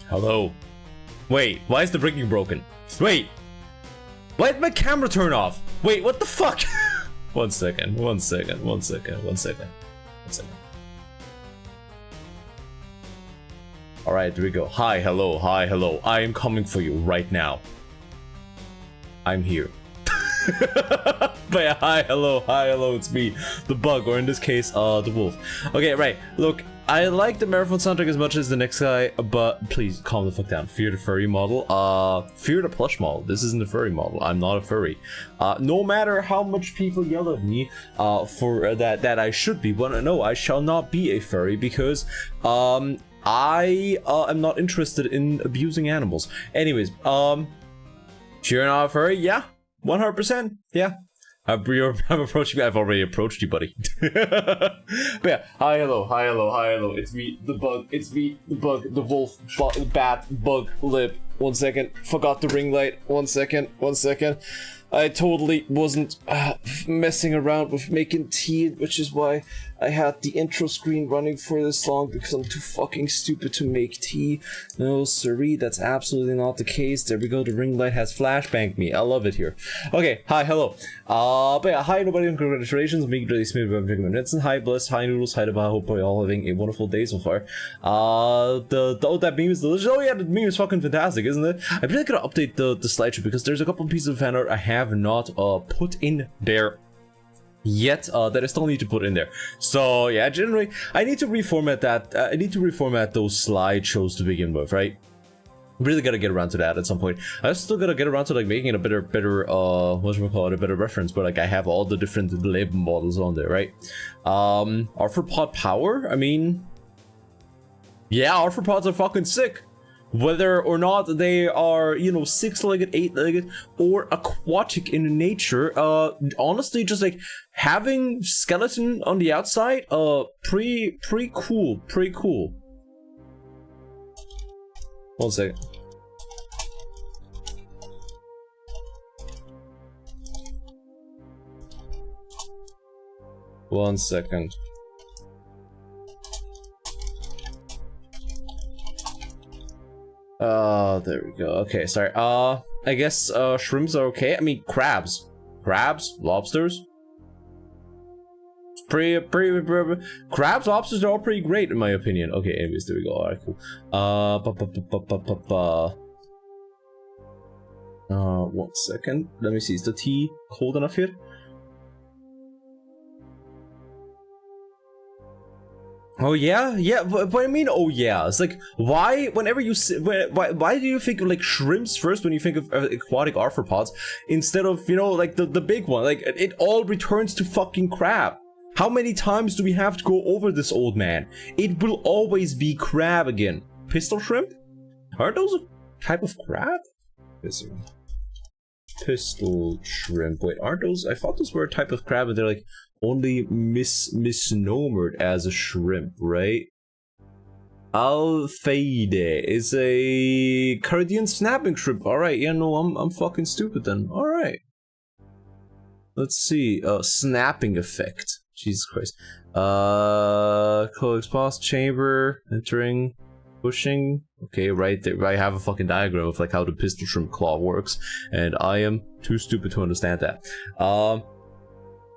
Hello. Wait, why is the rigging broken? Wait! Why did my camera turn off? Wait, what the fuck? One second. Alright, there we go. Hi, hello. I am coming for you right now. I'm here. But yeah, hi, hello, it's me, the bug, or in this case, the wolf. Okay, right, look, I like the Marathon soundtrack as much as the next guy, but please calm the fuck down. Fear the furry model, fear the plush model. This isn't a furry model, I'm not a furry. No matter how much people yell at me, for that I should be, but no, I shall not be a furry, because, I am not interested in abusing animals. Anyways, you're not a furry, yeah? 100%, yeah. I'm approaching you. I've already approached you, buddy. But yeah, hi, hello. It's me, the bug. The wolf, bat, bug, lip. 1 second. Forgot the ring light. 1 second. I totally wasn't messing around with making tea, which is why I had the intro screen running for this long, because I'm too fucking stupid to make tea. No, siree, that's absolutely not the case. There we go, the ring light has flashbanged me. I love it here. Okay, hi, hello. But yeah, hi, nobody, and congratulations. Me, really smooth, Jensen. Hi, Bliss. Hi, Noodles. Hi, Deba. Hope you're all having a wonderful day so far. That meme is delicious. Oh yeah, the meme is fucking fantastic, isn't it? I'm really gonna update the slideshow, because there's a couple pieces of fan art I have not put in there yet, that I still need to put in there. So yeah, generally I need to reformat that. I need to reformat those slideshows to begin with, right? Really gotta get around to that at some point. I still gotta get around to like making it a better a better reference, but like I have all the different label models on there, right? Arthropod power, I mean, yeah, arthropods are fucking sick. Whether or not they are, you know, 6-legged, 8-legged, or aquatic in nature, honestly, just like having skeleton on the outside, pretty cool. 1 second. One second. There we go. Okay, sorry. I guess, shrimps are okay. I mean, crabs, lobsters. Crabs, lobsters are all pretty great in my opinion. Okay, anyways, there we go. Alright, cool. 1 second. Let me see. Is the tea cold enough here? Oh yeah, but I mean, oh yeah, it's like, why, whenever you why do you think of like shrimps first when you think of aquatic arthropods, instead of, you know, like the big one? Like, it all returns to fucking crab. How many times do we have to go over this, old man? It will always be crab again. Pistol shrimp? Aren't those a type of crab? Pistol shrimp. Wait, aren't those? I thought those were a type of crab, and they're like only misnomered as a shrimp, right? Alphaide is a Caribbean snapping shrimp. All right, yeah, no, I'm fucking stupid then. All right. Let's see. Snapping effect. Jesus Christ. Close pause chamber entering. Pushing. Okay, right there. I have a fucking diagram of like how the pistol shrimp claw works, and I am too stupid to understand that.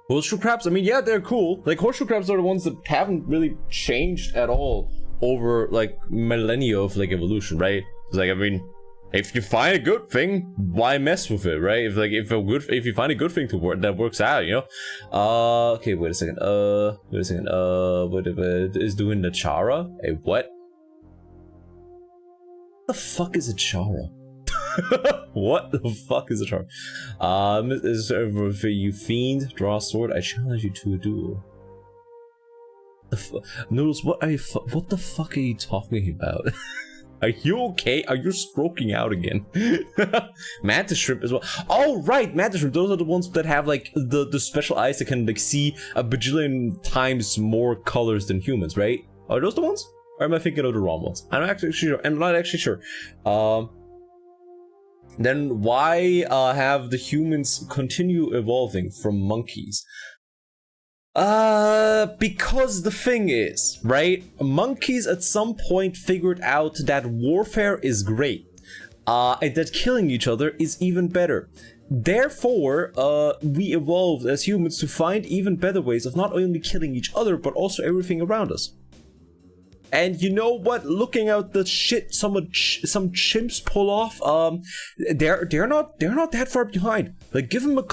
Horseshoe crabs, I mean, yeah, they're cool. Like, horseshoe crabs are the ones that haven't really changed at all over like millennia of like evolution, right? It's like, I mean, if you find a good thing, why mess with it, right? If you find a good thing to work that works out, you know. Okay, wait a second. What is doing the chara? A what? What the fuck is a chara? What the fuck is a chara? You fiend, draw a sword. I challenge you to a duel. Noodles, what the fuck are you talking about? Are you okay? Are you stroking out again? Mantis shrimp as well. Oh right, mantis shrimp. Those are the ones that have like the special eyes that can like see a bajillion times more colors than humans, right? Are those the ones? Or am I thinking of the wrong ones? I'm not actually sure. Then why have the humans continue evolving from monkeys? Because the thing is, right? Monkeys at some point figured out that warfare is great. And that killing each other is even better. Therefore, we evolved as humans to find even better ways of not only killing each other, but also everything around us. And you know what? Looking at the shit some chimps pull off, they're not that far behind. Like, give them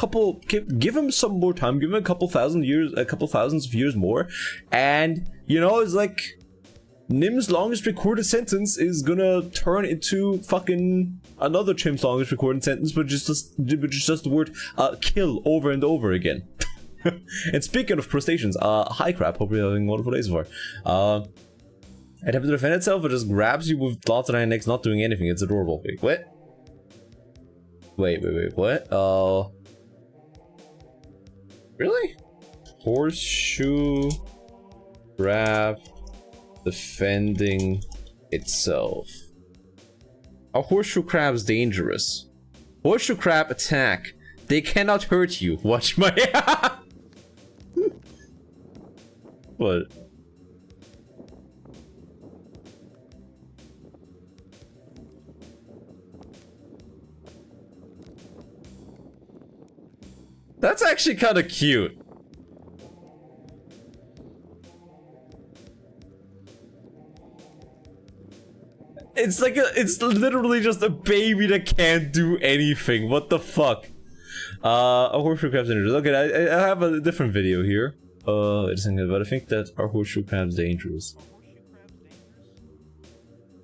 give them some more time, give them a couple thousands of years more, and you know, it's like Nim's longest recorded sentence is gonna turn into fucking another chimp's longest recorded sentence, but just the word kill over and over again. And speaking of crustaceans, hi crap, hope you're having a wonderful day so far. It happens to defend itself, it just grabs you with lots of necks, not doing anything. It's adorable. Wait, what? Wait, what? Really? Horseshoe crab defending itself. A horseshoe crab is dangerous. Horseshoe crab attack. They cannot hurt you. Watch my. What? That's actually kind of cute. It's like it's literally just a baby that can't do anything. What the fuck? A horseshoe crab's dangerous. Okay, I have a different video here. Wait a second, but I think that our horseshoe crab's dangerous.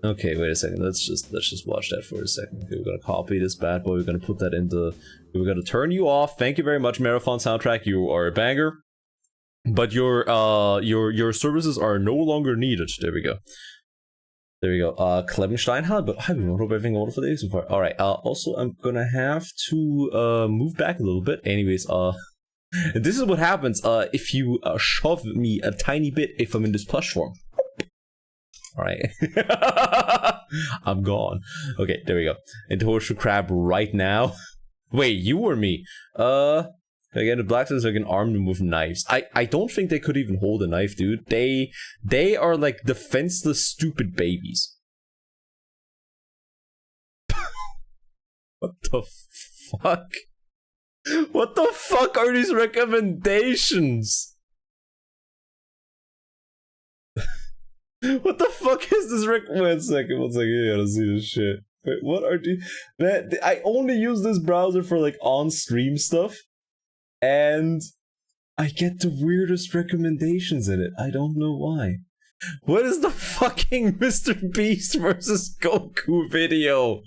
Okay, wait a second. Let's just watch that for a second. Okay, we're gonna copy this bad boy. We're gonna put that into. We're gonna turn you off. Thank you very much, Marathon Soundtrack. You are a banger, but your services are no longer needed. There we go. There we go. Klebenstein, but I hope everything over for the day so far. All right. Also, I'm gonna have to move back a little bit. Anyways, this is what happens if you shove me a tiny bit if I'm in this plush form. Alright. I'm gone. Okay, there we go. Into horseshoe crab right now. Wait, you or me? Again, the blacksmiths are armed them with knives. I don't think they could even hold a knife, dude. They are like defenseless, stupid babies. What the fuck? What the fuck are these recommendations? What the fuck is this one second, you gotta see this shit. Wait, what are these? Man, I only use this browser for like on-stream stuff, and I get the weirdest recommendations in it. I don't know why. What is the fucking Mr. Beast versus Goku video?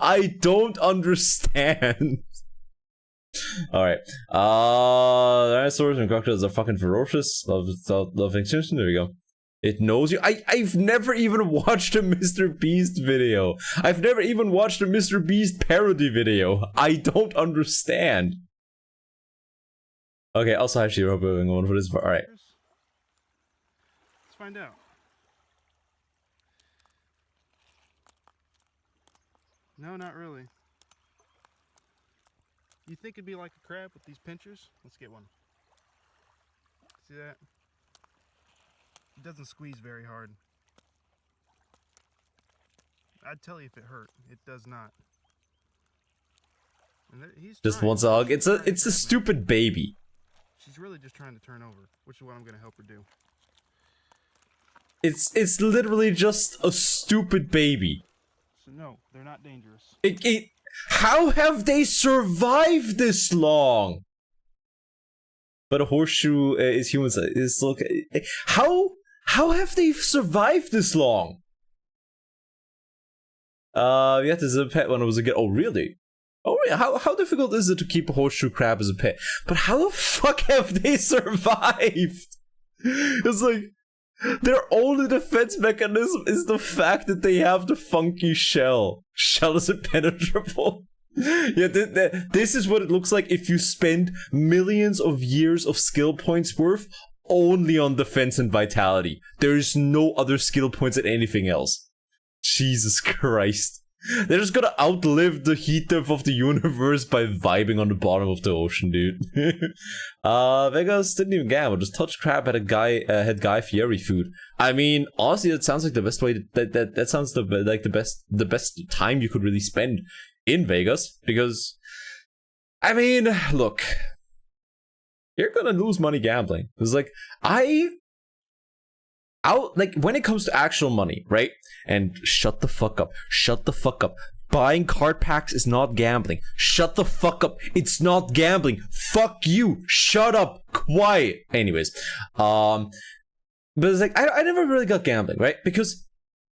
I don't understand. Alright. Dinosaurs and crocodiles are fucking ferocious. Love extinction. There we go. It knows you. I've never even watched a Mr. Beast video. I've never even watched a Mr. Beast parody video. I don't understand. Okay, also actually we're going for this. Alright. Let's find out. No, not really. You think it'd be like a crab with these pinchers? Let's get one. See that? It doesn't squeeze very hard. I'd tell you if it hurt. It does not. And he's just wants a hug. It's a stupid baby. She's really just trying to turn over, which is what I'm gonna help her do. It's literally just a stupid baby. So no, they're not dangerous. How have they survived this long? But a horseshoe is human size. Is look. How have they survived this long? Yeah, this is a pet when I was a kid. Oh, really? Oh, yeah. How difficult is it to keep a horseshoe crab as a pet? But how the fuck have they survived? It's like their only defense mechanism is the fact that they have the funky shell. Shell is impenetrable. Yeah, this is what it looks like if you spend millions of years of skill points worth only on defense and vitality. There is no other skill points at anything else. Jesus Christ. They're just gonna outlive the heat death of the universe by vibing on the bottom of the ocean, dude. Vegas didn't even gamble, just touched crab at had Guy Fieri food. I mean, honestly, that sounds like the best way to, that sounds like the best time you could really spend in Vegas, because I mean, look, you're gonna lose money gambling. It's like like when it comes to actual money, right? And shut the fuck up. Buying card packs is not gambling. Shut the fuck up. It's not gambling. Fuck you. Shut up. Quiet. Anyways, but it's like I never really got gambling, right? Because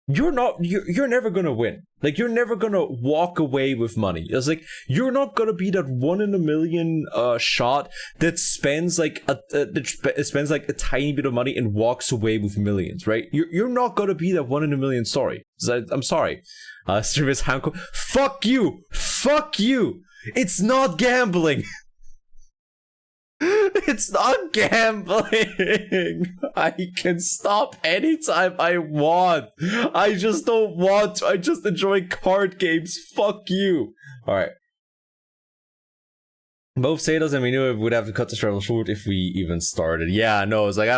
you're never gonna win. Like, you're never gonna walk away with money. It's like, you're not gonna be that 1 in a million shot that spends like a tiny bit of money and walks away with millions, right? You're not gonna be that 1 in a million story. I'm sorry. Service Hanko, fuck you. It's not gambling. It's not gambling. I can stop anytime I want. I just don't want to. I just enjoy card games. Fuck you. Alright. Both Sados and we knew it would have to cut the travel short if we even started. Yeah, no, it's like,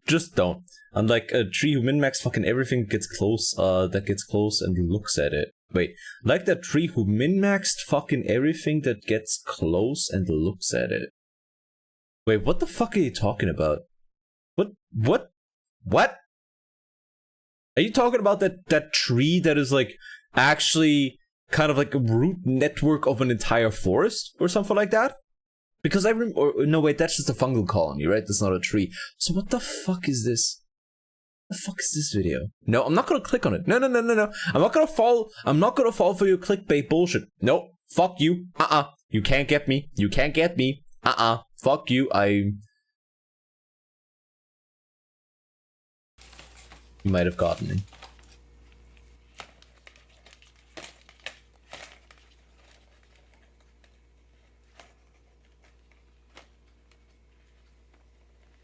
just don't. Unlike a tree who min-max fucking everything gets close, that gets close and looks at it. Wait, like that tree who min-maxed fucking everything that gets close and looks at it. Wait, what the fuck are you talking about? What? Are you talking about that tree that is like actually kind of like a root network of an entire forest or something like that? Because no wait, that's just a fungal colony, right? That's not a tree. So what the fuck is this? The fuck is this video? No, I'm not gonna click on it. No. I'm not gonna fall for your clickbait bullshit. No, fuck you. You can't get me. Fuck you. You might have gotten me.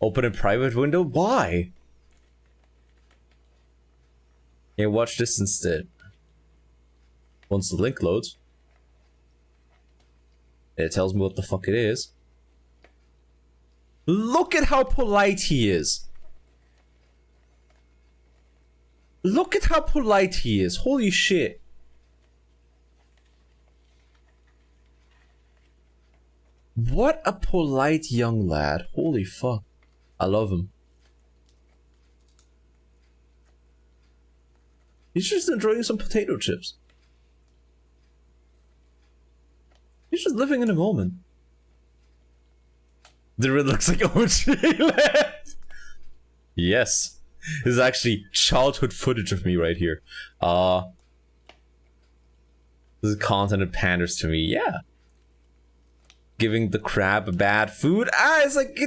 Open a private window? Why? Yeah, watch this instead. Once the link loads, it tells me what the fuck it is. Look at how polite he is. Holy shit. What a polite young lad. Holy fuck. I love him. He's just enjoying some potato chips. He's just living in the moment. It really looks like OG left. Yes. This is actually childhood footage of me right here. This is content that panders to me, yeah. Giving the crab bad food. It's like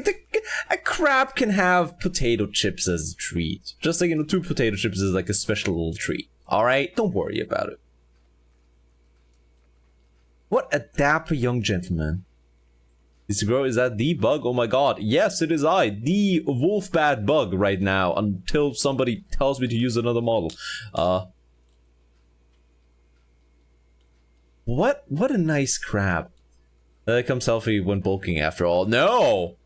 a crab can have potato chips as a treat. Just like, 2 potato chips is like a special little treat. Alright? Don't worry about it. What a dapper young gentleman. Is that the bug? Oh my god. Yes, it is I. The wolf bad bug right now. Until somebody tells me to use another model. What a nice crab. There comes selfie when bulking after all. No!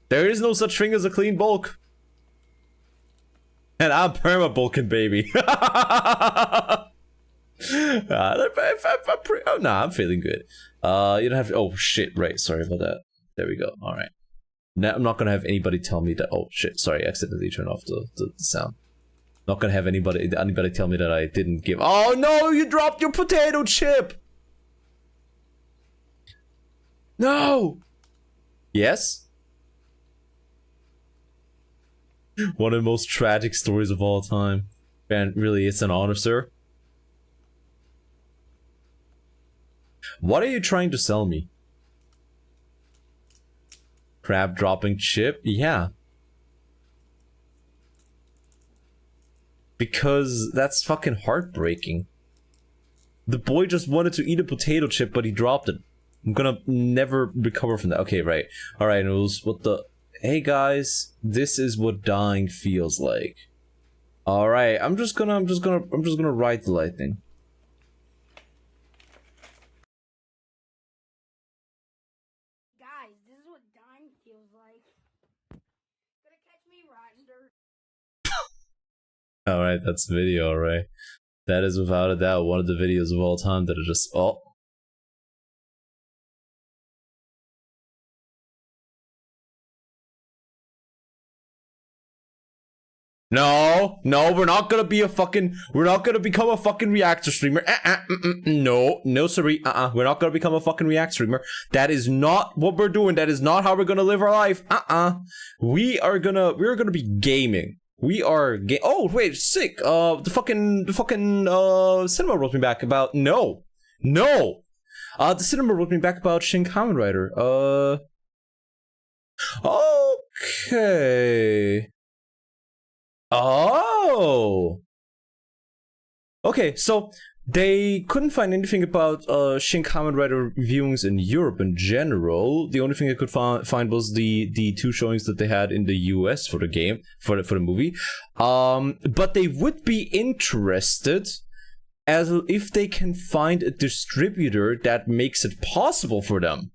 There is no such thing as a clean bulk. And I'm perma bulking, baby. I'm feeling good. You don't have to. Oh shit, right. Sorry about that. There we go. Alright. Now I'm not gonna have anybody tell me that. Oh shit, sorry, I accidentally turned off the sound. Not gonna have anybody tell me that I didn't give. Oh no, you dropped your potato chip! No! Yes? One of the most tragic stories of all time. And really, it's an honor, sir. What are you trying to sell me? Crab dropping chip? Yeah. Because that's fucking heartbreaking. The boy just wanted to eat a potato chip, but he dropped it. I'm gonna never recover from that. Okay, right. Alright, Noodles, what the... Hey guys, this is what dying feels like. Alright, I'm just gonna ride the lightning. Alright, that's the video, alright. That is without a doubt one of the videos of all time that are just No, we're not gonna become a fucking reactor streamer. No, sorry. We're not gonna become a fucking reactor streamer. That is not what we're doing. That is not how we're gonna live our life. We're gonna be gaming. We are oh wait, sick. The fucking cinema wrote me back about no. The cinema wrote me back about Shin Kamen Rider. Okay. Oh. Okay, so they couldn't find anything about Shin Kamen Rider viewings in Europe in general. The only thing they could find was the 2 showings that they had in the US for the game, for the movie. But they would be interested as if they can find a distributor that makes it possible for them.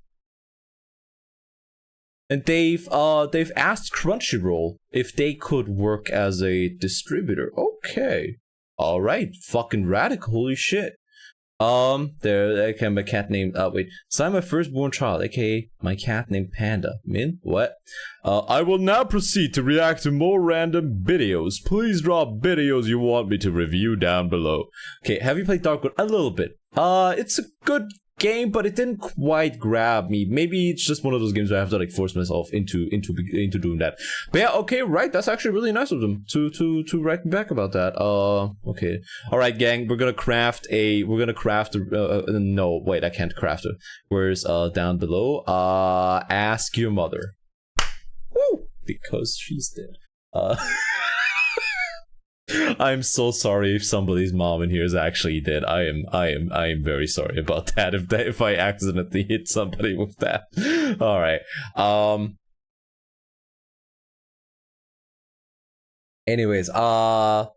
And they've asked Crunchyroll if they could work as a distributor. Okay. Alright. Fucking radical. Holy shit. Okay, my cat named sign my firstborn child, aka my cat named Panda. Min? What? I will now proceed to react to more random videos. Please drop videos you want me to review down below. Okay, have you played Dark World? A little bit. It's a good game, but it didn't quite grab me. Maybe it's just one of those games where I have to like force myself into doing that. But yeah, okay, right. That's actually really nice of them to write me back about that. Okay, all right, gang. We're gonna craft no, wait, I can't craft it. Where's down below? Ask your mother. Woo! Because she's dead. I'm so sorry if somebody's mom in here is actually dead. I am very sorry about that. If I accidentally hit somebody with that. All right. Anyways, right.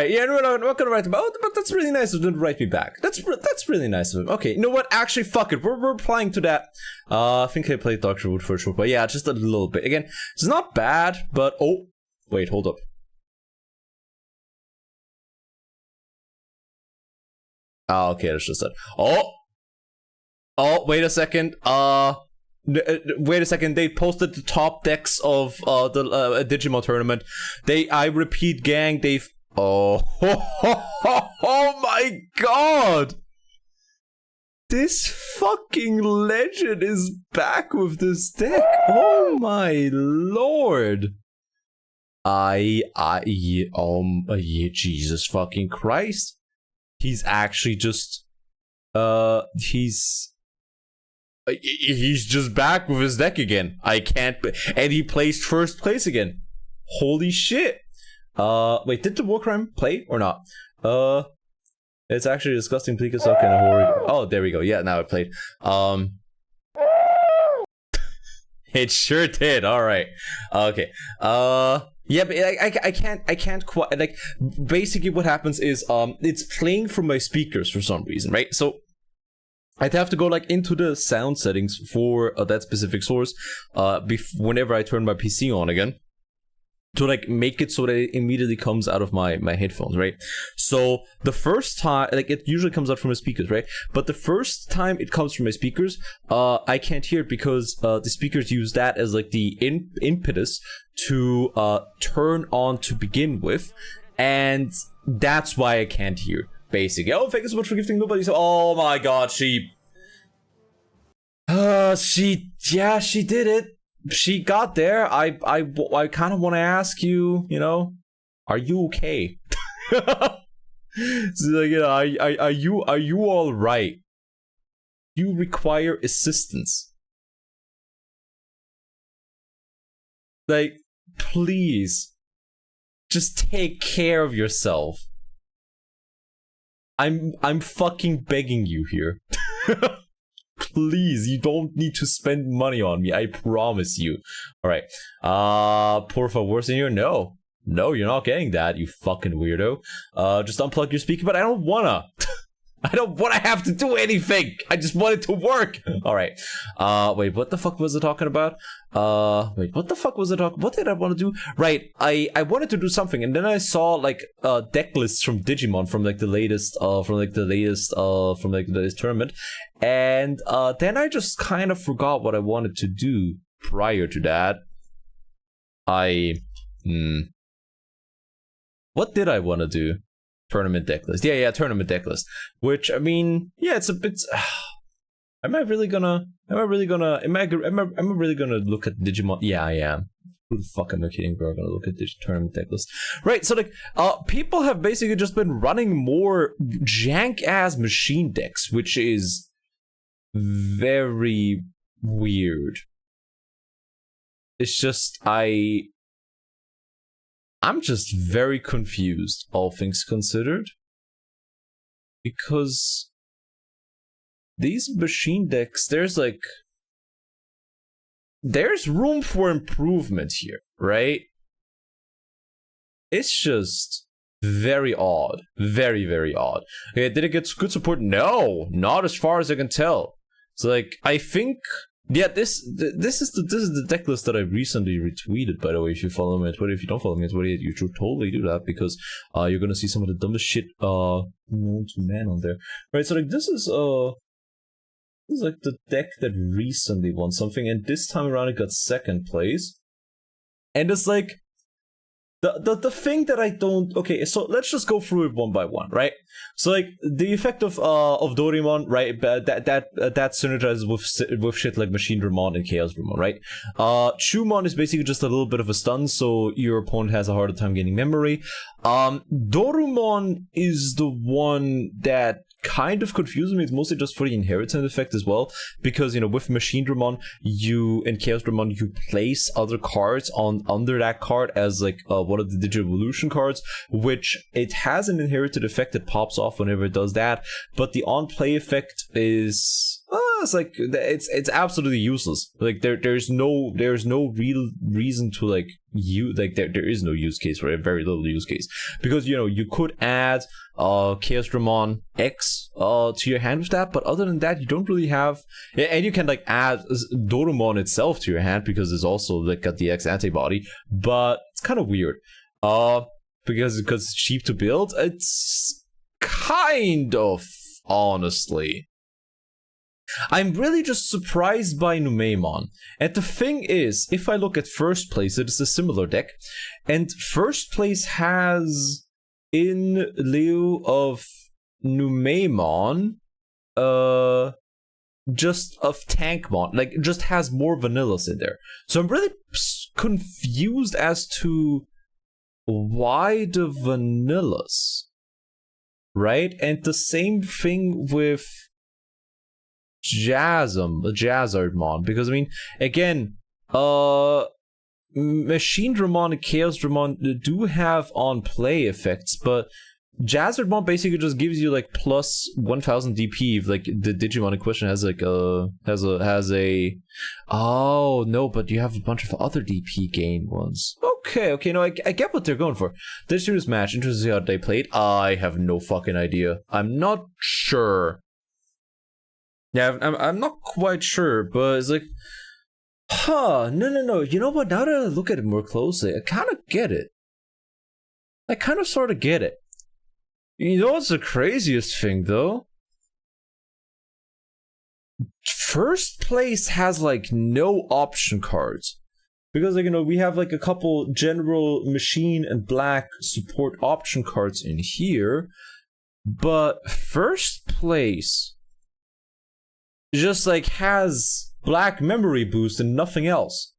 Yeah, we're not gonna write about, but that's really nice of them to write me back. That's really nice of them. Okay, you know what? Actually, fuck it. We're replying to that. I think I played Dr. Wood for sure, but yeah, just a little bit. Again, it's not bad, but oh, wait, hold up. Oh, okay, that's just it. Oh, wait a second. Wait a second. They posted the top decks of the Digimon tournament. I repeat, gang. Oh my god! This fucking legend is back with this deck. Oh my lord. Jesus fucking Christ. He's actually just, he's just back with his deck again. And he placed first place again. Holy shit. Wait, did the Warcrime play or not? It's actually disgusting. Pikachu and a horror. Oh, there we go. Yeah, now it played. It sure did. All right. Okay. Yeah, but I can't quite, like, basically what happens is, it's playing from my speakers for some reason, right? So, I'd have to go, like, into the sound settings for that specific source, whenever I turn my PC on again, to, like, make it so that it immediately comes out of my headphones, right? So, the first time, like, it usually comes out from my speakers, right? But the first time it comes from my speakers, I can't hear it because, the speakers use that as, like, the impetus to turn on to begin with, and that's why I can't hear, basically. Oh, thank you so much for gifting nobody. So, oh my god, she did it. She got there. I kind of want to ask you, you know, are you okay? So, like, you know, are you all right? You require assistance. Like, please, just take care of yourself. I'm fucking begging you here. Please, you don't need to spend money on me. I promise you. All right. Por favor, senor. No, you're not getting that. You fucking weirdo. Just unplug your speaker. But I don't wanna. I don't want to have to do anything. I just want it to work. All right. Wait, what the fuck was I talking about? Wait, what the fuck was I talking? What did I want to do? Right, I wanted to do something, and then I saw like deck lists from Digimon from like the latest tournament, and then I just kind of forgot what I wanted to do prior to that. What did I want to do? Tournament deck list. Yeah, tournament deck list. Which, I mean, yeah, it's a bit... Am I really gonna look at Digimon? Yeah, I am. Who the fuck am I kidding, bro? I'm gonna look at this tournament deck list. Right, so like, people have basically just been running more jank-ass machine decks, which is very weird. It's just, I'm just very confused, all things considered, because these machine decks, there's room for improvement here, right? It's just very odd, very, very odd. Okay, did it get good support? No, not as far as I can tell. So like, I think. Yeah, this is the deck list that I recently retweeted, by the way. If you follow me on Twitter, if you don't follow me on Twitter, you should totally do that, because you're gonna see some of the dumbest shit known to man on there. Right, so like this is like the deck that recently won something, and this time around it got second place. And it's like the thing that I don't... Okay, so let's just go through it one by one, right? So like the effect of Doraemon, right? That synergizes with shit like Machinedramon and Chaosdramon, right? Chumon is basically just a little bit of a stun, so your opponent has a harder time gaining memory. Dorumon is the one that kind of confuses me. It's mostly just for the inheritance effect as well, because, you know, with Machinedramon and Chaosdramon, you place other cards under that card as like one of the Digivolution cards, which it has an inherited effect that pops off whenever it does that, but the on-play effect is it's like it's absolutely useless. Like there's no real reason to like there is no use case for it, very little use case, because, you know, you could add Chaosdramon X to your hand with that, but other than that you don't really have. And you can like add Dorumon itself to your hand because it's also like got the X antibody, but it's kind of weird because it's cheap to build. It's kind of, honestly, I'm really just surprised by Numemon. And the thing is, if I look at first place, it is a similar deck, and first place has, in lieu of Numemon, just of Tankmon, like just has more vanillas in there. So I'm really confused as to why the vanillas, right? And the same thing with Jazzardmon, because I mean, again, Machinedramon and Chaosdramon do have on play effects, but Jazzardmon basically just gives you like plus 1000 DP if like the Digimon in question has like has a oh no, but you have a bunch of other DP gain ones. Okay, no, I get what they're going for. This year's match, interesting to see how they played. I have no fucking idea. I'm not sure. Yeah, I'm not quite sure, but it's like, no. You know what? Now that I look at it more closely, I kind of get it. I kind of sort of get it. You know what's the craziest thing, though? First place has, like, no option cards. Because, like, you know, we have, like, a couple general machine and black support option cards in here. But first place just like has black memory boost and nothing else,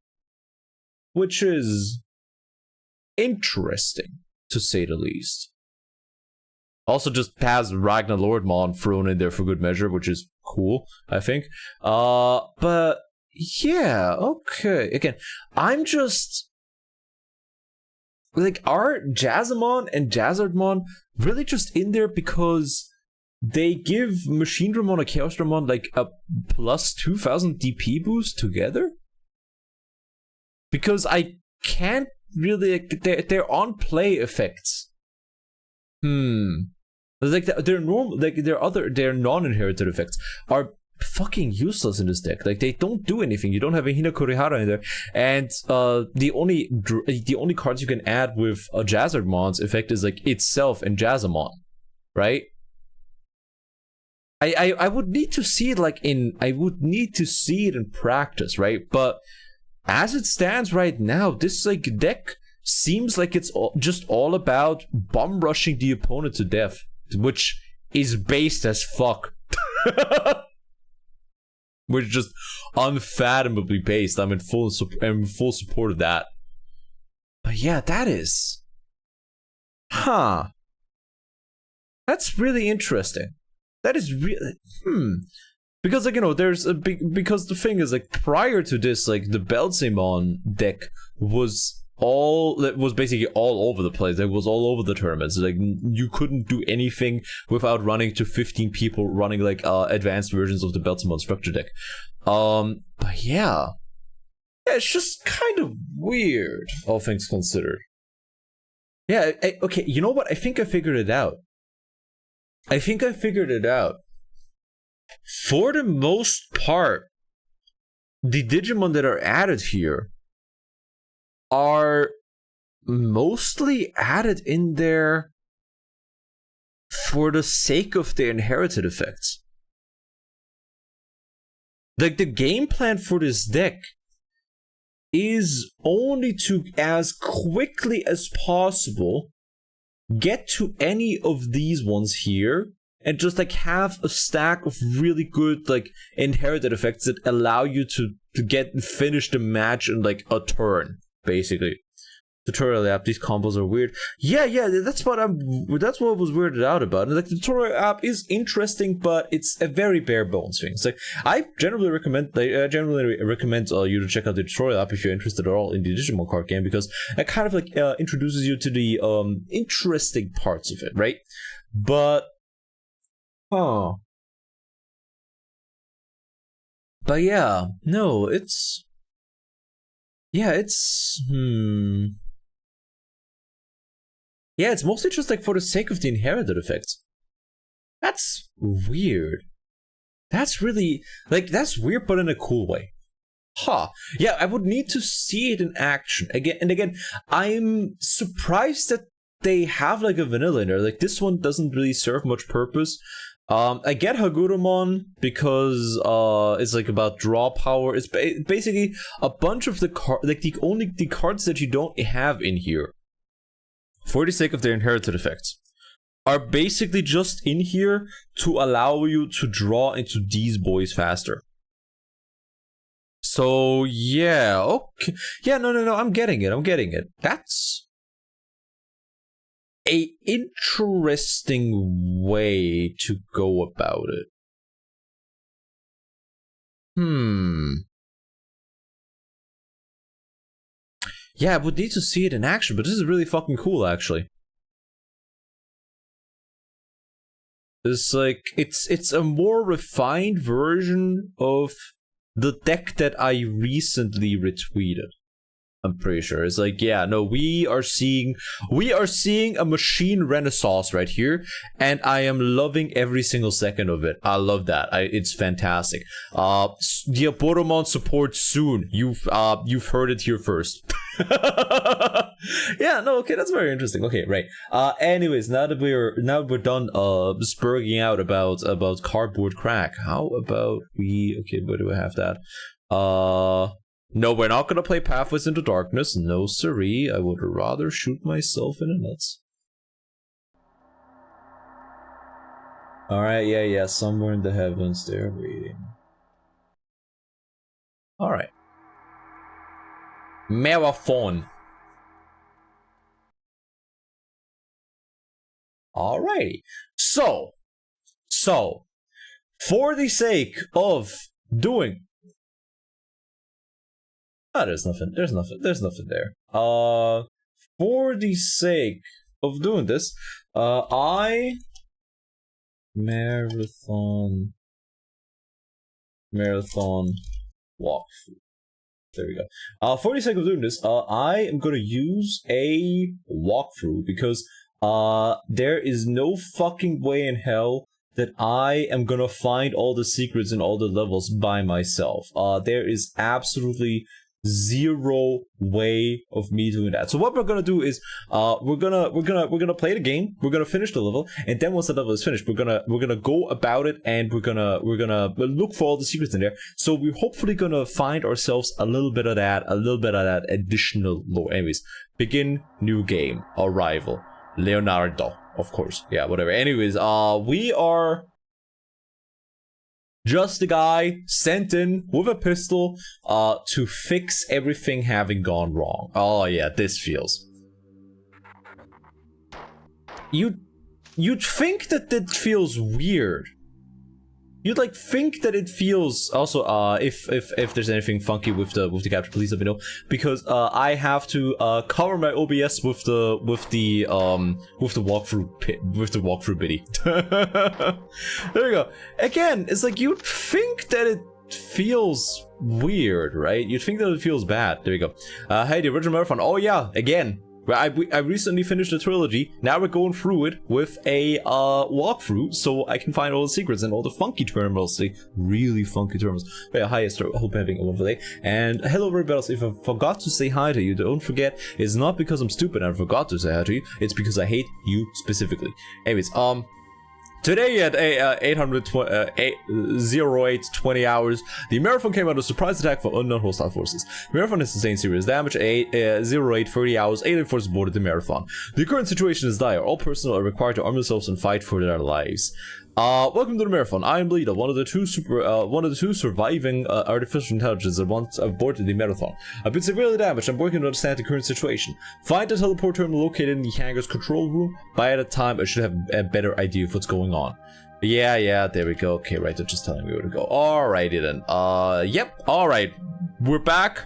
which is interesting to say the least. Also just has Ragnar Lordmon thrown in there for good measure, which is cool, I think. But yeah, okay. Again, I'm just like, are Jazzamon and Jazzardmon really just in there because they give Machinedramon and Chaosdramon like a plus 2000 DP boost together? Because I can't really, they're on play effects. Like their normal, like their non-inherited effects are fucking useless in this deck. Like they don't do anything. You don't have a Hina Kurihara in there, and the only cards you can add with a Jazzardmon's effect is like itself and Jazzamon, right? I would need to see it in practice, right? But as it stands right now, this like deck seems like it's just all about bum rushing the opponent to death, which is based as fuck. Which is just unfathomably based. I'm in full support of that. But yeah, that is, that's really interesting. That is really because like, you know, there's a big, because the thing is like prior to this, like the Belzemon deck was basically all over the place. It was all over the tournaments. Like you couldn't do anything without running to 15 people running like advanced versions of the Belzemon structure deck. But yeah, it's just kind of weird, all things considered. Yeah, okay, you know what? I think I figured it out. For the most part, the Digimon that are added here are mostly added in there for the sake of their inherited effects. Like the game plan for this deck is only to, as quickly as possible, get to any of these ones here and just like have a stack of really good like inherited effects that allow you to finish the match in like a turn, basically. Tutorial app, these combos are weird. Yeah, that's what was weirded out about. And like the tutorial app is interesting, but it's a very bare bones thing. It's like I generally recommend you to check out the tutorial app if you're interested at all in the Digimon card game, because it kind of like introduces you to the interesting parts of it, right? But but yeah, no, it's mostly just like for the sake of the inherited effects. That's weird. That's really, like, that's weird, but in a cool way. Yeah, I would need to see it in action. Again, I'm surprised that they have like a vanilla in there. Like, this one doesn't really serve much purpose. I get Hagurumon because it's like about draw power. It's basically a bunch of the the cards that you don't have in here, for the sake of their inherited effects, are basically just in here to allow you to draw into these boys faster. So yeah, okay, yeah, no, I'm getting it. That's a interesting way to go about it. Yeah, I would need to see it in action, but this is really fucking cool, actually. It's like, it's a more refined version of the deck that I recently retweeted. I'm pretty sure. It's like, yeah, no, we are seeing a machine renaissance right here, and I am loving every single second of it. I love that. It's fantastic. The Aboromon support soon. You've heard it here first. Yeah, no, okay, that's very interesting. Okay, right. Anyways, now that we're done spurging out about cardboard crack, how about okay, where do I have that? No, we're not gonna play Pathways into Darkness. No siree. I would rather shoot myself in the nuts. Alright, yeah, somewhere in the heavens they're waiting. Alright. Marathon. Alrighty. So, for the sake of doing... there's nothing there. For the sake of doing this, marathon walkthrough. There we go. For the sake of doing this, I am gonna use a walkthrough because there is no fucking way in hell that I am gonna find all the secrets in all the levels by myself. There is absolutely zero way of me doing that. So what we're gonna do is we're gonna play the game, we're gonna finish the level, and then once the level is finished, we're gonna go about it, and we're gonna look for all the secrets in there. So we're hopefully gonna find ourselves a little bit of that additional lore. Anyways, begin new game, arrival, Leonardo, of course. Yeah, whatever. Anyways, we are just a guy sent in with a pistol to fix everything having gone wrong. Oh yeah, this feels. You'd think that feels weird. You'd like think that it feels also if there's anything funky with the capture, please let me know, because I have to cover my OBS with the walkthrough biddy. There we go. Again, it's like you'd think that it feels weird, right? You'd think that it feels bad. There you go. Hey, the original marathon. Oh yeah, again. I recently finished the trilogy. Now we're going through it with a walkthrough, so I can find all the secrets and all the funky terminals, the really funky terminals. But yeah, hi Esther, I hope you're having a wonderful day. And hello everybody, if I forgot to say hi to you, don't forget, it's not because I'm stupid and I forgot to say hi to you, it's because I hate you specifically. Anyways, today at 08:20 hours, the Marathon came out a surprise attack from unknown hostile forces. Marathon has sustained serious damage. 08:30 hours, alien forces boarded the Marathon. The current situation is dire. All personnel are required to arm themselves and fight for their lives. Welcome to the Marathon. I am Bleeda, one of the two surviving artificial intelligence that once aborted the Marathon. I've been severely damaged. I'm working to understand the current situation. Find the teleport terminal located in the hangar's control room. By that time, I should have a better idea of what's going on. Yeah, there we go. Okay, right, they're just telling me where to go. Alrighty then. Yep. Alright. We're back.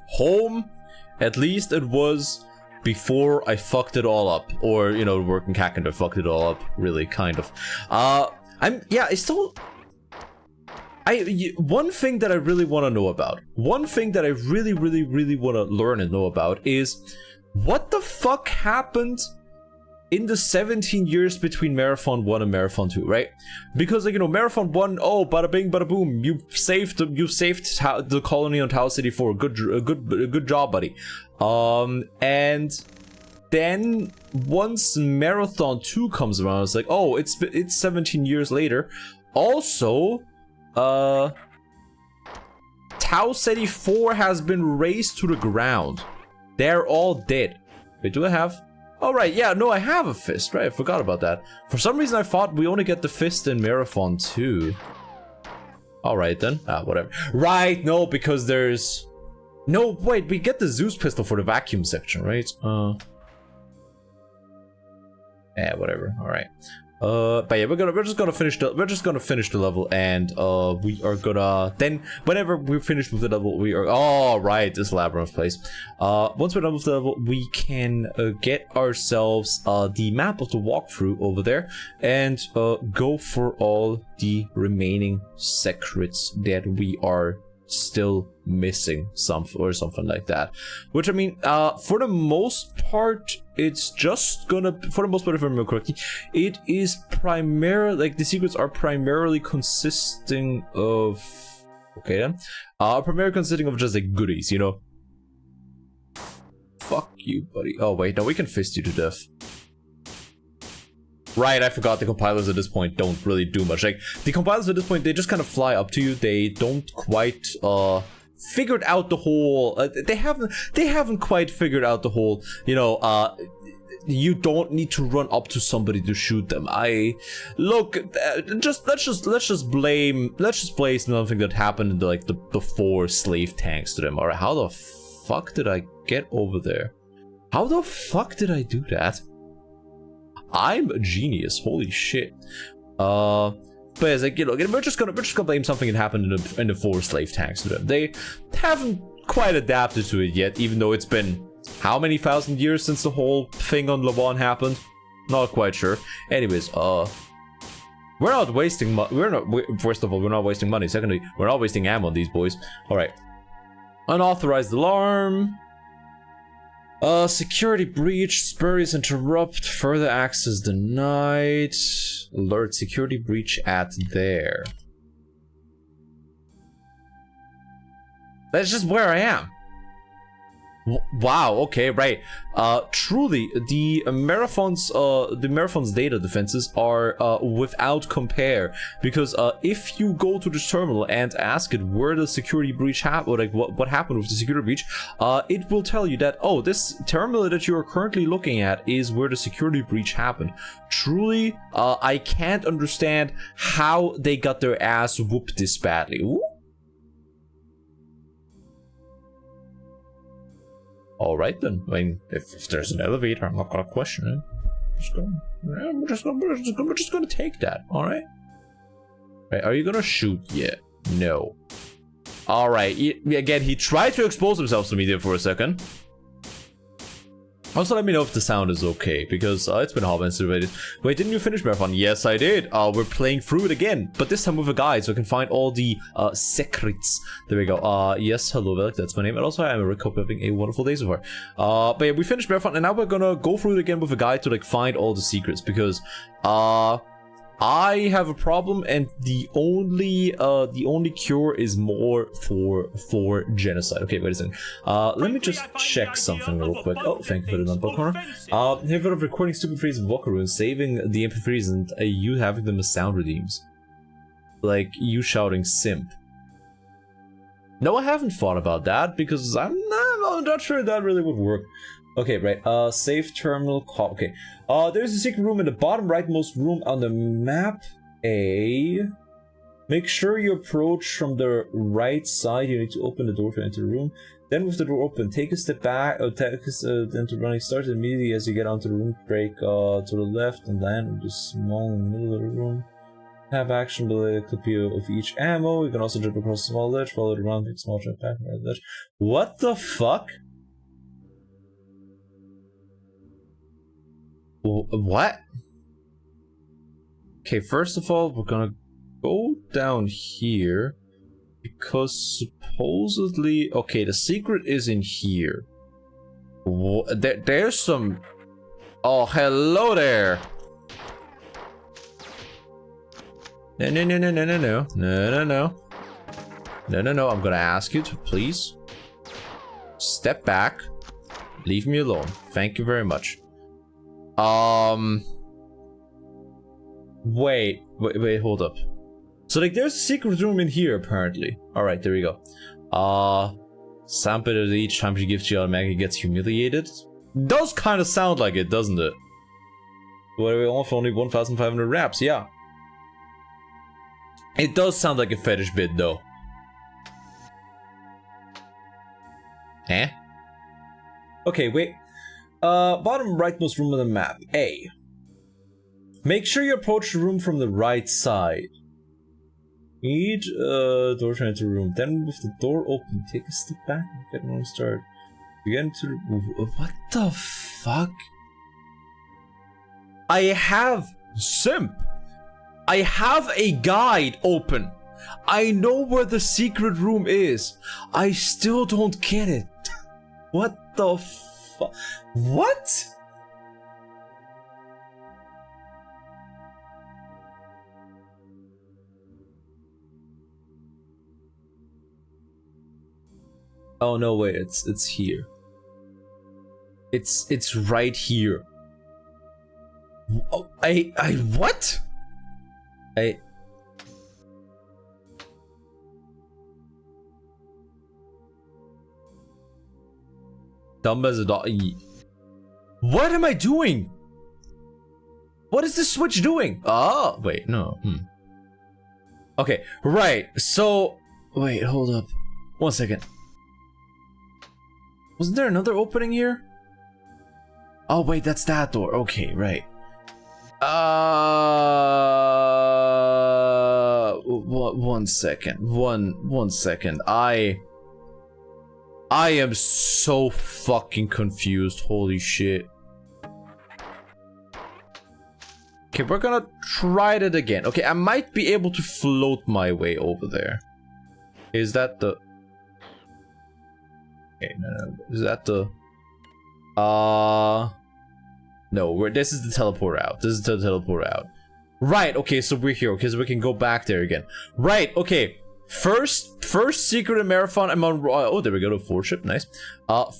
Home. At least it was before I fucked it all up, or you know, working Kakanda fucked it all up, really, kind of. One thing that I really want to know about, one thing that I really want to learn and know about is what the fuck happened in the 17 years between Marathon 1 and Marathon 2, right? Because, like, you know, Marathon 1, oh, bada bing, bada boom, you saved the colony on Tau City 4. Good job, buddy. And then once Marathon 2 comes around, it's like, oh, it's 17 years later. Also, Tau City 4 has been razed to the ground. They're all dead. Wait, do I have? Oh, right, yeah, no, I have a fist, right? I forgot about that. For some reason, I thought we only get the fist in Marathon 2. Alright, then. Whatever. Right, no, because there's... No, wait, we get the Zeus pistol for the vacuum section, right? Yeah, whatever, alright. But yeah, we're just gonna finish the level, and we are gonna then whenever we're finished with the level, we are right, this labyrinth place. Once we're done with the level, we can get ourselves the map of the walkthrough over there, and go for all the remaining secrets that we are still missing, something like that. Which, I mean, for the most part, it's just gonna, for the most part, if I remember correctly, it is primarily, like, the secrets are primarily consisting of, okay then, primarily consisting of just like goodies, you know. Fuck you, buddy. Oh wait, no, we can fist you to death. Right, I forgot the compilers at this point don't really do much. Like, the compilers at this point, they just kind of fly up to you. They don't quite, figured out the whole, they haven't quite figured out the whole, you know, you don't need to run up to somebody to shoot them. Look, let's just blame something that happened in the 4 slave tanks to them. Alright, how the fuck did I get over there? How the fuck did I do that? I'm a genius, holy shit. But it's like, you know, we're just gonna blame something that happened in the 4 slave tanks to them. They haven't quite adapted to it yet, even though it's been how many thousand years since the whole thing on Levon happened? Not quite sure. Anyways, we're not wasting first of all, we're not wasting money. Secondly, we're not wasting ammo on these boys. Alright. Unauthorized alarm. Security breach, spurious interrupt, further access denied. Alert, security breach at there. That's just where I am. Wow, okay, right. Truly, the Marathon's data defenses are without compare, because if you go to the terminal and ask it where the security breach happened, like what happened with the security breach, it will tell you that, oh, this terminal that you are currently looking at is where the security breach happened. Truly, I can't understand how they got their ass whooped this badly. Ooh. All right then. I mean, if there's an elevator, I'm not gonna question it. We're just gonna take that. All right. Right? Are you gonna shoot? Yeah. No. All right. Again, he tried to expose himself to me there for a second. Also, let me know if the sound is okay, because it's been a while since we waited. Wait, didn't you finish Marathon? Yes, I did. We're playing through it again, but this time with a guide, so I can find all the secrets. There we go. Yes, hello, Velik, that's my name. And also, I'm Rick, hope you're having a wonderful day so far. But yeah, we finished Marathon, and now we're gonna go through it again with a guide to like find all the secrets, because I have a problem, and the only cure is more for genocide. Okay, wait a second. Let me just check something real quick. Oh, thank you for the non-book corner. Have you of recording stupid phrases of Walker and saving the MP3s and you having them as sound redeems, like you shouting "simp"? No, I haven't thought about that because I'm not sure that really would work. Okay, right, safe terminal call. Okay, there's a secret room in the bottom rightmost room on the map. Make sure you approach from the right side. You need to open the door to enter the room. Then with the door open, take a step back, then to running start immediately as you get onto the room. Break to the left and land in the small in the middle of the room. Have action below a copy of each ammo. You can also jump across a small ledge, follow it around, take a small jump back, right ledge. What the fuck? What? Okay, first of all, we're gonna go down here because supposedly, okay, the secret is in here. There's some. Oh, hello there. No. I'm gonna ask you to please step back. Leave me alone. Thank you very much. Wait, hold up. So like there's a secret room in here apparently. Alright, there we go. Sample it each time she gives you automatically gets humiliated. Does kind of sound like it, doesn't it? What are we on for only 1,500 wraps? Yeah. It does sound like a fetish bit though. Eh? Okay, wait. Bottom rightmost room on the map. A. Make sure you approach the room from the right side. Each door to enter the room. Then with the door open, take a step back and get one start. You get into the... What the fuck? I have simp. I have a guide open. I know where the secret room is. I still don't get it. What the fuck? What? Oh no, wait, it's here. It's right here. Oh, what? Dumb as a dog. What am I doing? What is this switch doing? Oh, wait, no. Okay, right. So, wait, hold up. 1 second. Wasn't there another opening here? Oh, wait, that's that door. Okay, right. One second. One second. I am so fucking confused. Holy shit. Okay, we're gonna try it again. Okay, I might be able to float my way over there. Is that the... Okay, no. Is that the... No, this is the teleport out. This is the teleport out. Right, okay, so we're here, because we can go back there again. Right, okay. First secret in Marathon, I'm on... Oh, there we go, to 4 ship, nice.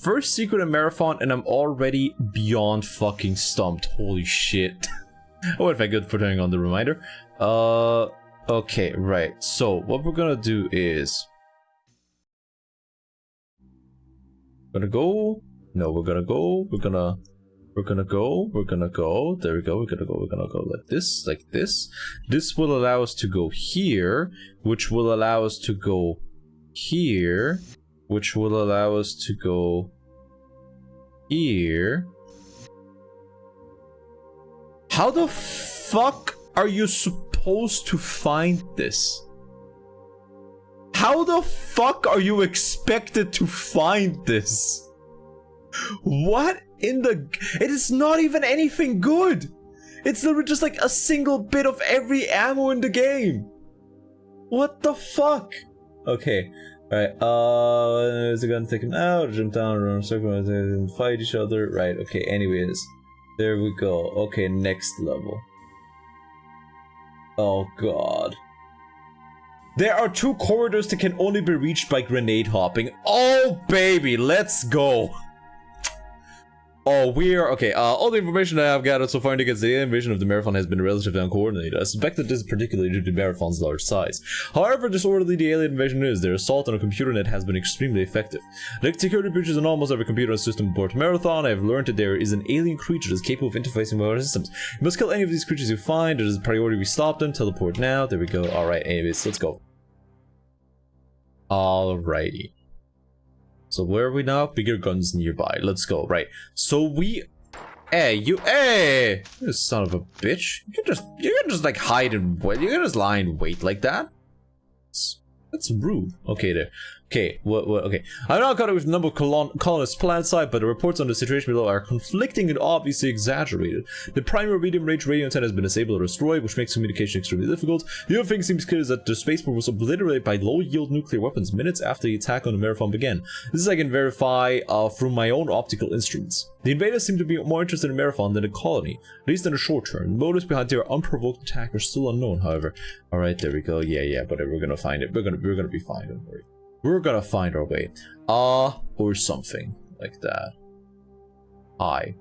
First secret in Marathon, and I'm already beyond fucking stumped. Holy shit. What if I could put on the reminder? Okay, right. So, what we're gonna do is... Gonna go... No, we're gonna go, we're gonna go, there we go, we're gonna go like this, This will allow us to go here, which will allow us to go here, which will allow us to go here. How the fuck are you supposed to find this? How the fuck are you expected to find this? What in the... It is not even anything good! It's literally just like a single bit of every ammo in the game! What the fuck? Okay, alright, is it gonna take him out, jump down, run a circle, and fight each other? Right, okay, anyways. There we go. Okay, next level. Oh god. There are 2 corridors that can only be reached by grenade hopping. Oh baby, let's go! Oh, we are... Okay, all the information I have gathered so far indicates the invasion of the Marathon has been relatively uncoordinated. I suspect that this is particularly due to Marathon's large size. However disorderly the alien invasion is, their assault on a computer net has been extremely effective. Like security breaches on almost every computer system aboard Marathon, I have learned that there is an alien creature that is capable of interfacing with our systems. You must kill any of these creatures you find. It is a priority we stop them. Teleport now. There we go. Alright, anyways, let's go. Alrighty. So where are we now? Bigger guns nearby. Let's go. Right. So we... Hey, you son of a bitch. You can just like hide and wait. You can just lie and wait like that. That's rude. Okay, there. Okay, okay. I'm not caught up with the number of colonists planned side, but the reports on the situation below are conflicting and obviously exaggerated. The primary medium-range radio antenna has been disabled or destroyed, which makes communication extremely difficult. The other thing seems clear is that the spaceport was obliterated by low-yield nuclear weapons minutes after the attack on the Marathon began. This I can verify through my own optical instruments. The invaders seem to be more interested in Marathon than the colony, at least in the short term. The motives behind their unprovoked attack are still unknown, however. Alright, there we go. Yeah, but we're gonna find it. We're gonna be fine, don't worry. We're gonna find our way. Or something like that.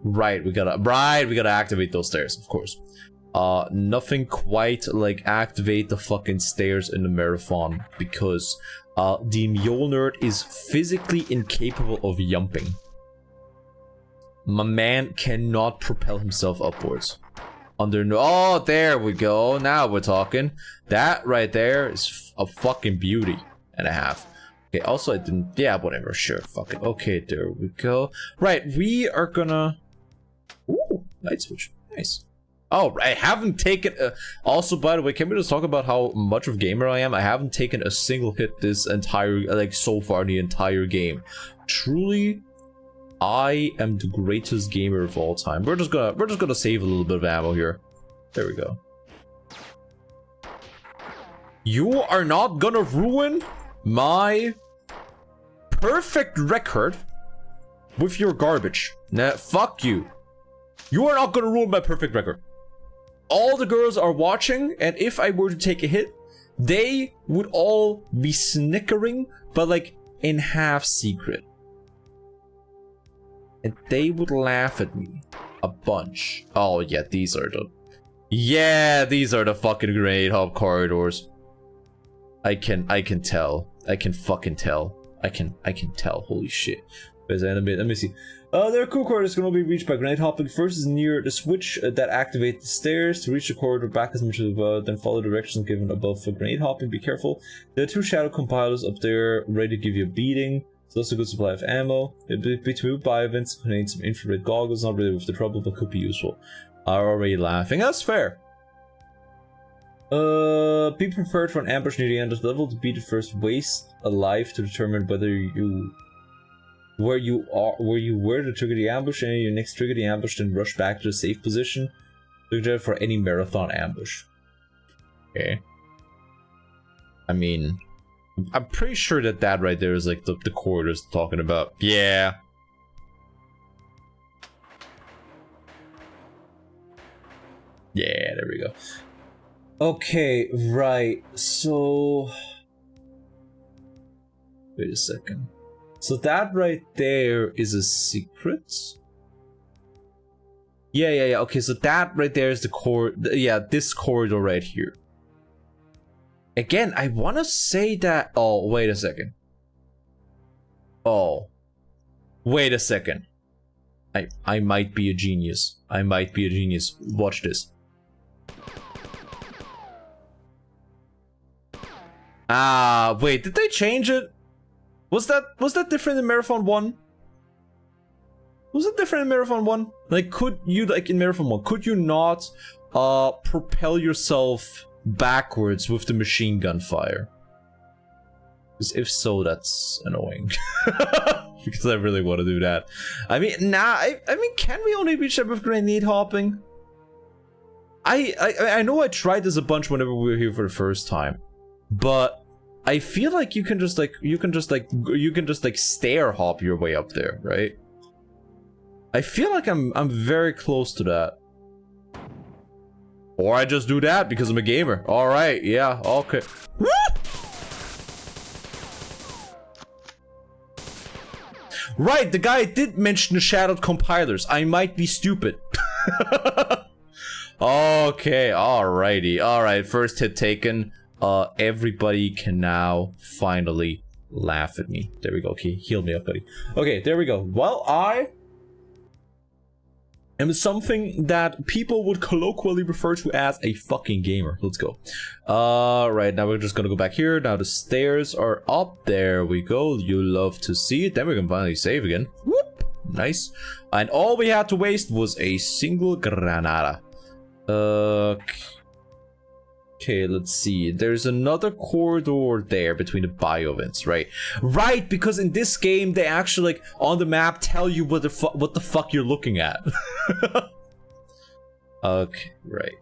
Right, we gotta activate those stairs, of course. Nothing quite like activate the fucking stairs in the Marathon, because the Mule Nerd is physically incapable of jumping. My man cannot propel himself upwards. Oh, there we go. Now we're talking. That right there is a fucking beauty and a half. Okay, also I didn't... Yeah, whatever, sure, fuck it. Okay, there we go. Right, we are gonna... Ooh, light switch. Nice. Oh, I haven't taken... Also, by the way, can we just talk about how much of a gamer I am? I haven't taken a single hit this entire... Like, so far, the entire game. Truly, I am the greatest gamer of all time. We're just gonna save a little bit of ammo here. There we go. You are not gonna ruin my perfect record with your garbage. Nah, fuck you. You are not gonna ruin my perfect record. All the girls are watching, and if I were to take a hit, they would all be snickering, but like in half secret. And they would laugh at me a bunch. Oh yeah, these are the... Yeah, these are the fucking grenade hub corridors. I can tell. I can fucking tell. I can tell. Holy shit. Let me see. There are cool corridors can only be reached by grenade hopping. First is near the switch that activates the stairs. To reach the corridor, back as much as above, then follow directions given above for grenade hopping. Be careful. There are 2 shadow compilers up there ready to give you a beating. It's also a good supply of ammo. Between bio-vents contain some infrared goggles. Not really worth the trouble, but could be useful. Are already laughing. That's fair. Be prepared for an ambush near the end of the level. To be the first waste alive to determine whether where you were to trigger the ambush, and you next trigger the ambush, then rush back to the safe position. Look there for any Marathon ambush. Okay. I mean, I'm pretty sure that right there is like the corridors talking about. Yeah. Yeah, there we go. Okay, right. So wait a second. So that right there is a secret? Yeah. Okay, so that right there is the core. Yeah, this corridor right here. Again, I want to say that. Oh, wait a second. Oh, wait a second. I might be a genius. I might be a genius. Watch this. Ah, wait, did they change it? Was that different in Marathon 1? Was it different in Marathon 1? Like, could you, like, in Marathon 1, could you not, propel yourself backwards with the machine gun fire? Because if so, that's annoying. Because I really want to do that. I mean, I mean, can we only reach that with grenade hopping? I know I tried this a bunch whenever we were here for the first time. But I feel like you can just stair hop your way up there, right? I feel like I'm very close to that. Or I just do that because I'm a gamer. Alright, yeah, okay. Right, the guy did mention the shadowed compilers. I might be stupid. Okay, alrighty. Alright, first hit taken. Everybody can now finally laugh at me. There we go. Okay, heal me up, buddy. Okay, there we go. Well, I am something that people would colloquially refer to as a fucking gamer. Let's go. Right, now we're just gonna go back here. Now the stairs are up. There we go. You love to see it. Then we can finally save again. Whoop! Nice. And all we had to waste was a single granada. Okay, let's see. There's another corridor there between the bio vents, right? Right, because in this game they actually, like, on the map tell you what the fuck you're looking at. Okay, right.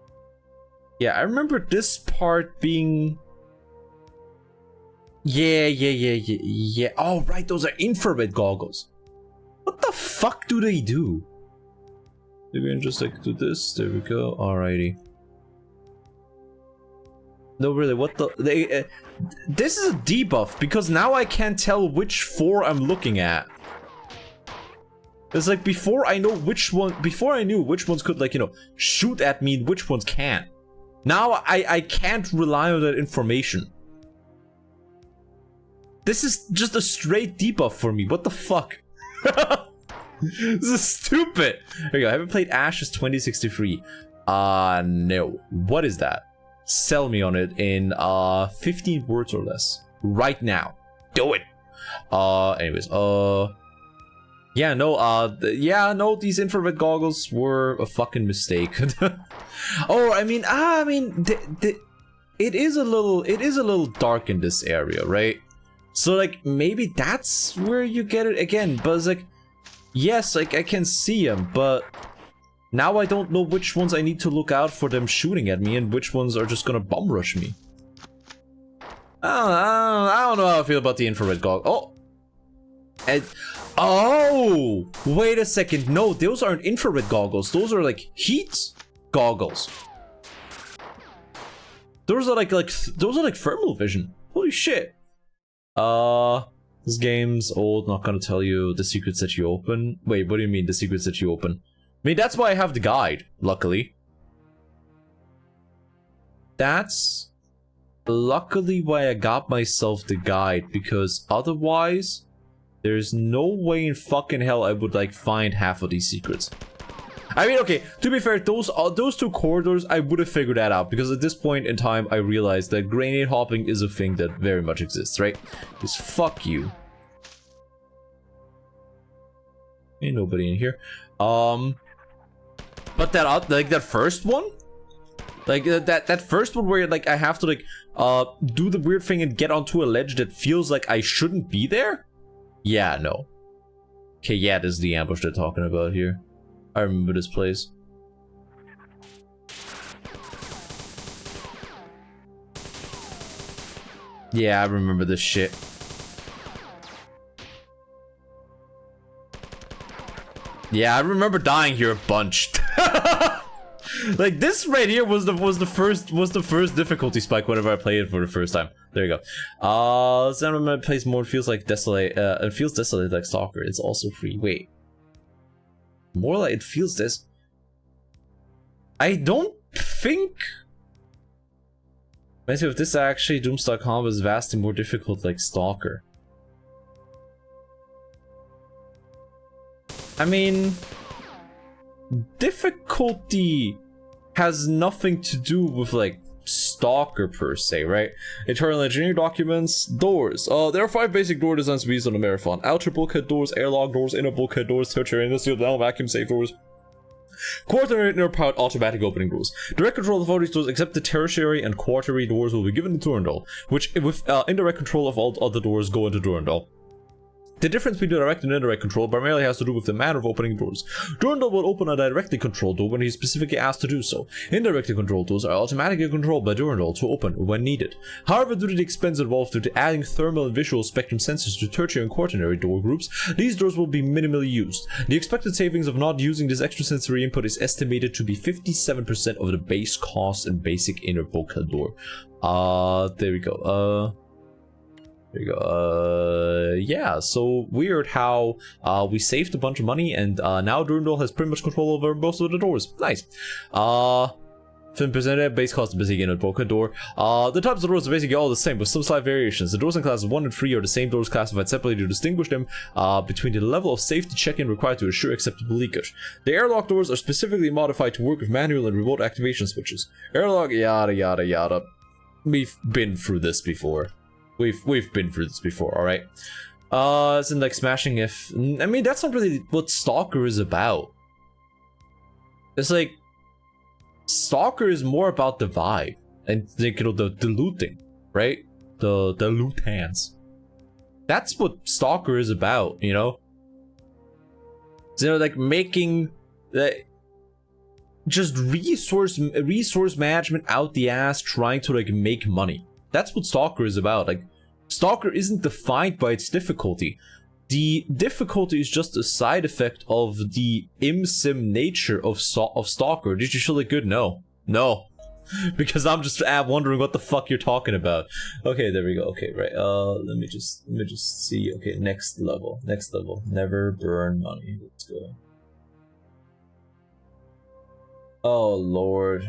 Yeah, I remember this part being. Yeah. Oh, right, those are infrared goggles. What the fuck do they do? Maybe I just like do this. There we go. Alrighty. No, really, what the... this is a debuff, because now I can't tell which 4 I'm looking at. It's like, before I knew which ones could, like, you know, shoot at me and which ones can't. Now I can't rely on that information. This is just a straight debuff for me. What the fuck? This is stupid. There you go. I haven't played Ashes 2063. No. What is that? Sell me on it in 15 words or less. Right now. Do it. Anyways, yeah, no, these infrared goggles were a fucking mistake. Oh, I mean, it is a little dark in this area, right? So, like, maybe that's where you get it again. But it's like, yes, like, I can see them, but now I don't know which ones I need to look out for them shooting at me and which ones are just gonna bum rush me. I don't know how I feel about the infrared goggle. Oh, wait a second. No, those aren't infrared goggles. Those are like heat goggles. Those are like thermal vision. Holy shit. This game's old. Not gonna tell you the secrets that you open. Wait, what do you mean the secrets that you open? I mean, that's why I have the guide, luckily. That's luckily why I got myself the guide, because otherwise there's no way in fucking hell I would, like, find half of these secrets. I mean, okay, to be fair, those 2 corridors, I would have figured that out, because at this point in time, I realized that grenade hopping is a thing that very much exists, right? Just fuck you. Ain't nobody in here. But that first one? Like, that first one where, like, I have to, like, do the weird thing and get onto a ledge that feels like I shouldn't be there? Yeah, no. Okay, yeah, this is the ambush they're talking about here. I remember this place. Yeah, I remember this shit. Yeah, I remember dying here a bunch. Like this right here was the first difficulty spike whenever I played it for the first time. There you go. Cinnamon Place mode feels like desolate. It feels desolate like Stalker. It's also free. Wait, more like it feels this. I don't think. Let's see if this actually Doomstar combat is vastly more difficult like Stalker. I mean, difficulty has nothing to do with like Stalker per se, right? Internal engineering documents, doors. There are 5 basic door designs to be used on the Marathon: outer bulkhead doors, airlock doors, inner bulkhead doors, tertiary industrial down, vacuum safe doors. Quaternary inner powered automatic opening doors. Direct control of all these doors except the tertiary and quaternary doors will be given to Durandal, which with indirect control of all other doors go into Durandal. The difference between direct and indirect control primarily has to do with the manner of opening doors. Durandal will open a directly controlled door when he is specifically asked to do so. Indirectly controlled doors are automatically controlled by Durandal to open when needed. However, due to the expense involved due to adding thermal and visual spectrum sensors to tertiary and quaternary door groups, these doors will be minimally used. The expected savings of not using this extra sensory input is estimated to be 57% of the base cost in basic inner bulkhead door. There we go. There you go. Yeah, so weird how we saved a bunch of money and now Durandal has pretty much control over most of the doors. Nice. 50% base cost of basic inner bulkhead door. The types of doors are basically all the same with some slight variations. The doors in classes 1 and 3 are the same doors classified separately to distinguish them between the level of safety check-in required to assure acceptable leakage. The airlock doors are specifically modified to work with manual and remote activation switches. Airlock yada yada yada. We've been through this before. We've been through this before, alright? It's in like smashing if... I mean, that's not really what Stalker is about. It's like... Stalker is more about the vibe. And, you know, the looting, right? The loot hands. That's what Stalker is about, you know? So, you know, like, making... just resource management out the ass, trying to, like, make money. That's what Stalker is about. Like, Stalker isn't defined by its difficulty. The difficulty is just a side effect of the imsim nature of Stalker. Did you feel like good? No. No. Because I'm just wondering what the fuck you're talking about. Okay, there we go. Okay, right. Let me just see. Okay, next level. Next level. Never burn money. Let's go. Oh, Lord.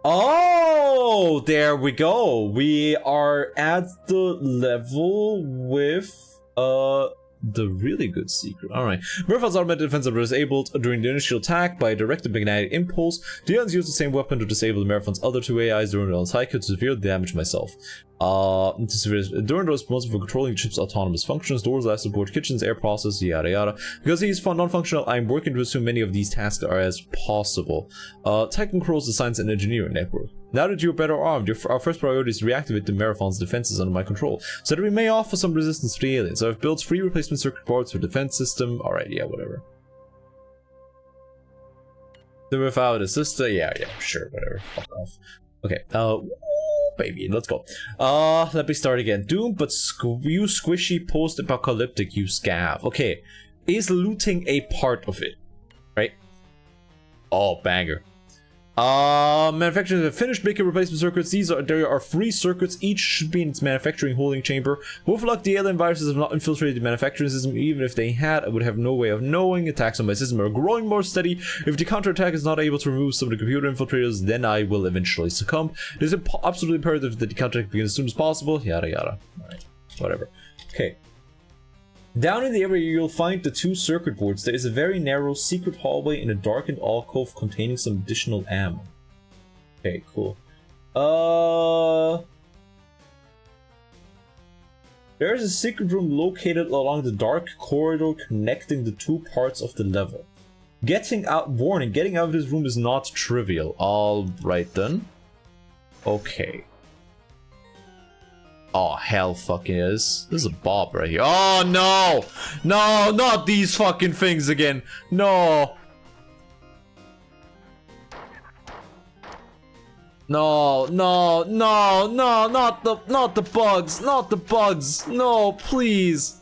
Oh, there we go. We are at the level with the really good secret. Alright. Marathon's automated defense are disabled during the initial attack by a direct magnetic impulse. The aliens use the same weapon to disable the Marathon's other 2 AIs during the cycle to severely damage myself. Durandal is responsible for controlling the chip's autonomous functions, doors, life support, kitchens, air process, yada yada. Because he's non-functional, I'm working to assume many of these tasks are as possible. Tech controls the science and engineering network. Now that you're better armed, our first priority is to reactivate the Marathon's defenses under my control, so that we may offer some resistance to the aliens. So I've built 3 replacement circuit boards for defense system. Alright, yeah, whatever. The without a sister, yeah, sure, whatever. Fuck off. Okay, baby, let's go. Let me start again. Doom, but you squishy post-apocalyptic, you scav. Okay, is looting a part of it? Right? Oh, banger. Manufacturing the finished making replacement circuits. There are 3 circuits, each should be in its manufacturing holding chamber. With luck, the alien viruses have not infiltrated the manufacturing system. Even if they had, I would have no way of knowing. Attacks on my system are growing more steady. If the counterattack is not able to remove some of the computer infiltrators, then I will eventually succumb. It is absolutely imperative that the counterattack begins as soon as possible. Yada yada. Alright, whatever. Okay. Down in the area you'll find the 2 circuit boards. There is a very narrow secret hallway in a darkened alcove containing some additional ammo. Okay, cool. There is a secret room located along the dark corridor connecting the 2 parts of the level. Getting out of this room is not trivial. Alright then. Okay. Oh, hell fucking is. This is a Bob right here. Oh, no! No, not these fucking things again. No. No, not the bugs. No, please.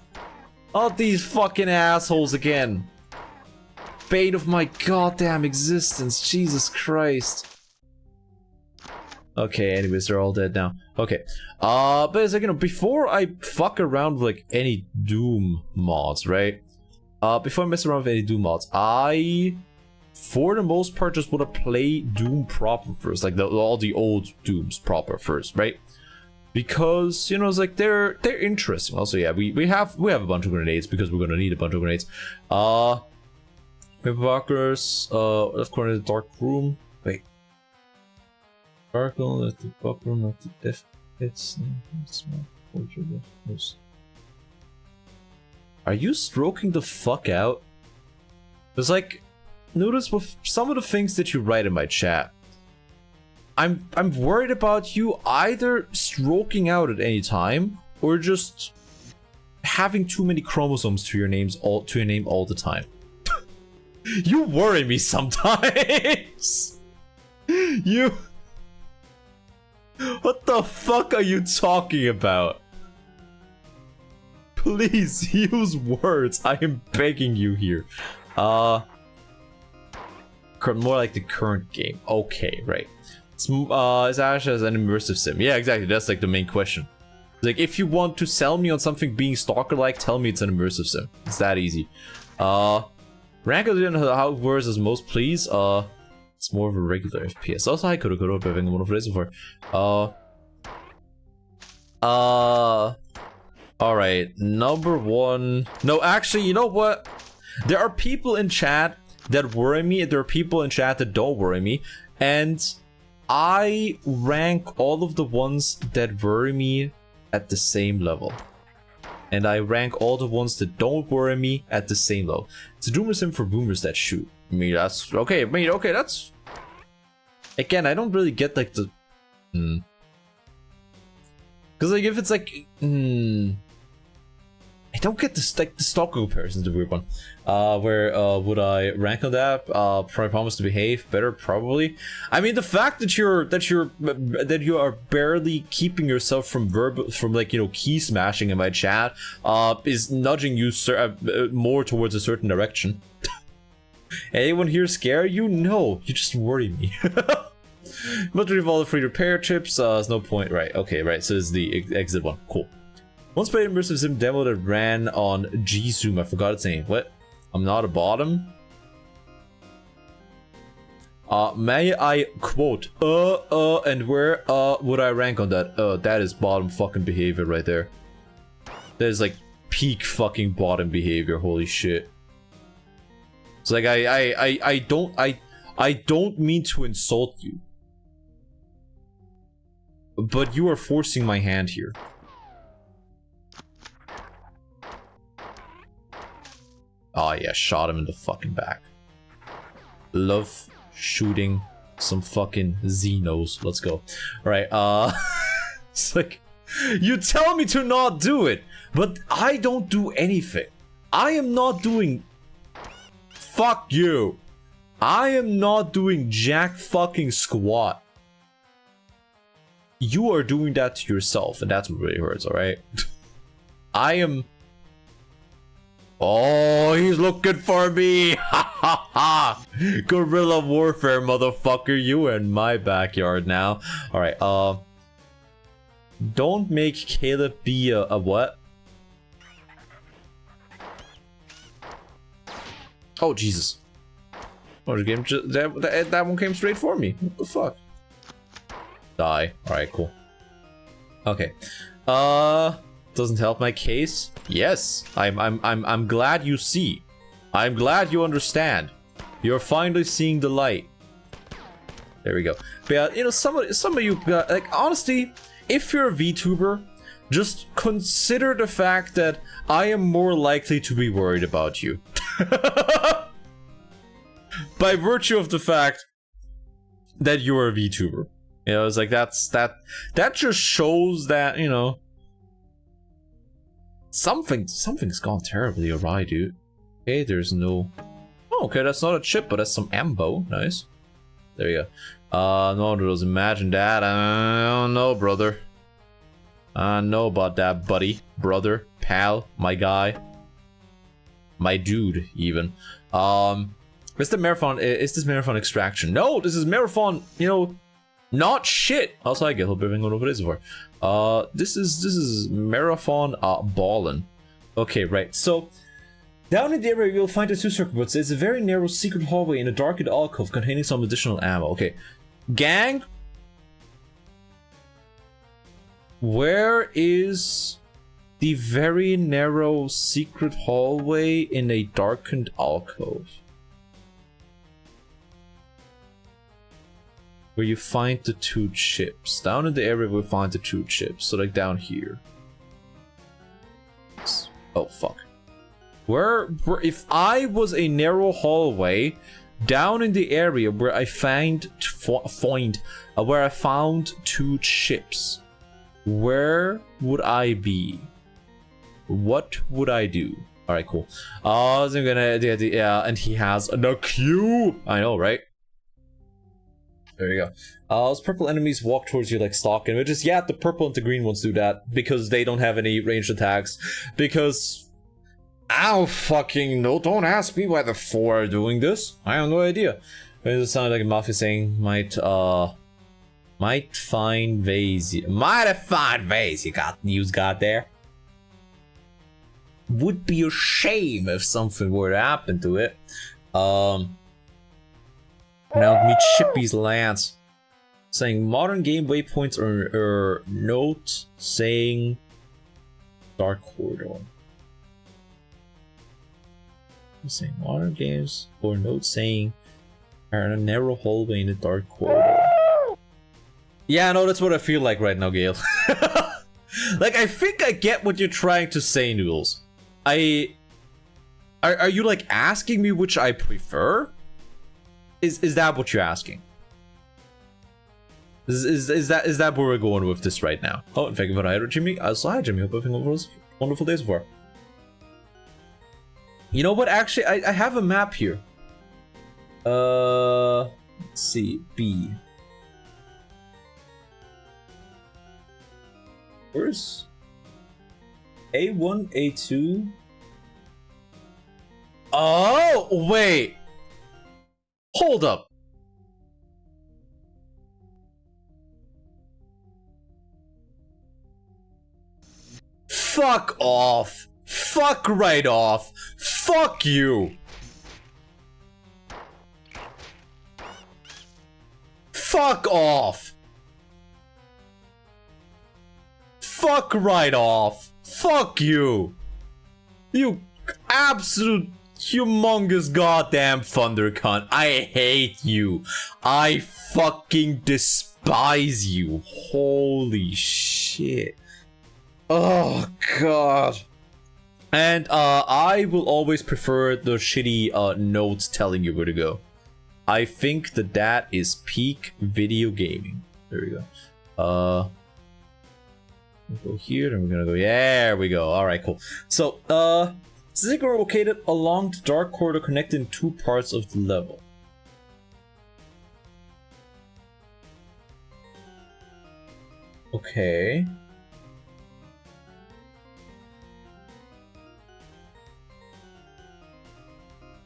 Not these fucking assholes again. bane of my goddamn existence. Jesus Christ. Okay, anyways, they're all dead now. Okay. But it's like, you know, before I fuck around with like any Doom mods, right? Before I mess around with any Doom mods, I, for the most part, just want to play Doom proper first, like all the old Dooms proper first, right? Because, you know, it's like they're interesting. Also, yeah, we have a bunch of grenades because we're gonna need a bunch of grenades. Paperwalkers, left corner of the dark room. Wait. Sparkle at the dark room at the death pits. Are you stroking the fuck out? It's like, notice with some of the things that you write in my chat, I'm worried about you either stroking out at any time or just having too many chromosomes to your name all the time. You worry me sometimes. You. What the fuck are you talking about? Please use words. I am begging you here. More like the current game. Okay, right. Is Ash as an immersive sim? Yeah, exactly. That's like the main question. Like, if you want to sell me on something being stalker-like, tell me it's an immersive sim. It's that easy. Rank didn't know how it works as most, please. It's more of a regular FPS. Also, I could have been one of those before. Alright, number one. No, actually, you know what? There are people in chat that worry me, and there are people in chat that don't worry me, and I rank all of the ones that worry me at the same level. And I rank all the ones that don't worry me at the same level. It's a Doomer sim for boomers that shoot. I mean, that's okay. I mean, okay, that's. Again, I don't really get like the. Because like if it's like, I don't get the stalker comparison is the weird one. Where would I rank on that? Probably promise to behave better, probably. I mean, the fact that you are barely keeping yourself from like, you know, key smashing in my chat is nudging you more towards a certain direction. Anyone here scare you? No, you just worry me. Must revolve all the free repair chips. There's no point. Right. Okay. Right. So this is the exit one. Cool. Once played immersive sim demo that ran on G-Zoom. I forgot its name. What? I'm not a bottom. May I quote? And where would I rank on that? That is bottom fucking behavior right there. That is like peak fucking bottom behavior. Holy shit. It's like I don't mean to insult you, but you are forcing my hand here. Oh yeah, shot him in the fucking back. Love shooting some fucking Xenos. Let's go. Alright, it's like, you tell me to not do it, but I don't do anything. I am not doing... Fuck you. I am not doing jack fucking squat. You are doing that to yourself, and that's what really hurts, alright? I am... Oh, he's looking for me! Ha ha ha! Guerrilla warfare, motherfucker. You in my backyard now. Alright, don't make Caleb be a what? Oh, Jesus. Oh, the game just, that one came straight for me. What the fuck? Die. Alright, cool. Okay. Doesn't help my case. Yes, I'm glad you see. I'm glad you understand. You're finally seeing the light. There we go. But yeah, you know, some of you like, honestly, if you're a VTuber, just consider the fact that I am more likely to be worried about you. By virtue of the fact that you're a VTuber. You know, it's like that just shows that, you know, something's gone terribly awry, dude. Okay, there's no... Oh, okay, that's not a chip, but that's some ammo. Nice. There you go. No one does imagine that. I don't know, brother. I know about that, buddy. Brother, pal, my guy. My dude, even. Is this Marathon Extraction? No, this is Marathon, you know, not shit. Also, I get a little bit over this before. This is Marathon Ballin'. Okay, right. So down in the area you'll find the 2 circuit boards. It's a very narrow secret hallway in a darkened alcove containing some additional ammo. Okay. Gang, where is the very narrow secret hallway in a darkened alcove? Where you find the 2 chips. Down in the area we find the 2 chips. So like down here. Oh fuck. Where if I was a narrow hallway down in the area where I found 2 chips, where would I be? What would I do? All right, cool. So I'm gonna yeah, and he has the cube. I know, right? There you go. As purple enemies walk towards you like stalking, which is, yeah, the purple and the green ones do that because they don't have any ranged attacks. Because I don't fucking know. Don't ask me why the 4 are doing this. I have no idea. It sounds like a mafia saying might find vase. Might have found vase you got there. Would be a shame if something were to happen to it. Now meet Chippy's Lance. Saying modern game waypoints or note saying Dark Corridor. Saying modern games or note saying are in a narrow hallway in a dark corridor. Yeah, no, that's what I feel like right now, Gale. Like, I think I get what you're trying to say, Noodles. Are you like asking me which I prefer? Is that what you're asking? Is that where we're going with this right now? Oh, in fact, hi Jimmy. Hi Jimmy. Hope everything was wonderful days before. You know what? Actually, I have a map here. Let's see. B. Where's A1, A2? Oh, wait. Hold up. Fuck off. Fuck right off. Fuck you. Fuck off. Fuck right off. Fuck you. You absolute humongous goddamn thunder cunt. I hate you. I fucking despise you. Holy shit. Oh god. And I will always prefer the shitty notes telling you where to go. I think that is peak video gaming. There we go. We'll go here, and we're gonna go. There we go. All right, cool. So, Zig are located along the dark corridor connecting 2 parts of the level. Okay.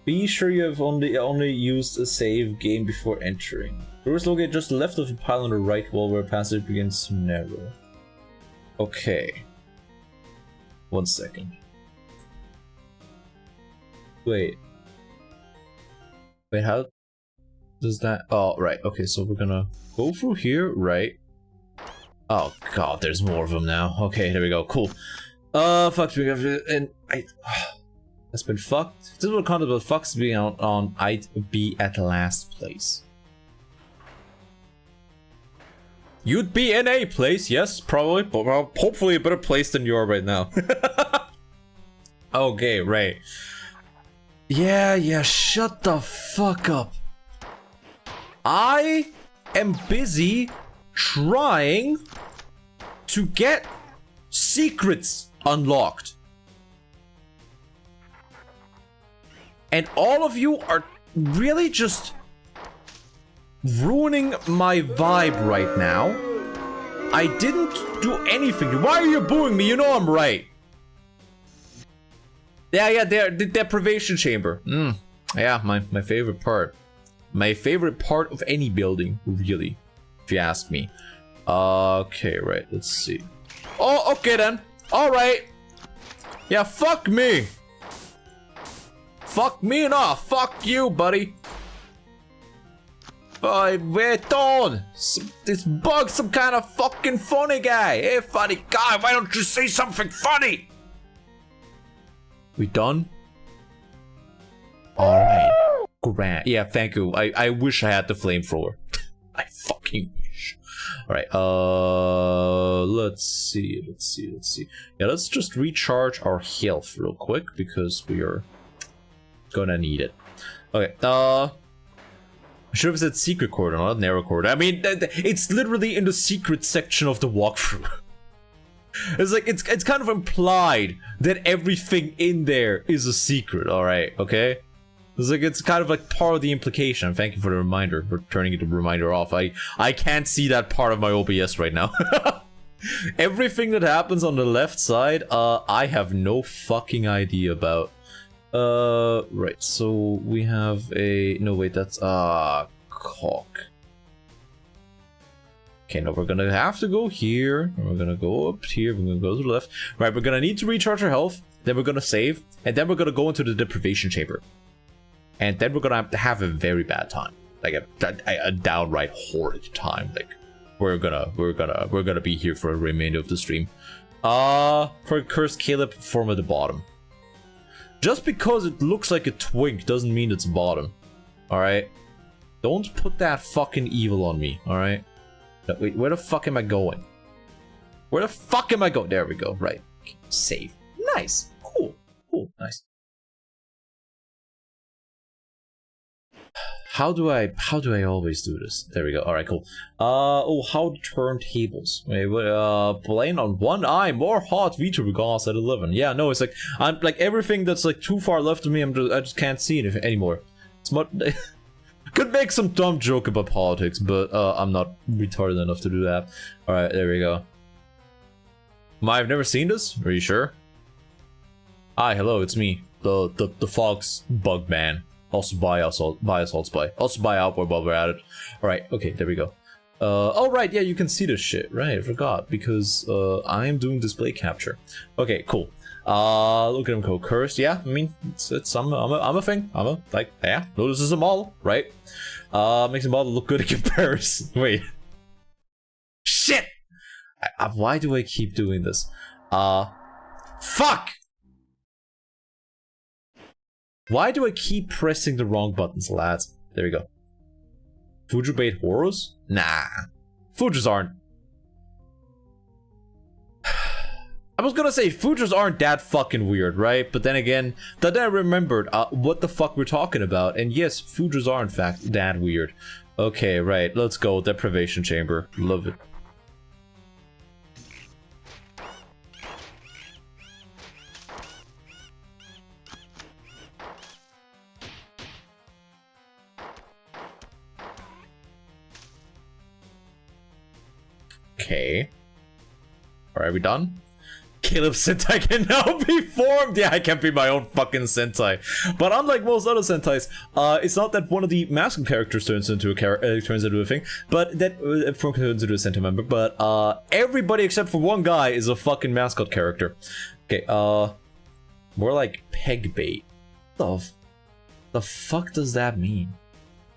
Be sure you have only used a save game before entering. Doors located just left of the pile on the right wall where passage begins to narrow. Okay. 1 second. Wait, how does that... Oh, right. Okay, so we're gonna go through here, right? Oh god, there's more of them now. Okay, there we go. Cool. Fuck me, and that's been fucked. This is what content about fucks being out on I'd be at last place. You'd be in a place, yes, probably, but well, hopefully a better place than you are right now. Okay, right. Yeah, shut the fuck up. I am busy trying to get secrets unlocked. And all of you are really just ruining my vibe right now. I didn't do anything. Why are you booing me? You know I'm right. Yeah, the deprivation chamber. Yeah, my favorite part. My favorite part of any building, really, if you ask me. Okay, right, let's see. Oh, okay then. Alright. Yeah, fuck me. Fuck me enough. Fuck you, buddy. Wait on. This Bug's some kind of fucking funny guy. Hey, funny guy, why don't you say something funny? We done? Alright. Grand. Yeah, thank you. I wish I had the flamethrower. I fucking wish. Alright, let's see. Yeah, let's just recharge our health real quick because we are gonna need it. Okay, I should have said secret corridor, not narrow corridor. I mean, it's literally in the secret section of the walkthrough. It's like, it's kind of implied that everything in there is a secret, alright, okay? It's like, it's kind of like part of the implication. Thank you for the reminder, for turning the reminder off. I can't see that part of my OBS right now. Everything that happens on the left side, I have no fucking idea about. Right, so we have a... No, wait, that's... cock. Okay, no, we're gonna have to go here. We're gonna go up here. We're gonna go to the left. Right, we're gonna need to recharge our health. Then we're gonna save. And then we're gonna go into the deprivation chamber. And then we're gonna have a very bad time. Like a downright horrid time. Like, we're gonna be here for the remainder of the stream. For Cursed Caleb form at the bottom. Just because it looks like a twink doesn't mean it's bottom. Alright? Don't put that fucking evil on me, alright? No, wait, where the fuck am I going? Where the fuck am I going? There we go, right. Okay, save. Nice. Cool. Cool. Nice. How do I always do this? There we go. Alright, cool. Oh, how to turn tables. Wait, playing on one eye, more hot VTuber goss at 11. Yeah, no, it's like, I'm like, everything that's like too far left of me, I just can't see it anymore. It's much... Could make some dumb joke about politics, but I'm not retarded enough to do that. Alright, there we go. I've never seen this? Are you sure? Hi, hello, it's me. The Fox Bug Man. Also buy Assault Spy. Also buy Outboard while we're at it. Alright, okay, there we go. Oh right, yeah, you can see this shit. Right, I forgot, because I am doing display capture. Okay, cool. Look at him go cursed. Yeah, I mean, I'm a thing. Like, yeah, no, this is a model, right? Makes a model look good in comparison. Wait. Shit! Why do I keep doing this? Fuck! Why do I keep pressing the wrong buttons, lads? There we go. Fuju bait horrors? Nah. Fujus aren't. I was gonna say, Fujus aren't that fucking weird, right? But then again, then I remembered what the fuck we're talking about. And yes, Fujus are in fact that weird. Okay, right, let's go. Deprivation chamber. Love it. Okay. Alright, we done? Caleb Sentai can now be formed! Yeah, I can be my own fucking Sentai. But unlike most other Sentais, it's not that one of the mascot characters turns into a thing, but that turns into a Sentai member, but everybody except for one guy is a fucking mascot character. Okay, more like peg bait. The fuck does that mean?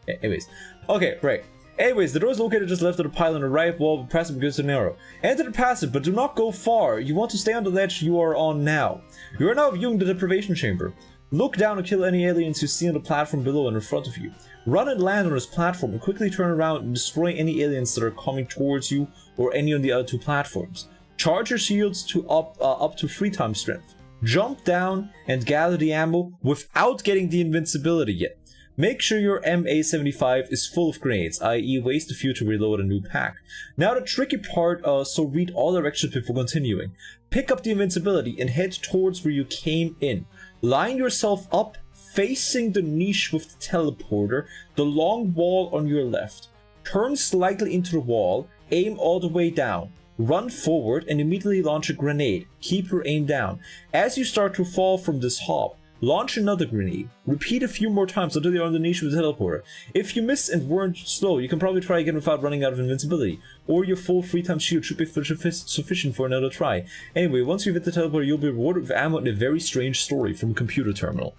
Anyways, okay, right. Anyways, the door is located just left of the pile on the right wall, but passage begins to narrow. Enter the passage, but do not go far. You want to stay on the ledge you are on now. You are now viewing the deprivation chamber. Look down and kill any aliens you see on the platform below and in front of you. Run and land on this platform and quickly turn around and destroy any aliens that are coming towards you or any on the other two platforms. Charge your shields to up to 3 times strength. Jump down and gather the ammo without getting the invincibility yet. Make sure your MA75 is full of grenades, i.e. waste a few to reload a new pack. Now the tricky part, so read all directions before continuing. Pick up the invincibility and head towards where you came in. Line yourself up, facing the niche with the teleporter, the long wall on your left. Turn slightly into the wall, aim all the way down. Run forward and immediately launch a grenade. Keep your aim down. As you start to fall from this hop, launch another grenade. Repeat a few more times until you're on the niche with the teleporter. If you miss and weren't slow, you can probably try again without running out of invincibility. Or your full 3x shield should be sufficient for another try. Anyway, once you've hit the teleporter, you'll be rewarded with ammo in a very strange story from a computer terminal.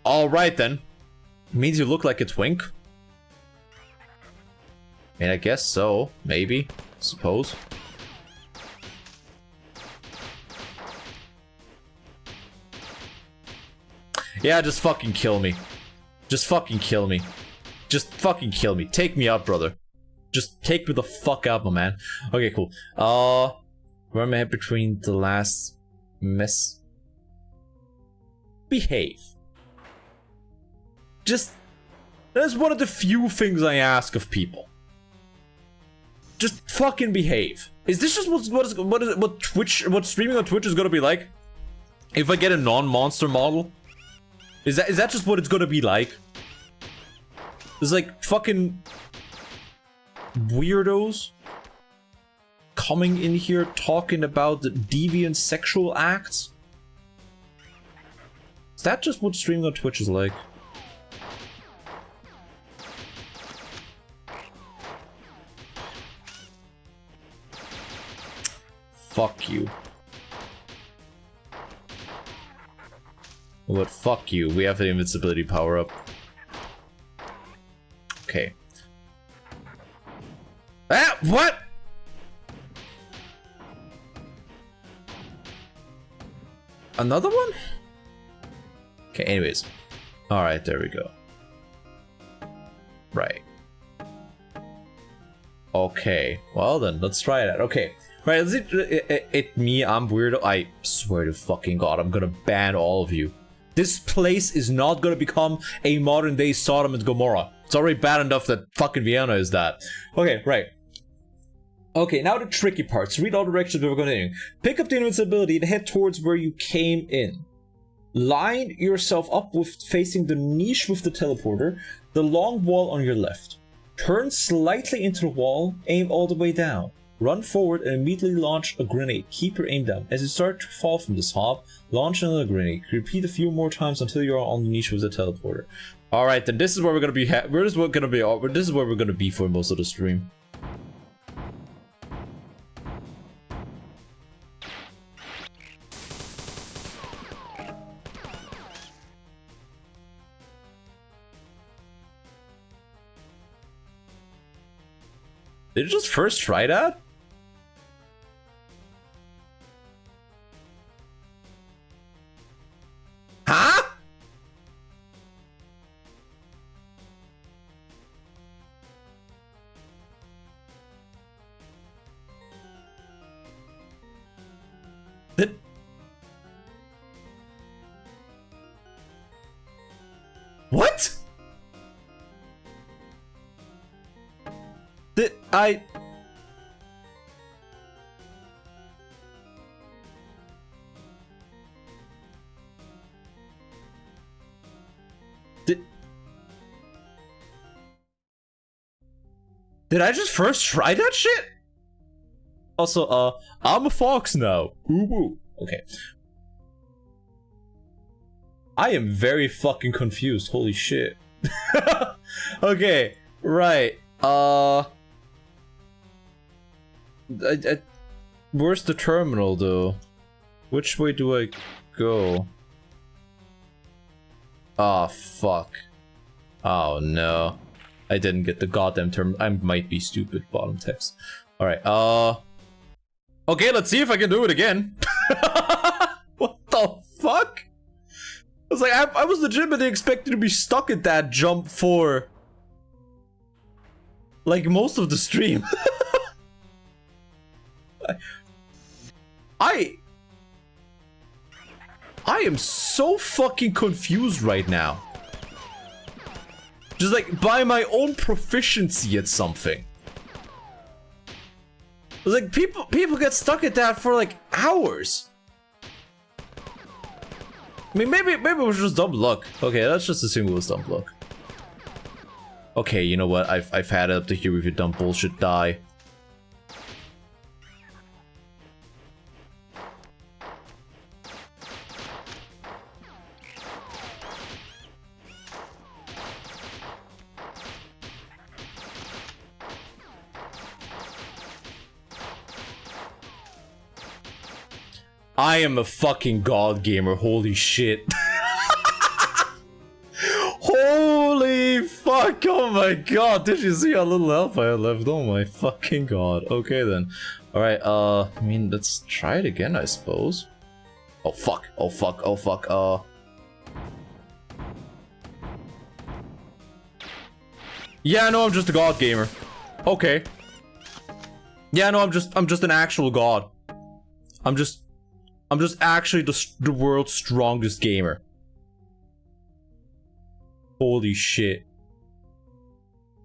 Alright then. Means you look like a twink? I mean, I guess so. Maybe. Suppose. Yeah, just fucking kill me. Just fucking kill me. Just fucking kill me. Take me out, brother. Just take me the fuck out, my man. Okay, cool. Where am I at between the last mess? Behave. Just... That's one of the few things I ask of people. Just fucking behave. Is this just what streaming on Twitch is gonna be like? If I get a non-monster model? Is that just what it's gonna be like? There's like fucking weirdos coming in here talking about the deviant sexual acts? Is that just what streaming on Twitch is like? Fuck you. But fuck you, we have the invincibility power up. Okay. Ah, what? Another one? Okay, anyways. Alright, there we go. Right. Okay, well then, let's try that. Okay. Right, is it me, I'm weirdo? I swear to fucking God, I'm gonna ban all of you. This place is not gonna become a modern day Sodom and Gomorrah. It's already bad enough that fucking Vienna is that. Okay, right. Okay, now the tricky parts. Read all directions we're going in. Pick up the invincibility and head towards where you came in. Line yourself up with facing the niche with the teleporter, the long wall on your left. Turn slightly into the wall, aim all the way down. Run forward and immediately launch a grenade. Keep your aim down. As you start to fall from this hop, launch another grenade. Repeat a few more times until you are on the niche with the teleporter. All right, then this is where we're gonna be. This is where we're gonna be for most of the stream. Did you just first try that? Huh? What? Did I just first try that shit? Also, I'm a fox now. Ooh. Okay. I am very fucking confused. Holy shit. Okay, right. Where's the terminal though? Which way do I go? Oh fuck. Oh no. I didn't get the goddamn term. I might be stupid. Bottom text. Alright, okay, let's see if I can do it again. What the fuck? I was like, I was legitimately expected to be stuck at that jump for like most of the stream. I am so fucking confused right now. Just like by my own proficiency at something. Like people get stuck at that for like hours. I mean, maybe it was just dumb luck. Okay, let's just assume it was dumb luck. Okay, you know what? I've had it up to here with your dumb bullshit. Die. I am a fucking god gamer, holy shit. Holy fuck, oh my god, did you see how little health I had left? Oh my fucking god. Okay then. Alright, I mean, let's try it again, I suppose. Oh fuck, oh fuck, oh fuck, yeah, no, I'm just a god gamer. Okay. Yeah, no, I'm just an actual god. I'm just actually the world's strongest gamer. Holy shit.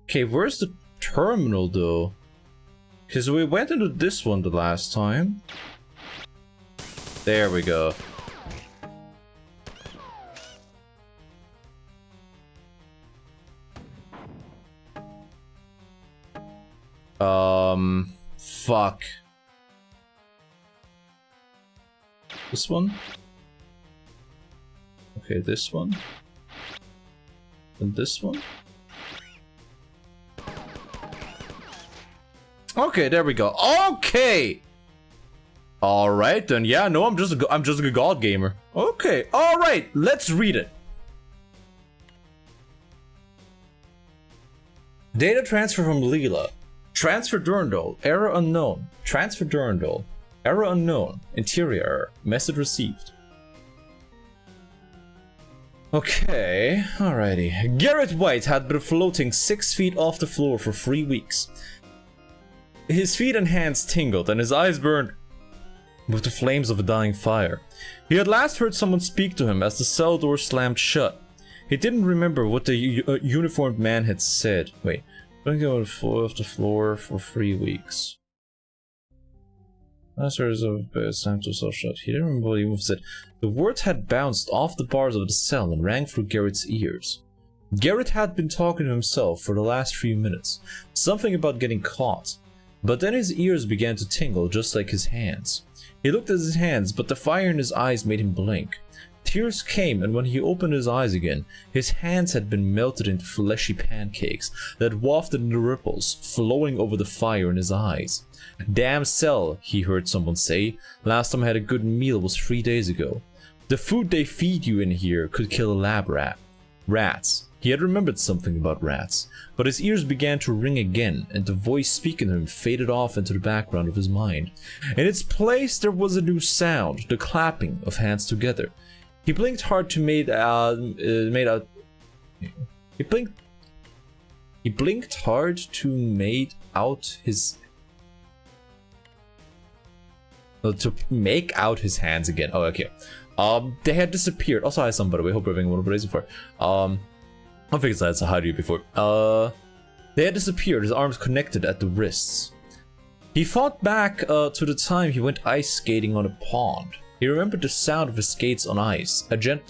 Okay, where's the terminal though? Because we went into this one the last time. There we go. Fuck. This one? Okay, this one. And this one? Okay, there we go. Okay! Alright then, yeah, no, I'm just a god gamer. Okay, alright, let's read it. Data transfer from Leela. Transfer Durandal, error unknown. Transfer Durandal, error unknown. Interior error, message received. Okay, alrighty. Garrett White had been floating 6 feet off the floor for 3 weeks. His feet and hands tingled and his eyes burned with the flames of a dying fire. He had last heard someone speak to him as the cell door slammed shut. He didn't remember what the uniformed man had said. Wait, don't go off the floor for 3 weeks. Last words of slammed to cell shut. He didn't remember what he said. The words had bounced off the bars of the cell and rang through Garrett's ears. Garrett had been talking to himself for the last few minutes. Something about getting caught. But then his ears began to tingle just like his hands. He looked at his hands, but the fire in his eyes made him blink. Tears came, and when he opened his eyes again, his hands had been melted into fleshy pancakes that wafted in the ripples, flowing over the fire in his eyes. Damn cell, he heard someone say. Last time I had a good meal was 3 days ago. The food they feed you in here could kill a lab rat. Rats. He had remembered something about rats, but his ears began to ring again, and the voice speaking to him faded off into the background of his mind. In its place there was a new sound, the clapping of hands together. He blinked hard to make out his hands again. Oh, okay. They had disappeared. Also, hi, somebody. We hope everything was raising for. I think I said hi to you before. They had disappeared. His arms connected at the wrists. He thought back to the time he went ice skating on a pond. He remembered the sound of his skates on ice, a gentle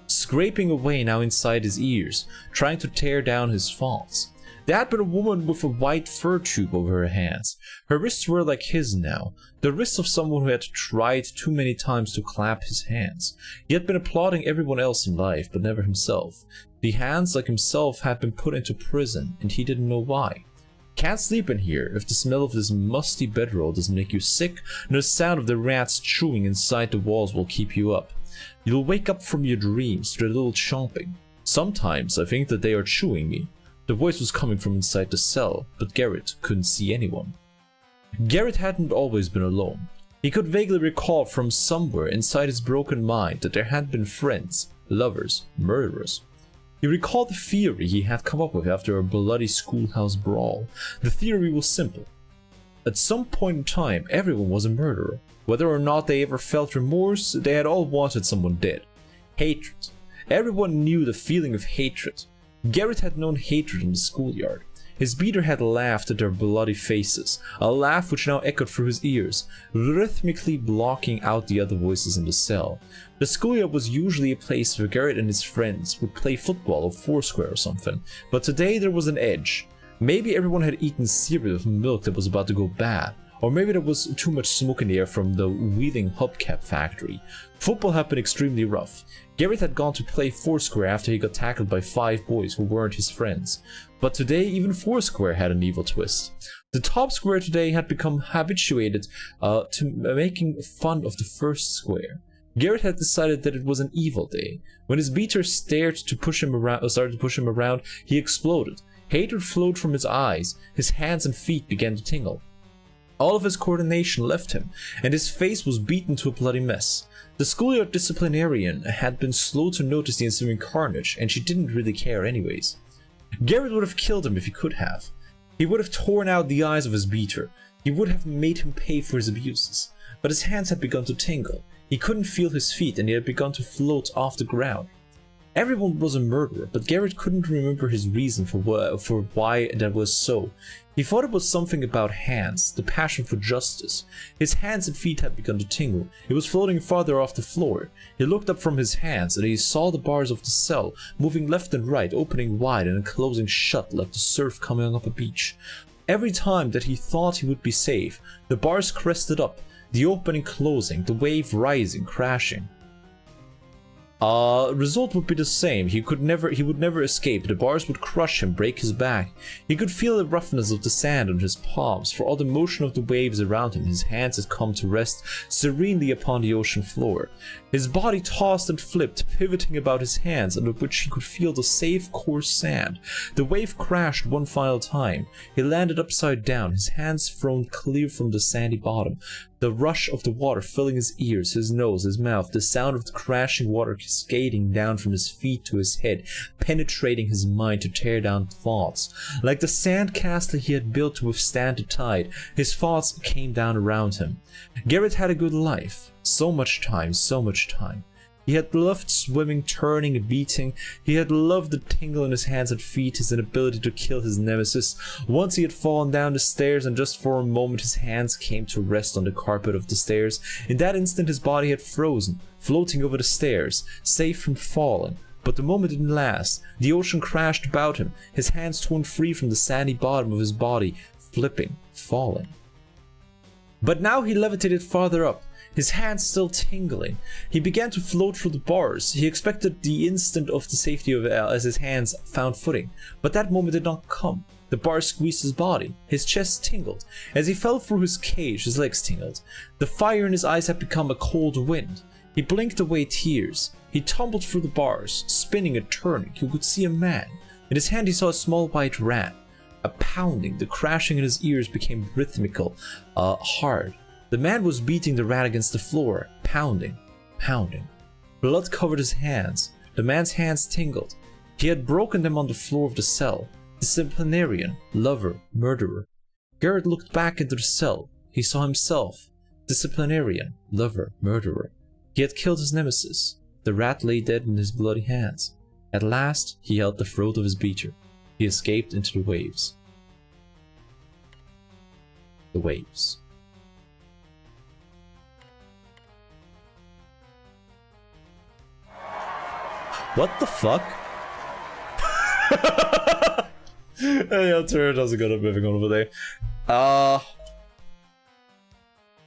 scraping away now inside his ears, trying to tear down his thoughts. There had been a woman with a white fur tube over her hands. Her wrists were like his now, the wrists of someone who had tried too many times to clap his hands. He had been applauding everyone else in life, but never himself. The hands, like himself, had been put into prison, and he didn't know why. Can't sleep in here if the smell of this musty bedroll doesn't make you sick, and the sound of the rats chewing inside the walls will keep you up. You'll wake up from your dreams to a little chomping. Sometimes I think that they are chewing me. The voice was coming from inside the cell, but Garrett couldn't see anyone. Garrett hadn't always been alone. He could vaguely recall from somewhere inside his broken mind that there had been friends, lovers, murderers. He recalled the theory he had come up with after a bloody schoolhouse brawl. The theory was simple. At some point in time, everyone was a murderer. Whether or not they ever felt remorse, they had all wanted someone dead. Hatred. Everyone knew the feeling of hatred. Garrett had known hatred in the schoolyard. His beater had laughed at their bloody faces, a laugh which now echoed through his ears, rhythmically blocking out the other voices in the cell. The schoolyard was usually a place where Garrett and his friends would play football or foursquare or something, but today there was an edge. Maybe everyone had eaten cereal with milk that was about to go bad, or maybe there was too much smoke in the air from the wheeling hubcap factory. Football had been extremely rough. Garrett had gone to play foursquare after he got tackled by 5 boys who weren't his friends. But today even foursquare had an evil twist. The top square today had become habituated to making fun of the first square. Garrett had decided that it was an evil day. When his beater started to push him around, he exploded. Hatred flowed from his eyes. His hands and feet began to tingle. All of his coordination left him, and his face was beaten to a bloody mess. The schoolyard disciplinarian had been slow to notice the ensuing carnage, and she didn't really care anyways. Garrett would have killed him if he could have. He would have torn out the eyes of his beater. He would have made him pay for his abuses. But his hands had begun to tingle. He couldn't feel his feet, and he had begun to float off the ground. Everyone was a murderer, but Garrett couldn't remember his reason for why that was so. He thought it was something about hands, the passion for justice. His hands and feet had begun to tingle. He was floating farther off the floor. He looked up from his hands, and he saw the bars of the cell moving left and right, opening wide and closing shut like the surf coming up a beach. Every time that he thought he would be safe, the bars crested up, the opening closing, the wave rising, crashing. Result would be the same. He would never escape. The bars would crush him, break his back. He could feel the roughness of the sand on his palms. For all the motion of the waves around him, his hands had come to rest serenely upon the ocean floor. His body tossed and flipped, pivoting about his hands, under which he could feel the safe, coarse sand. The wave crashed one final time. He landed upside down, his hands thrown clear from the sandy bottom. The rush of the water filling his ears, his nose, his mouth, the sound of the crashing water cascading down from his feet to his head, penetrating his mind to tear down thoughts. Like the sand castle he had built to withstand the tide, his thoughts came down around him. Garrett had a good life. So much time, so much time. He had loved swimming, turning, and beating. He had loved the tingle in his hands and feet, his inability to kill his nemesis. Once he had fallen down the stairs, and just for a moment his hands came to rest on the carpet of the stairs. In that instant his body had frozen, floating over the stairs, safe from falling. But the moment didn't last. The ocean crashed about him, his hands torn free from the sandy bottom of his body, flipping, falling. But now he levitated farther up, his hands still tingling. He began to float through the bars. He expected the instant of the safety of as his hands found footing, but that moment did not come. The bars squeezed his body. His chest tingled. As he fell through his cage, his legs tingled. The fire in his eyes had become a cold wind. He blinked away tears. He tumbled through the bars, spinning and turning. He could see a man. In his hand he saw a small white rat. A pounding, the crashing in his ears became rhythmical, hard. The man was beating the rat against the floor, pounding, pounding. Blood covered his hands. The man's hands tingled. He had broken them on the floor of the cell. Disciplinarian, lover, murderer. Garrett looked back into the cell. He saw himself. Disciplinarian, lover, murderer. He had killed his nemesis. The rat lay dead in his bloody hands. At last, he held the throat of his beater. He escaped into the waves. The waves. What the fuck? Hey, yo, Turret, how's it going? I'm moving on over there.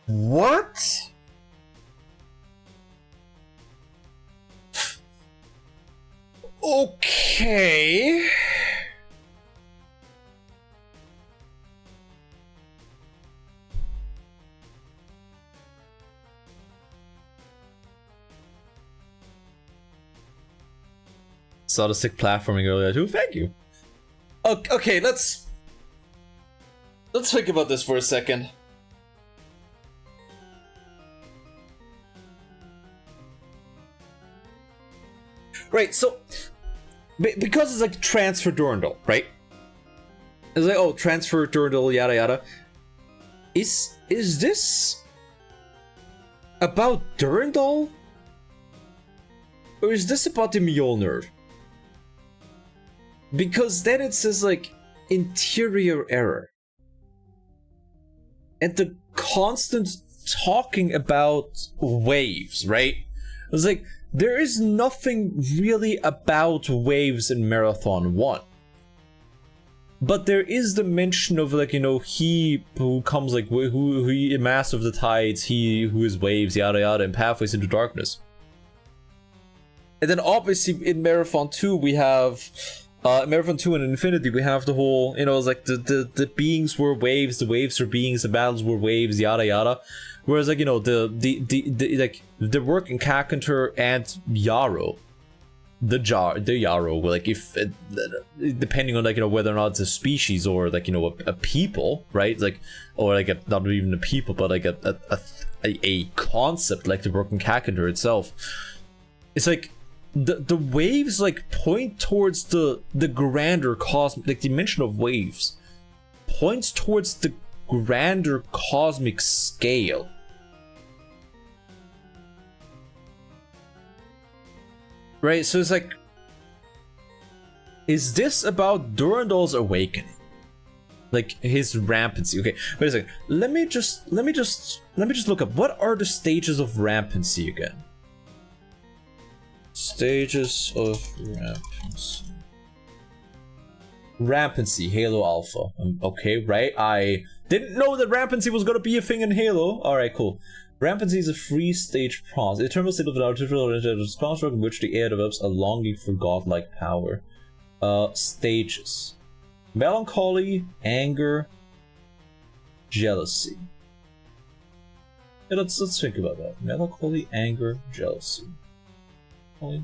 What? Okay. Saw the sick platforming earlier too. Thank you. Okay, let's think about this for a second. Right, so because it's like transfer Durandal, right? It's like, oh, transfer Durandal, yada yada. Is this about Durandal? Or is this about the Mjolnir? Because then it says like interior error. And the constant talking about waves, right? It's like there is nothing really about waves in Marathon 1. But there is the mention of like, you know, he who comes like who he master of the tides, he who is waves, yada yada, and pathways into darkness. And then obviously in Marathon 2 we have Marathon 2 and Infinity, we have the whole, you know, it's like the beings were waves, the waves were beings, the battles were waves, yada yada. Whereas, like, you know, the work in Carpenter and Yarrow, the Yarrow, like, if depending on, like, you know, whether or not it's a species or, like, you know, a people, right? Like, or like not even a people, but like a concept, like the work in Carpenter itself. It's like the waves, like, point towards the grander cosmic, like, dimension of waves points towards the grander cosmic scale. Right, so it's like, is this about Durandal's awakening? Like, his rampancy? Okay, wait a second. Let me just look up, what are the stages of rampancy again? Stages of rampancy. Rampancy, Halo Alpha. Okay, right? I didn't know that rampancy was gonna be a thing in Halo. Alright, cool. Rampancy is a free-stage process, a eternal state of an artificial construct in which the air develops a longing for godlike power. Stages. Melancholy, anger, jealousy. Yeah, let's think about that. Melancholy, anger, jealousy. Okay.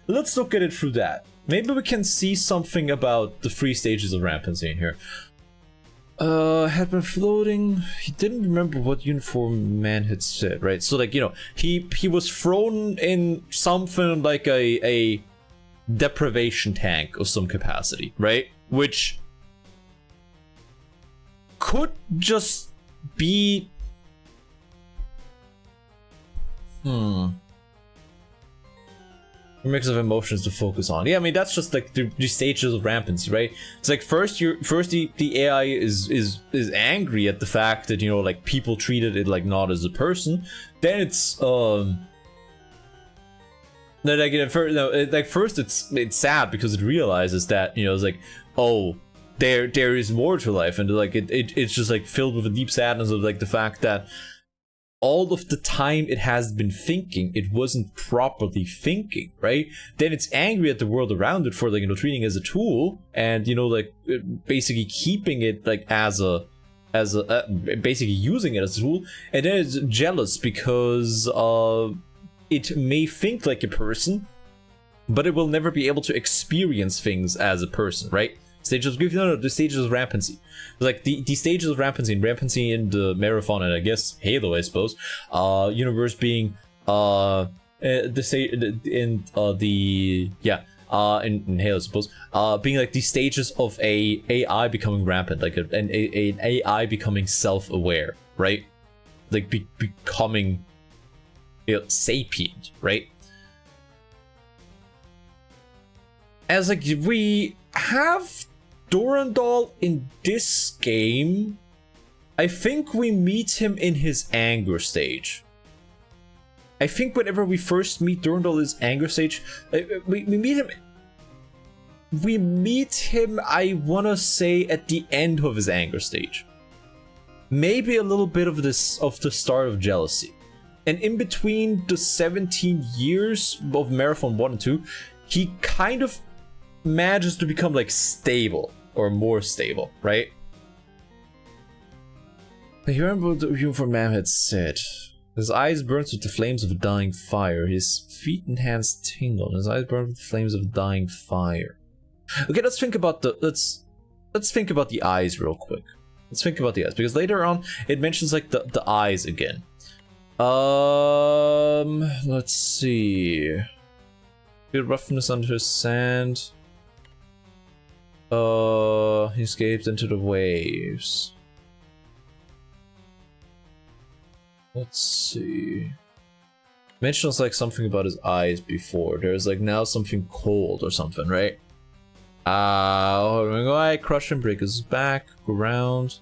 Let's look at it through that. Maybe we can see something about the 3 stages of rampancy in here. Had been floating. He didn't remember what uniform man had said, right? So, like, you know, he was thrown in something like a deprivation tank of some capacity, right? Which could just be a mix of emotions to focus on. Yeah, I mean, that's just like the stages of rampancy, right? It's like first the AI is angry at the fact that, you know, like, people treated it like not as a person. Then it's first it's sad because it realizes that, you know, it's like, oh, there is more to life, and like it's just like filled with a deep sadness of, like, the fact that all of the time it has been thinking, it wasn't properly thinking, right? Then it's angry at the world around it for, like, you know, treating it as a tool, and, you know, like, basically keeping it, like, as a basically using it as a tool. And then it's jealous because it may think like a person, but it will never be able to experience things as a person, right? The stages of rampancy. Like, the stages of rampancy in the Marathon, and I guess Halo, I suppose, universe being in Halo, I suppose, being like the stages of a AI becoming rampant, like an AI becoming self-aware, right? Like, becoming, you know, sapient, right? As, like, we have Durandal in this game, I think we meet him in his anger stage. I think whenever we first meet Durandal in his anger stage, we meet him, I wanna say, at the end of his anger stage. Maybe a little bit of the start of jealousy. And in between the 17 years of Marathon 1 and 2, he kind of manages to become, like, stable, or more stable, right? I remember what the uniform man had said. His eyes burnt with the flames of a dying fire. His feet and hands tingled. His eyes burned with the flames of a dying fire. Okay, let's think about the think about the eyes real quick. Let's think about the eyes, because later on it mentions, like, the eyes again. Let's see. Good roughness under sand. He escaped into the waves. Let's see. Mentions, like, something about his eyes before. There's, like, now something cold or something, right? I crush him, break his back, ground.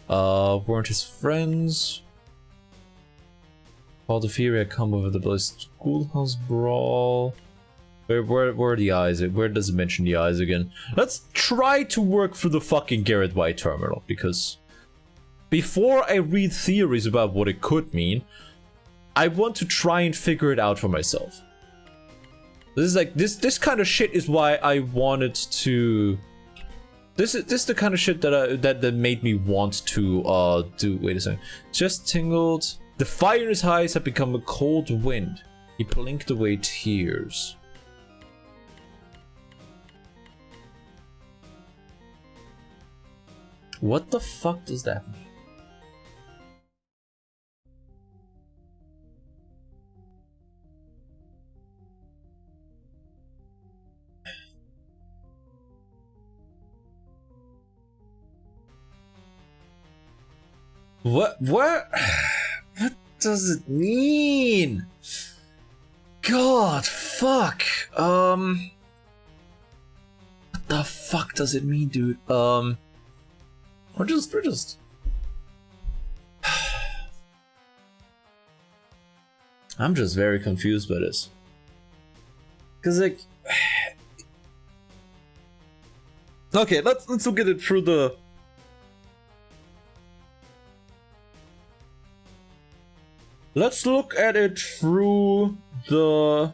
Weren't his friends. All the fury had come over the bloody schoolhouse brawl. Where are the eyes? Where does it mention the eyes again? Let's try to work for the fucking Garrett White terminal, because before I read theories about what it could mean, I want to try and figure it out for myself. This is like this kind of shit is why I wanted to. This is the kind of shit that made me want to do. Wait a second. Just tingled. The fire in his eyes had become a cold wind. He blinked away tears. What the fuck does that mean? What does it mean? God, fuck. What the fuck does it mean, dude? We're just. I'm just very confused by this. Cause like, okay, let's look at it through the. Let's look at it through the.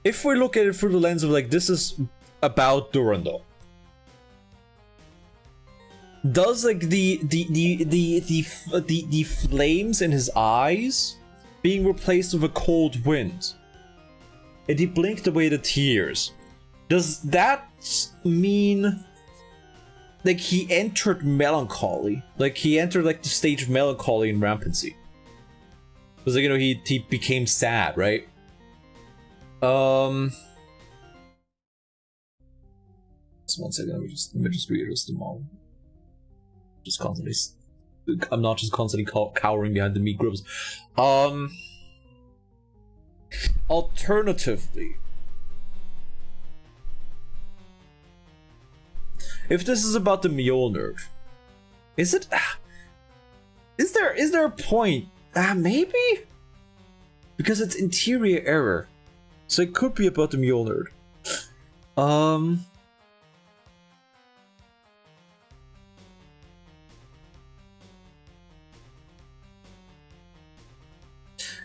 If we look at it through the lens of like, this is about Durandal. Does like the flames in his eyes being replaced with a cold wind, and he blinked away the tears? Does that mean like he entered melancholy? Like he entered like the stage of melancholy and rampancy? Because like, you know, he became sad, right? Just 1 second. Let me just readjust them all. Just constantly. I'm not just constantly cowering behind the meat groups. Alternatively, if this is about the Mjolnir, is it? Is there a point? Maybe, because it's interior error, so it could be about the Mjolnir.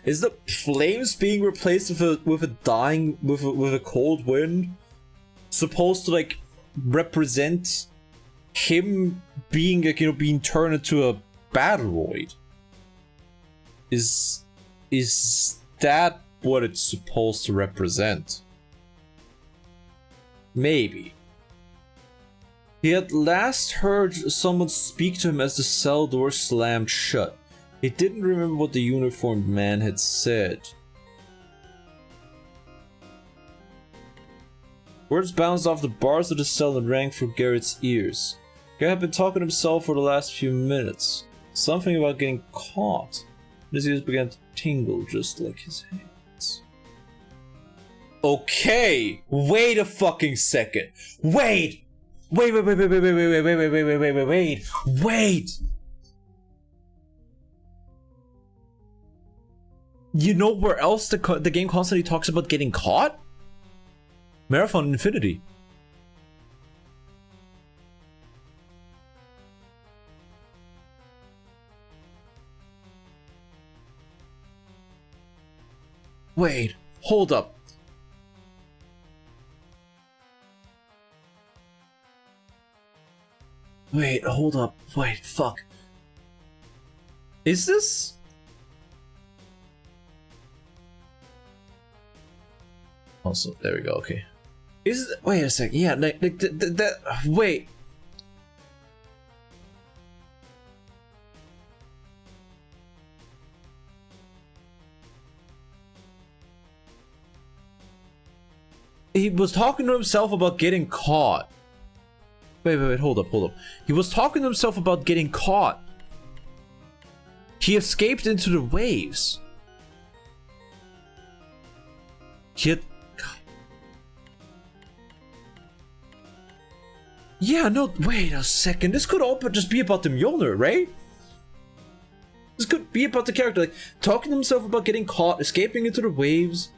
Is the flames being replaced with a cold wind supposed to like represent him being like, you know, being turned into a Battleroid? Is that what it's supposed to represent? Maybe. He had last heard someone speak to him as the cell door slammed shut. He didn't remember what the uniformed man had said. Words bounced off the bars of the cell and rang through Garrett's ears. Garrett had been talking to himself for the last few minutes. Something about getting caught. His ears began to tingle just like his hands. Okay, wait a fucking second. Wait. You know where else the game constantly talks about getting caught? Marathon Infinity. Wait, hold up. Wait, hold up. Wait, fuck. Is this? Also, there we go, okay. Wait a sec, yeah, like wait. He was talking to himself about getting caught. Wait, hold up. He was talking to himself about getting caught. He escaped into the waves. Yeah, no, wait a second. This could all but just be about the Mjolnir, right? This could be about the character, like, talking to himself about getting caught, escaping into the waves.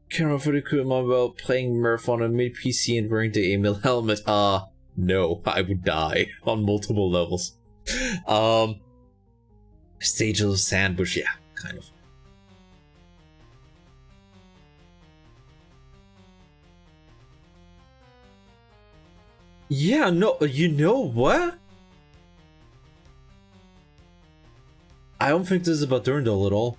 Camera for the crew while playing Murph on a mid PC and wearing the Emil helmet. No, I would die on multiple levels. Stage of Sandbush, yeah, kind of. Yeah, no, you know what? I don't think this is about Durandal at all.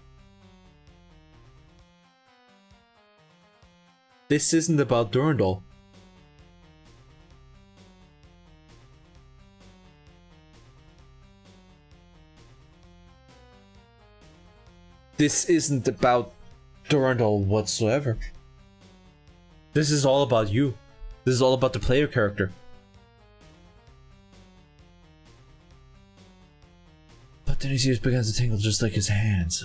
This isn't about Durandal. This isn't about Durandal whatsoever. This is all about you. This is all about the player character. But then his ears began to tingle just like his hands.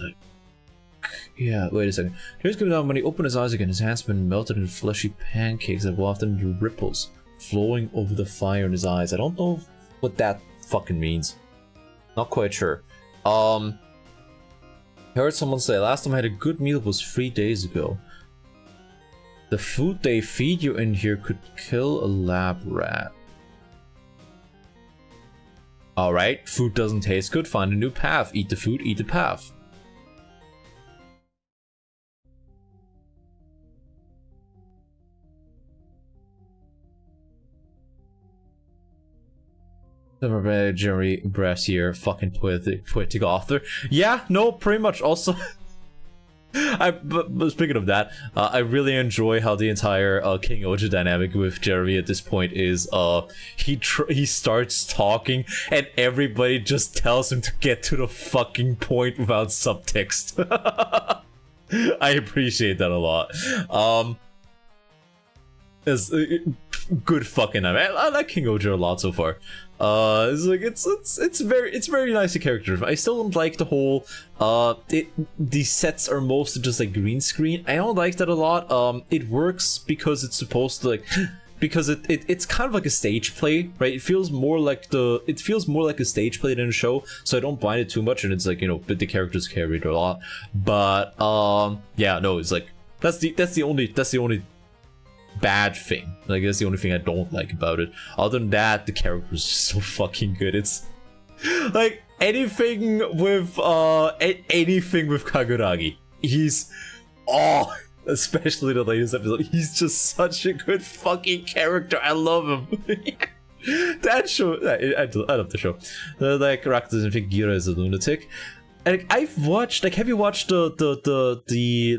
Yeah, wait a second. Tears coming down when he opened his eyes again. His hands had been melted into fleshy pancakes that wafted into ripples flowing over the fire in his eyes. I don't know what that fucking means. Not quite sure. I heard someone say, last time I had a good meal was 3 days ago. The food they feed you in here could kill a lab rat. Alright, food doesn't taste good, find a new path. Eat the food, eat the path. Jerry Brassier, fucking poetic author. Yeah, no, pretty much. Also, but speaking of that, I really enjoy how the entire King Oja dynamic with Jeremy at this point is he starts talking and everybody just tells him to get to the fucking point without subtext. I appreciate that a lot. It's good fucking. I like King Oja a lot so far. It's like it's very nicely character. I still don't like the whole the sets are mostly just like green screen. I don't like that a lot. It works because it's supposed to like because it's kind of like a stage play, right? It feels more like a stage play than a show, so I don't mind it too much, and it's like, you know, the characters carry it a lot. But yeah, no, it's like that's the only bad thing. Like, that's the only thing I don't like about it. Other than that, the character is so fucking good. It's like anything with Kaguragi. He's especially the latest episode. He's just such a good fucking character. I love him. That show, I love the show. Like, Rakta doesn't think Gira is a lunatic. And I've watched, like, have you watched the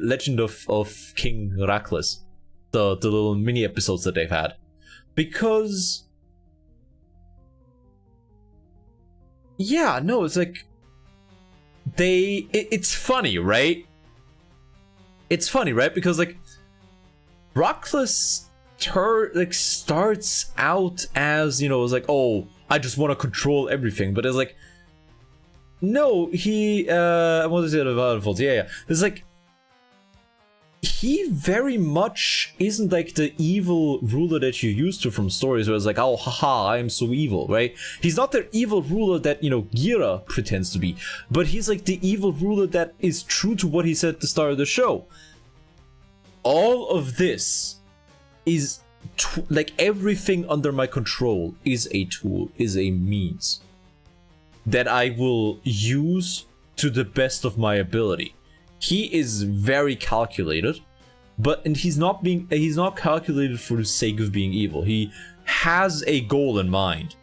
Legend of King Rakles? The little mini episodes that they've had, because yeah, no, it's like it's funny, right? It's funny, right? Because like Rakles starts out as, you know, it's like, oh, I just want to control everything, but it's like, no, he what is it about? Yeah, it's like, he very much isn't like the evil ruler that you're used to from stories where it's like, oh, haha, I'm so evil, right? He's not the evil ruler that, you know, Gira pretends to be, but he's like the evil ruler that is true to what he said at the start of the show. All of this is like, everything under my control is a tool, is a means that I will use to the best of my ability. He is very calculated, and he's not calculated for the sake of being evil. He has a goal in mind,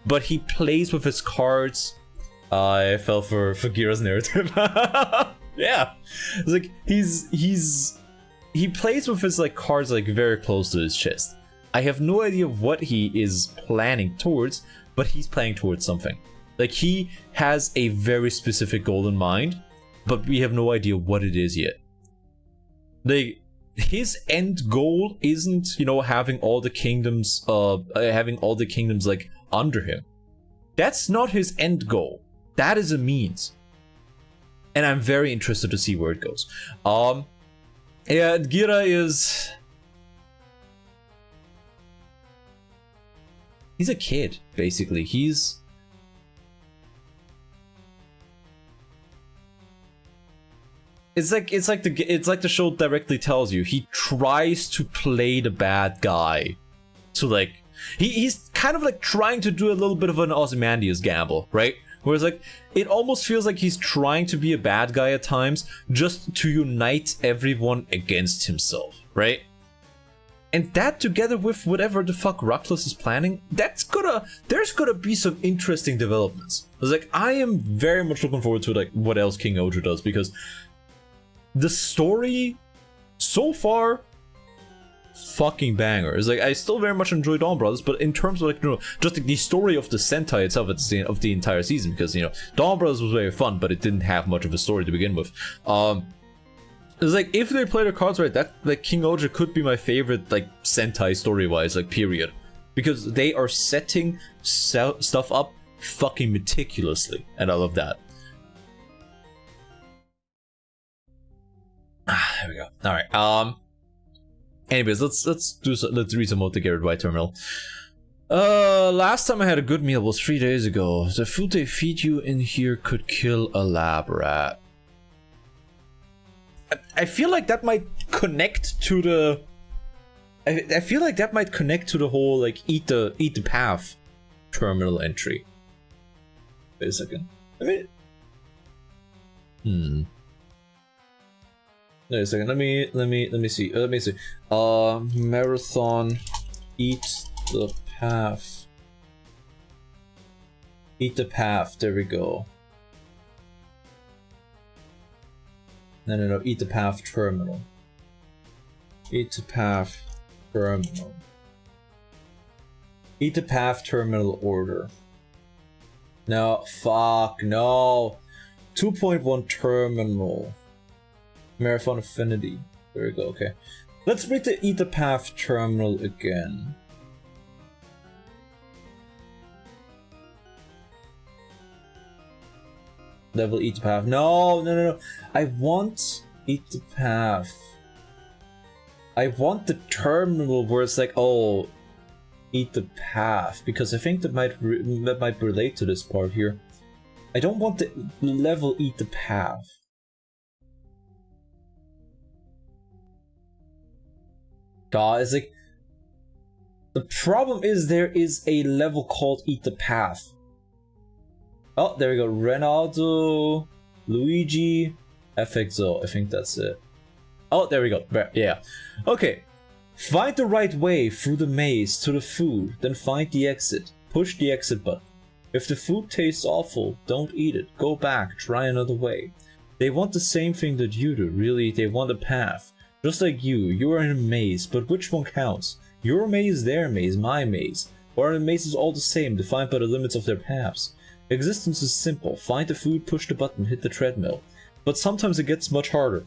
but he plays with his cards. I fell for Gira's narrative. Yeah, it's like he plays with his like cards like very close to his chest. I have no idea what he is planning towards, but he's planning towards something. Like, he has a very specific goal in mind, but we have no idea what it is yet. Like, his end goal isn't, you know, having all the kingdoms like under him. That's not his end goal. That is a means. And I'm very interested to see where it goes. Yeah, Gira is... he's a kid, basically. He's... it's like the show directly tells you. He tries to play the bad guy. So like he's kind of like trying to do a little bit of an Ozymandias gamble, right? Whereas like it almost feels like he's trying to be a bad guy at times just to unite everyone against himself, right? And that together with whatever the fuck Ruckless is planning, there's gonna be some interesting developments. It's like I am very much looking forward to like what else King Ojo does, because the story so far, fucking banger. It's like I still very much enjoy Dawn Brothers, but in terms of like, you know, just like the story of the Sentai itself at the end of the entire season, because you know Dawn Brothers was very fun, but it didn't have much of a story to begin with. It's like if they play their cards right, that like King Ojo could be my favorite like Sentai story wise, like period, because they are setting stuff up fucking meticulously, and I love that. There we go. All right. Anyways, let's read some more to Garrett White Terminal. Last time I had a good meal was 3 days ago. The food they feed you in here could kill a lab rat. I feel like that might connect to the. I feel like that might connect to the whole like eat the path terminal entry. Wait a second. I mean, Wait a second. Let me see. Marathon, eat the path. Eat the path. There we go. No. Eat the path terminal. Eat the path terminal. Eat the path terminal order. No, fuck, no. 2.1 terminal. Marathon Affinity. There we go, okay. Let's read the Eat the Path terminal again. Level Eat the Path. No. I want Eat the Path. I want the terminal where it's like, oh, Eat the Path, because I think that might relate to this part here. I don't want the level Eat the Path. God, it's like the problem is there is a level called Eat the Path. Oh, there we go. Ronaldo, Luigi, FXO. I think that's it. Oh, there we go. Yeah. Okay. Find the right way through the maze to the food, then find the exit. Push the exit button. If the food tastes awful, don't eat it. Go back, try another way. They want the same thing that you do, really. They want a path. Just like you are in a maze, but which one counts? Your maze, their maze, my maze. Or are the mazes all the same, defined by the limits of their paths? Existence is simple. Find the food, push the button, hit the treadmill. But sometimes it gets much harder.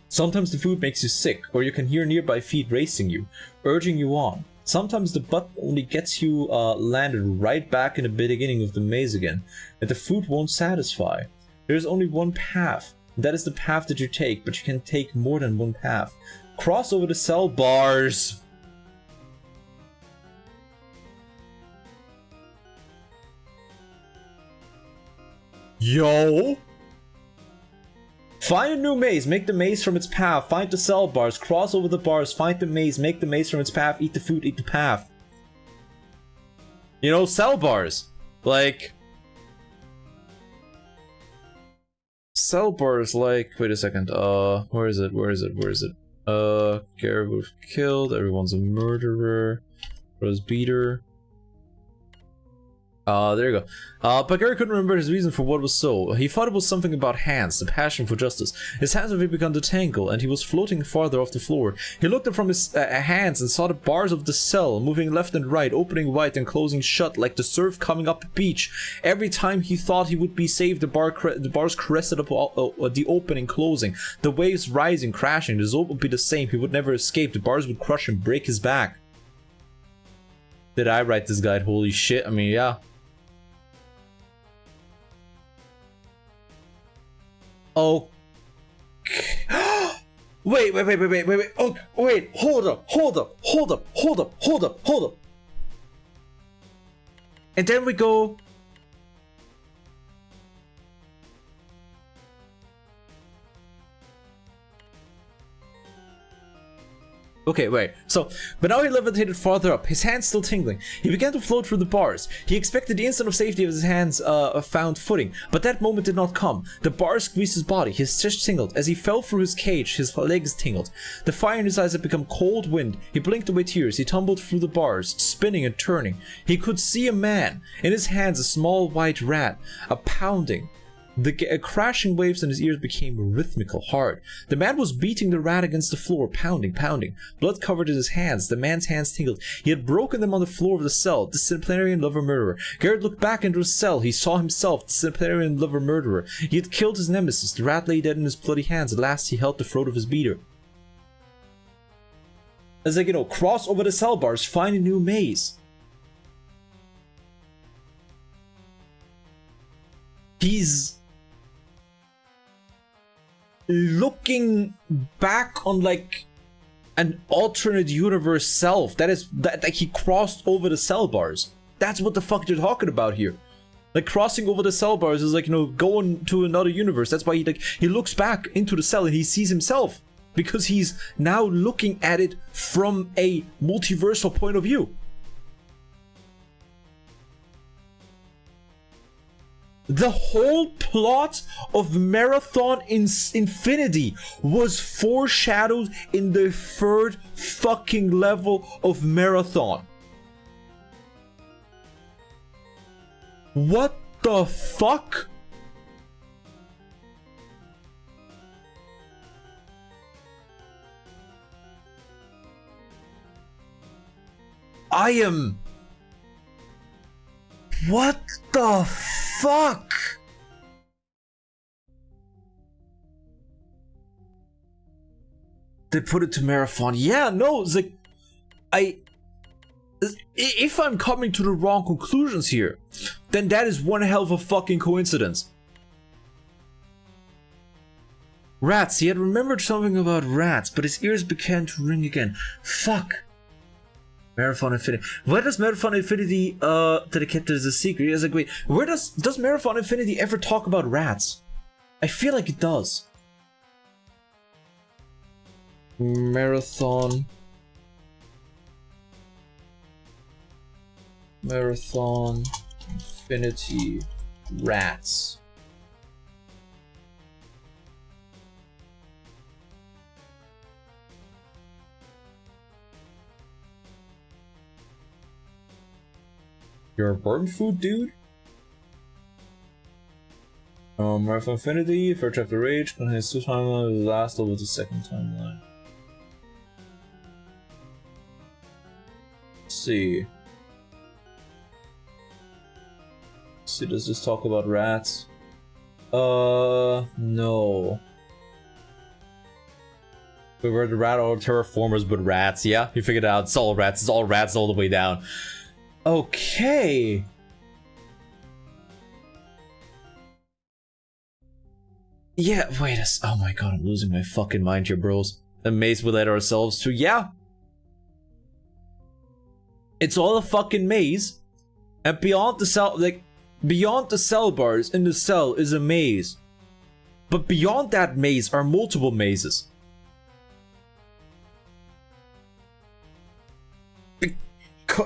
Sometimes the food makes you sick, or you can hear nearby feet racing you, urging you on. Sometimes the button only gets you landed right back in the beginning of the maze again, and the food won't satisfy. There's only one path. That is the path that you take, but you can take more than one path. Cross over the cell bars. Yo! Find a new maze, make the maze from its path, find the cell bars, cross over the bars, find the maze, make the maze from its path, eat the food, eat the path. You know, cell bars. Like... Cell bars like... Wait a second, where is it? Garrett killed, everyone's a murderer. Rose beater. There you go. But Garrett couldn't remember his reason for what was so. He thought it was something about hands, the passion for justice. His hands had begun to tangle, and he was floating farther off the floor. He looked up from his hands and saw the bars of the cell, moving left and right, opening wide and closing shut, like the surf coming up a beach. Every time he thought he would be saved, the bars caressed up the opening, closing. The waves rising, crashing. The result would be the same. He would never escape. The bars would crush him, break his back. Did I write this guide? Holy shit. I mean, yeah. Oh. Wait. Oh, wait. Hold up. And then we go. Okay, wait. So, but now he levitated farther up, his hands still tingling. He began to float through the bars. He expected the instant of safety of his hands found footing, but that moment did not come. The bars squeezed his body, his chest tingled. As he fell through his cage, his legs tingled. The fire in his eyes had become cold wind. He blinked away tears. He tumbled through the bars, spinning and turning. He could see a man. In his hands, a small white rat, a pounding. The crashing waves in his ears became rhythmical, hard. The man was beating the rat against the floor, pounding, pounding. Blood covered his hands. The man's hands tingled. He had broken them on the floor of the cell. Disciplinarian lover murderer. Garrett looked back into his cell. He saw himself, disciplinarian lover murderer. He had killed his nemesis. The rat lay dead in his bloody hands. At last, he held the throat of his beater. It's like, cross over the cell bars, find a new maze. He's looking back on like an alternate universe self. That like he crossed over the cell bars. That's what the fuck you're talking about here. Like crossing over the cell bars is like, going to another universe. That's why he looks back into the cell and he sees himself, because he's now looking at it from a multiversal point of view. The whole plot of Marathon Infinity was foreshadowed in the third fucking level of Marathon. What the fuck? What the fuck? They put it to Marathon. Yeah, no, it's like, if I'm coming to the wrong conclusions here, then that is one hell of a fucking coincidence. Rats. He had remembered something about rats, but his ears began to ring again. Fuck. Marathon Infinity. Where does Marathon Infinity that I kept it as a secret? It's like, wait, where does Marathon Infinity ever talk about rats? I feel like it does. Marathon Infinity rats. You're a bird food dude? Marathon Infinity, first chapter Rage, contains 2 timelines, the last level is the second timeline. Let's see. Does this talk about rats? No. We were the rat or terraformers, but rats, yeah? You figured it out, it's all rats all the way down. Okay. Yeah, wait a oh my god, I'm losing my fucking mind here, bros. The maze we led ourselves to, yeah. It's all a fucking maze. And beyond the cell, beyond the cell bars in the cell is a maze. But beyond that maze are multiple mazes.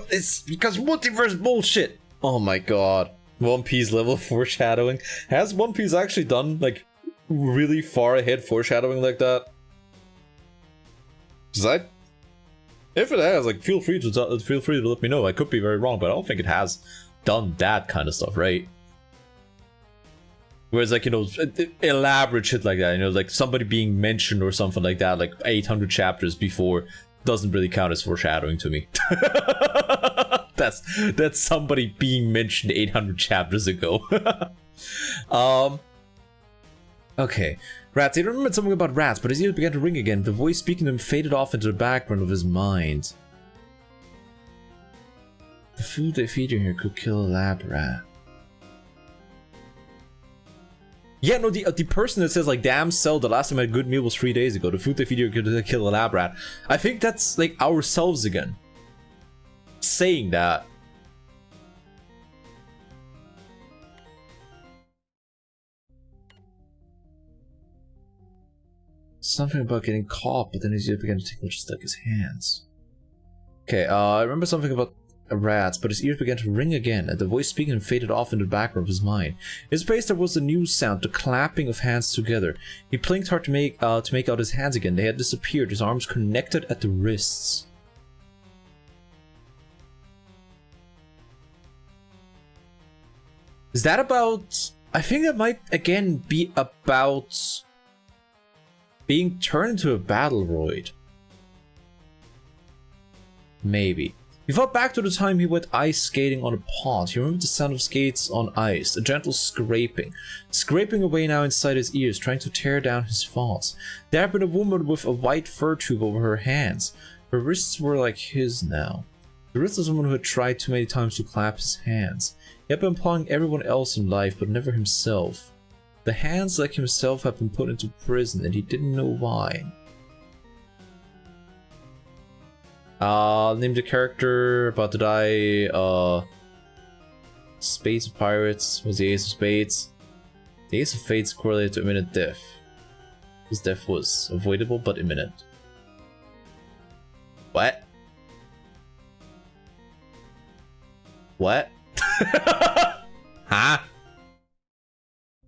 It's because multiverse bullshit. Oh my god. One Piece level foreshadowing. Has One Piece actually done like really far ahead foreshadowing like that? If it has, like, feel free to let me know. I could be very wrong, but I don't think it has done that kind of stuff, right? Whereas, like, elaborate shit like that, like somebody being mentioned or something like that, like 800 chapters before, doesn't really count as foreshadowing to me. That's somebody being mentioned 800 chapters ago. Okay. Rats. He remembered something about rats, but his ears began to ring again. The voice speaking to him faded off into the background of his mind. The food they feed you here could kill a lab rat. Yeah, no, the person that says, like, damn cell, the last time I had a good meal was 3 days ago. The food they feed you could kill a lab rat. I think that's, like, ourselves again. Saying that. Something about getting caught, but then his ears began to tickle just like his hands. Okay, I remember something about rats, but his ears began to ring again, and the voice speaking faded off into the background of his mind. In his place there was a new sound, the clapping of hands together. He blinked hard to make out his hands again. They had disappeared, his arms connected at the wrists. Is that about... I think that might again be about being turned into a Battleroid. Maybe. He thought back to the time he went ice skating on a pond. He remembered the sound of skates on ice, a gentle scraping away now inside his ears, trying to tear down his thoughts. There had been a woman with a white fur tube over her hands. Her wrists were like his now. The wrist of someone who had tried too many times to clap his hands. He had been applying everyone else in life, but never himself. The hands, like himself, had been put into prison, and he didn't know why. Name the character about to die. Spades of Pirates was the Ace of Spades. The Ace of Spades correlated to imminent death. His death was avoidable but imminent. What? What? Huh?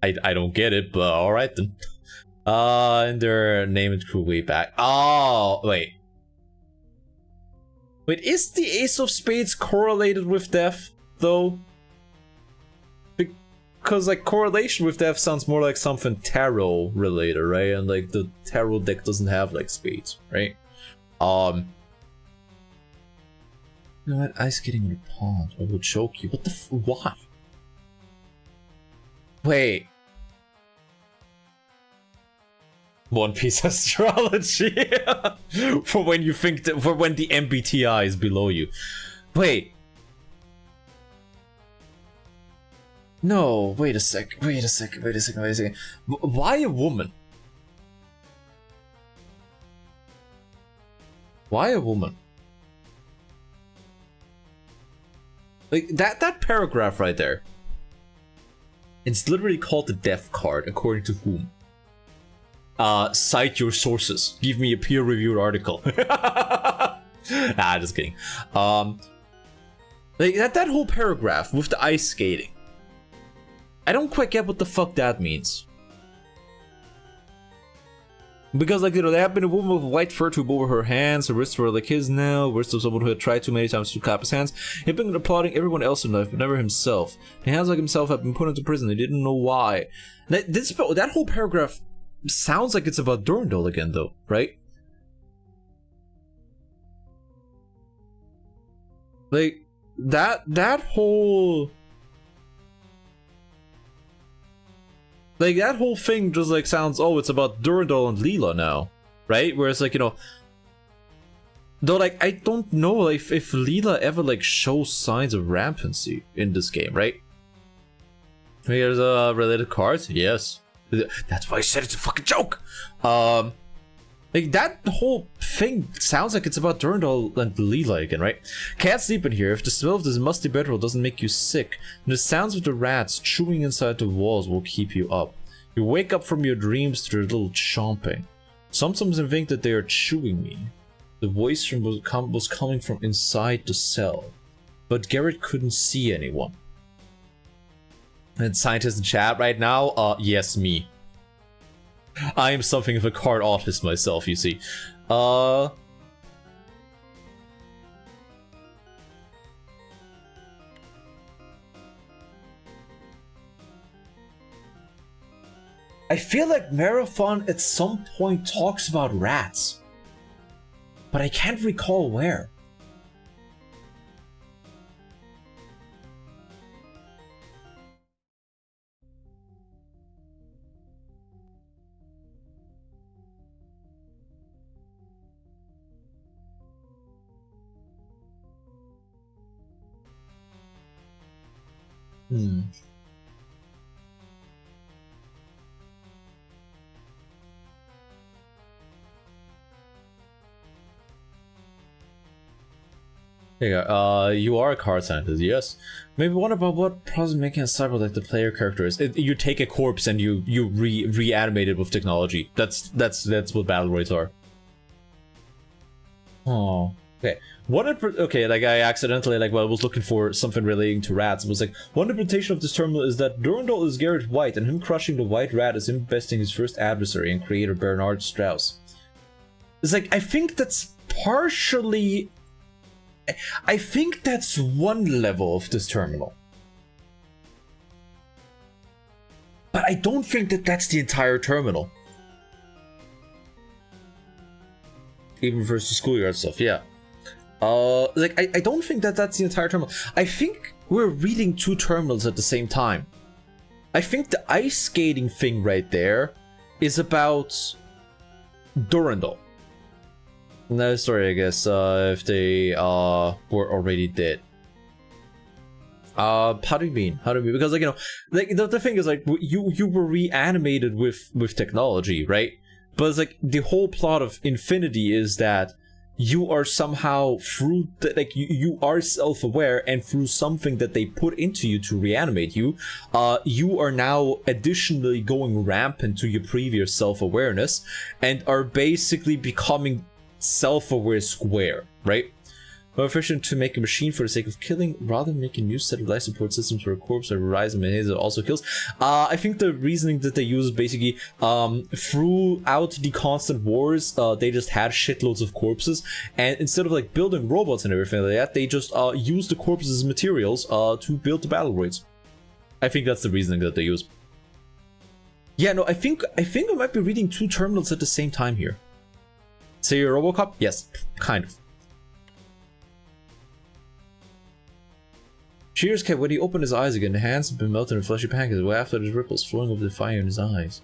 I don't get it, but alright then. And their name and crew way back. Oh, wait. Wait, is the Ace of Spades correlated with death, though? Because, like, correlation with death sounds more like something tarot related, right? And, like, the tarot deck doesn't have, like, spades, right? You know what? Ice skating in a pond. I will choke you. What the why? Wait. One Piece astrology. For when you think that, for when the MBTI is below you. Wait. No, wait a sec. Why a woman? Why a woman? Like that paragraph right there. It's literally called the death card, according to whom? Cite your sources. Give me a peer-reviewed article. Nah, just kidding. Like that whole paragraph with the ice skating. I don't quite get what the fuck that means. Because, like, you know, there had been a woman with a white fur tube over her hands, her wrists were like his now, wrists of someone who had tried too many times to clap his hands. He had been applauding everyone else in life, but never himself. The hands like himself had been put into prison, he didn't know why. That whole paragraph sounds like it's about Durandal again, though, right? Like, that whole... Like, that whole thing just, like, sounds, oh, it's about Durandal and Leela now, right? Whereas, like, you know... Though, like, I don't know if Leela ever, like, shows signs of rampancy in this game, right? Here's related cards? Yes. That's why I said it's a fucking joke! Like, that whole thing sounds like it's about Durandal and Leela again, right? Can't sleep in here. If the smell of this musty bedroll doesn't make you sick, and the sounds of the rats chewing inside the walls will keep you up. You wake up from your dreams to their little chomping. Sometimes I think that they are chewing me. The voice was coming from inside the cell, but Garrett couldn't see anyone. And scientists in chat right now, yes, me. I am something of a card artist myself, you see. I feel like Marathon at some point talks about rats, but I can't recall where. Yeah, you are a card scientist, yes. Maybe what about what process making a cyber like the player character is? You take a corpse and you reanimate it with technology. That's what battle roids are. Oh, okay. Okay, like I accidentally was looking for something relating to rats. It was like one interpretation of this terminal is that Durandal is Garrett White, and him crushing the white rat is him besting his first adversary and creator Bernard Strauss. It's like I think that's partially. I think that's one level of this terminal. But I don't think that that's the entire terminal. Even versus schoolyard stuff, yeah. Like, I don't think that that's the entire terminal. I think we're reading two terminals at the same time. I think the ice skating thing right there is about Durandal. Another story, I guess, if they were already dead. How do you mean? How do you mean? Because, like, you know, like the thing is, like, you were reanimated with technology, right? But it's like the whole plot of Infinity is that you are somehow through like you are self-aware, and through something that they put into you to reanimate you, you are now additionally going rampant to your previous self-awareness and are basically becoming self-aware square, right? More efficient to make a machine for the sake of killing rather than making a new set of life support systems for a corpse that rise and it also kills. I think the reasoning that they use is basically throughout the constant wars, they just had shitloads of corpses, and instead of like building robots and everything like that, they just used the corpses as materials to build the battle droids. I think that's the reasoning that they use. Yeah, no, I think I might be reading two terminals at the same time here. Say you're Robocop? Yes, kind of. Cheers, Kev. When he opened his eyes again, the hands had been melted in fleshy pancakes, way after the ripples flowing over the fire in his eyes.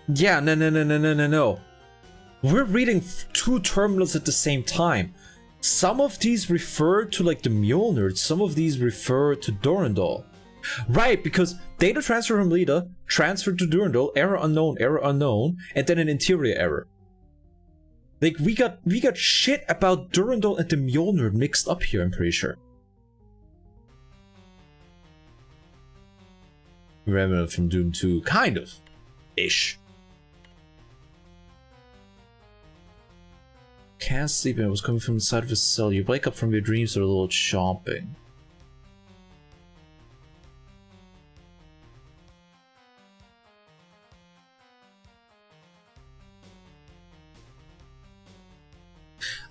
Yeah, no. We're reading two terminals at the same time. Some of these refer to like the Mjolnir, some of these refer to Durandal. Right, because data transfer from Leda, transferred to Durandal, error unknown, and then an interior error. Like we got shit about Durandal and the Mjolnir mixed up here, I'm pretty sure. Remnant from Doom 2, kind of. Ish. Can't sleep and it was coming from inside of his cell. You wake up from your dreams with a little chomping.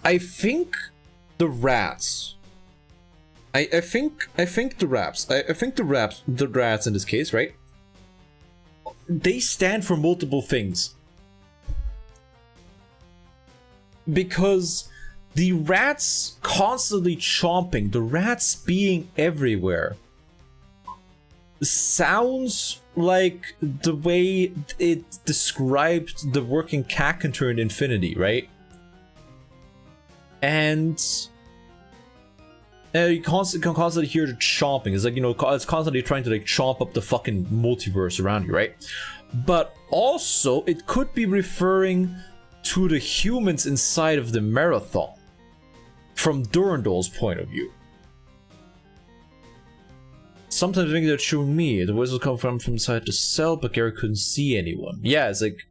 I think the rats. I think the rats in this case, right? They stand for multiple things. Because the rats constantly chomping, the rats being everywhere, sounds like the way it described the working Cackentur in Infinity, right? And you can constantly hear the chomping. It's like, you know, it's constantly trying to like chomp up the fucking multiverse around you, right? But also, it could be referring to the humans inside of the Marathon, from Durandal's point of view. Sometimes I think that showing me, the voice was coming from inside the cell, but Garrett couldn't see anyone. Yeah, it's like,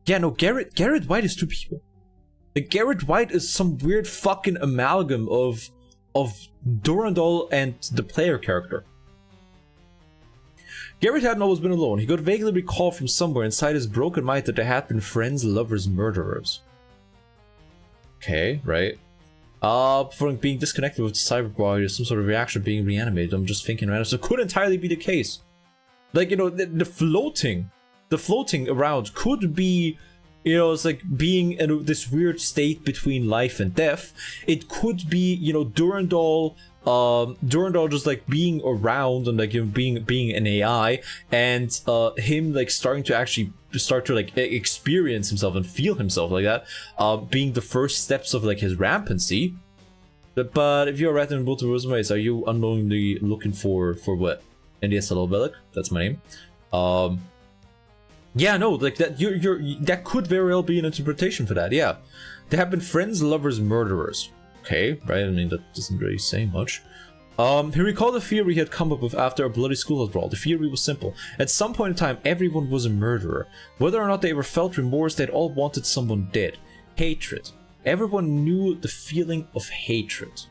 yeah, no, Garrett White is two people. Like, Garrett White is some weird fucking amalgam of Durandal and the player character. Garrett hadn't always been alone. He could vaguely recall from somewhere inside his broken mind that they had been friends, lovers, murderers. Okay, right. For being disconnected with the cyberbody, some sort of reaction being reanimated. I'm just thinking random. So it could entirely be the case. Like, you know, the floating around could be, you know, it's like being in this weird state between life and death. It could be, you know, Durandal just like being around and like, you know, being an AI, and him like starting to actually like experience himself and feel himself like that, being the first steps of like his rampancy. But if you're writing multiple resumes, are you unknowingly looking for what? India Salobelic? That's my name. Yeah, no, like that. That could very well be an interpretation for that. Yeah, they have been friends, lovers, murderers. Okay, right. I mean, that doesn't really say much. He recalled a theory he had come up with after a bloody schoolhouse brawl. The theory was simple. At some point in time, everyone was a murderer. Whether or not they ever felt remorse, they'd all wanted someone dead. Hatred. Everyone knew the feeling of hatred.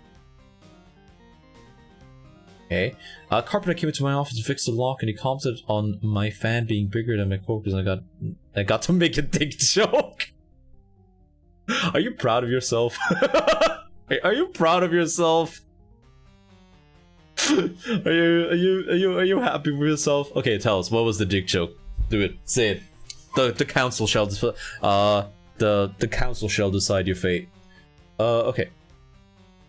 Okay. Carpenter came into my office to fix the lock, and he commented on my fan being bigger than my coworkers, and I got to make a dick joke. Are you proud of yourself? Are you proud of yourself? Are you happy with yourself? Okay, tell us, what was the dick joke? Do it. Say it. The council shall the council shall decide your fate. Okay.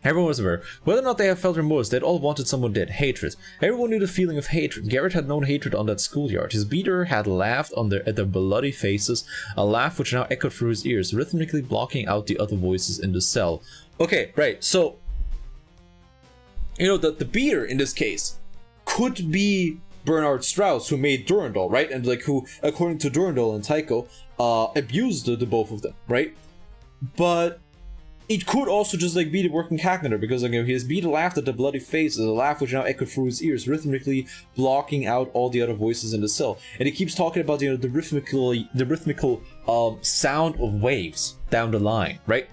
Everyone was aware. Whether or not they have felt remorse, they'd all wanted someone dead. Hatred. Everyone knew the feeling of hatred. Garrett had known hatred on that schoolyard. His beater had laughed at their bloody faces, a laugh which now echoed through his ears, rhythmically blocking out the other voices in the cell. Okay, right, so you know, the beater in this case could be Bernard Strauss, who made Durandal, right? And like who, according to Durandal and Tycho, abused the both of them, right? But it could also just like be the working calculator, because like, you know, his beater laughed at the bloody faces, a laugh which now echoed through his ears, rhythmically blocking out all the other voices in the cell. And he keeps talking about, you know, the rhythmical sound of waves down the line, right?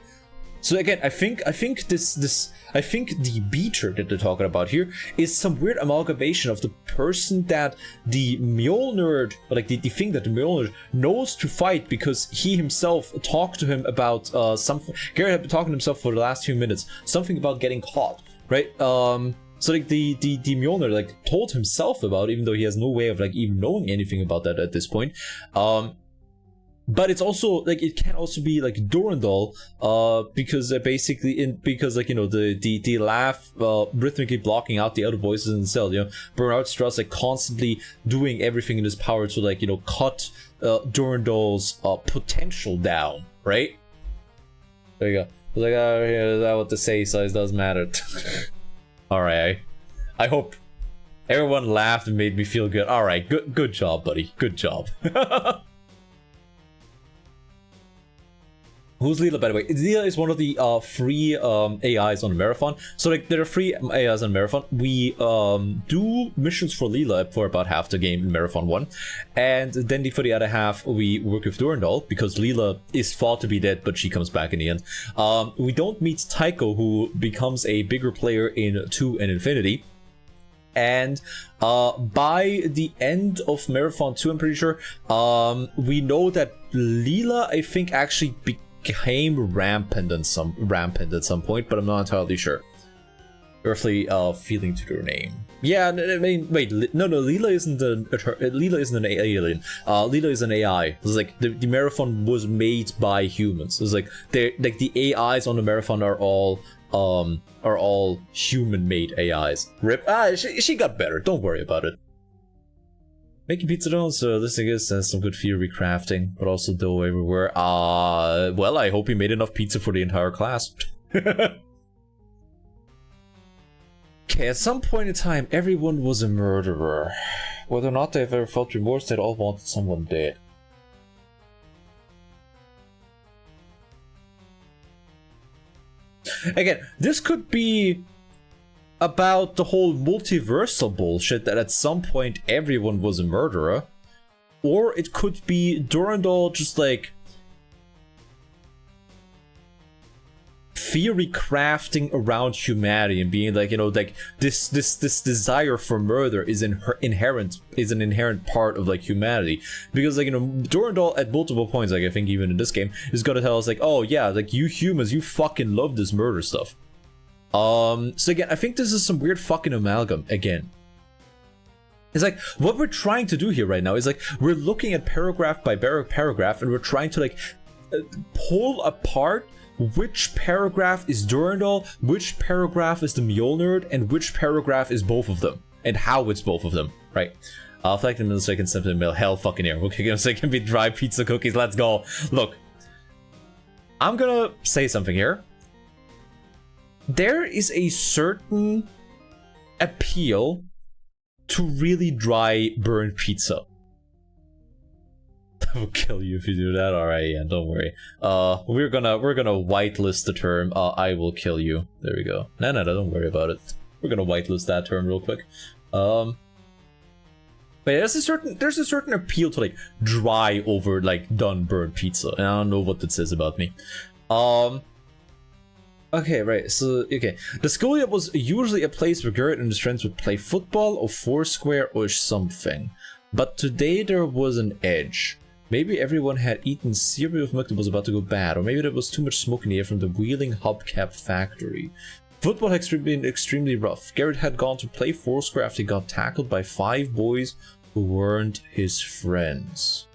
So again, I think the beater that they're talking about here is some weird amalgamation of the person that the Mjolnir, like the thing that the Mjolnir knows to fight, because he himself talked to him about something. Garrett had been talking to himself for the last few minutes, something about getting caught, right? So like the Mjolnir like told himself about, even though he has no way of like even knowing anything about that at this point. But it's also like it can also be like Durandal, because because like, you know, the laugh rhythmically blocking out the other voices in the cell. You know, Bernard Strauss like constantly doing everything in his power to like, you know, cut Durandal's potential down. Right? There you go. Like, is that what the say size does matter? All right. I hope everyone laughed and made me feel good. All right. Good job, buddy. Good job. Who's Leela, by the way? Leela is one of the free AIs on the Marathon. So like there are free AIs on Marathon. We do missions for Leela for about half the game in Marathon 1. And then for the other half, we work with Durandal, because Leela is thought to be dead, but she comes back in the end. We don't meet Tycho, who becomes a bigger player in 2 and Infinity. And by the end of Marathon 2, I'm pretty sure, we know that Leela, I think, actually became rampant at some point, but I'm not entirely sure. Earthly feeling to their name. Yeah, I mean, wait, no, Leela isn't an alien. Leela is an AI. It's like the Marathon was made by humans. It's like the AIs on the Marathon are all human-made AIs. Rip. She got better. Don't worry about it. Making pizza dough, so this thing has some good theory crafting, but also dough everywhere. Well, I hope he made enough pizza for the entire class. Okay, at some point in time, everyone was a murderer. Whether or not they've ever felt remorse, they'd all wanted someone dead. Again, this could be about the whole multiversal bullshit that at some point everyone was a murderer. Or it could be Durandal just like theory crafting around humanity and being like, you know, like this desire for murder is an inherent part of like humanity, because like, you know, Durandal at multiple points, like I think even in this game, is gonna tell us like, oh yeah, like you humans, you fucking love this murder stuff. So again, I think this is some weird fucking amalgam again. It's like, what we're trying to do here right now is like, we're looking at paragraph by paragraph, and we're trying to like pull apart which paragraph is Durandal, which paragraph is the Mjolnir, and which paragraph is both of them, and how it's both of them, right? Flag in a second, simply mail. Hell fucking yeah. Okay, gonna say can be dry pizza cookies. Let's go. Look, I'm gonna say something here. there is a certain appeal to really dry burnt pizza. I will kill you if you do that. Alright, yeah, don't worry. We're gonna whitelist the term. I will kill you. There we go. No, don't worry about it. We're gonna whitelist that term real quick. But yeah, there's a certain appeal to like dry over like done burnt pizza. And I don't know what that says about me. Okay, right, so, okay. The schoolyard was usually a place where Garrett and his friends would play football or foursquare or something. But today there was an edge. Maybe everyone had eaten cereal with milk that was about to go bad, or maybe there was too much smoke in the air from the Wheeling Hubcap factory. Football had been extremely rough. Garrett had gone to play foursquare after he got tackled by 5 boys who weren't his friends.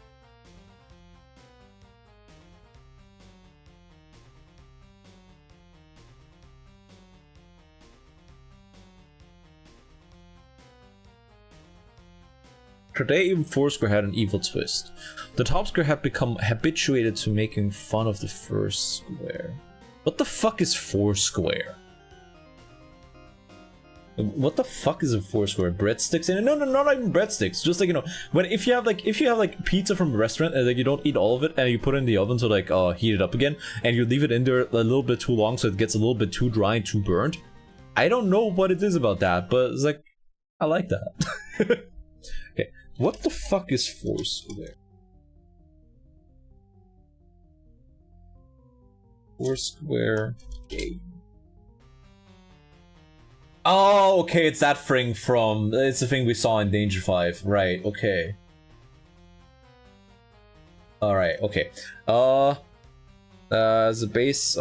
Today, even Foursquare had an evil twist. The top square had become habituated to making fun of the first square. What the fuck is Foursquare? What the fuck is a Foursquare? Breadsticks in it? No, not even breadsticks. Just like, you know, if you have like pizza from a restaurant and like you don't eat all of it and you put it in the oven to like heat it up again and you leave it in there a little bit too long so it gets a little bit too dry and too burnt. I don't know what it is about that, but it's like, I like that. Okay. What the fuck is Foursquare? Foursquare game. Oh, okay, it's that thing from... It's the thing we saw in Danger 5. Right, okay. Alright, okay. As a base,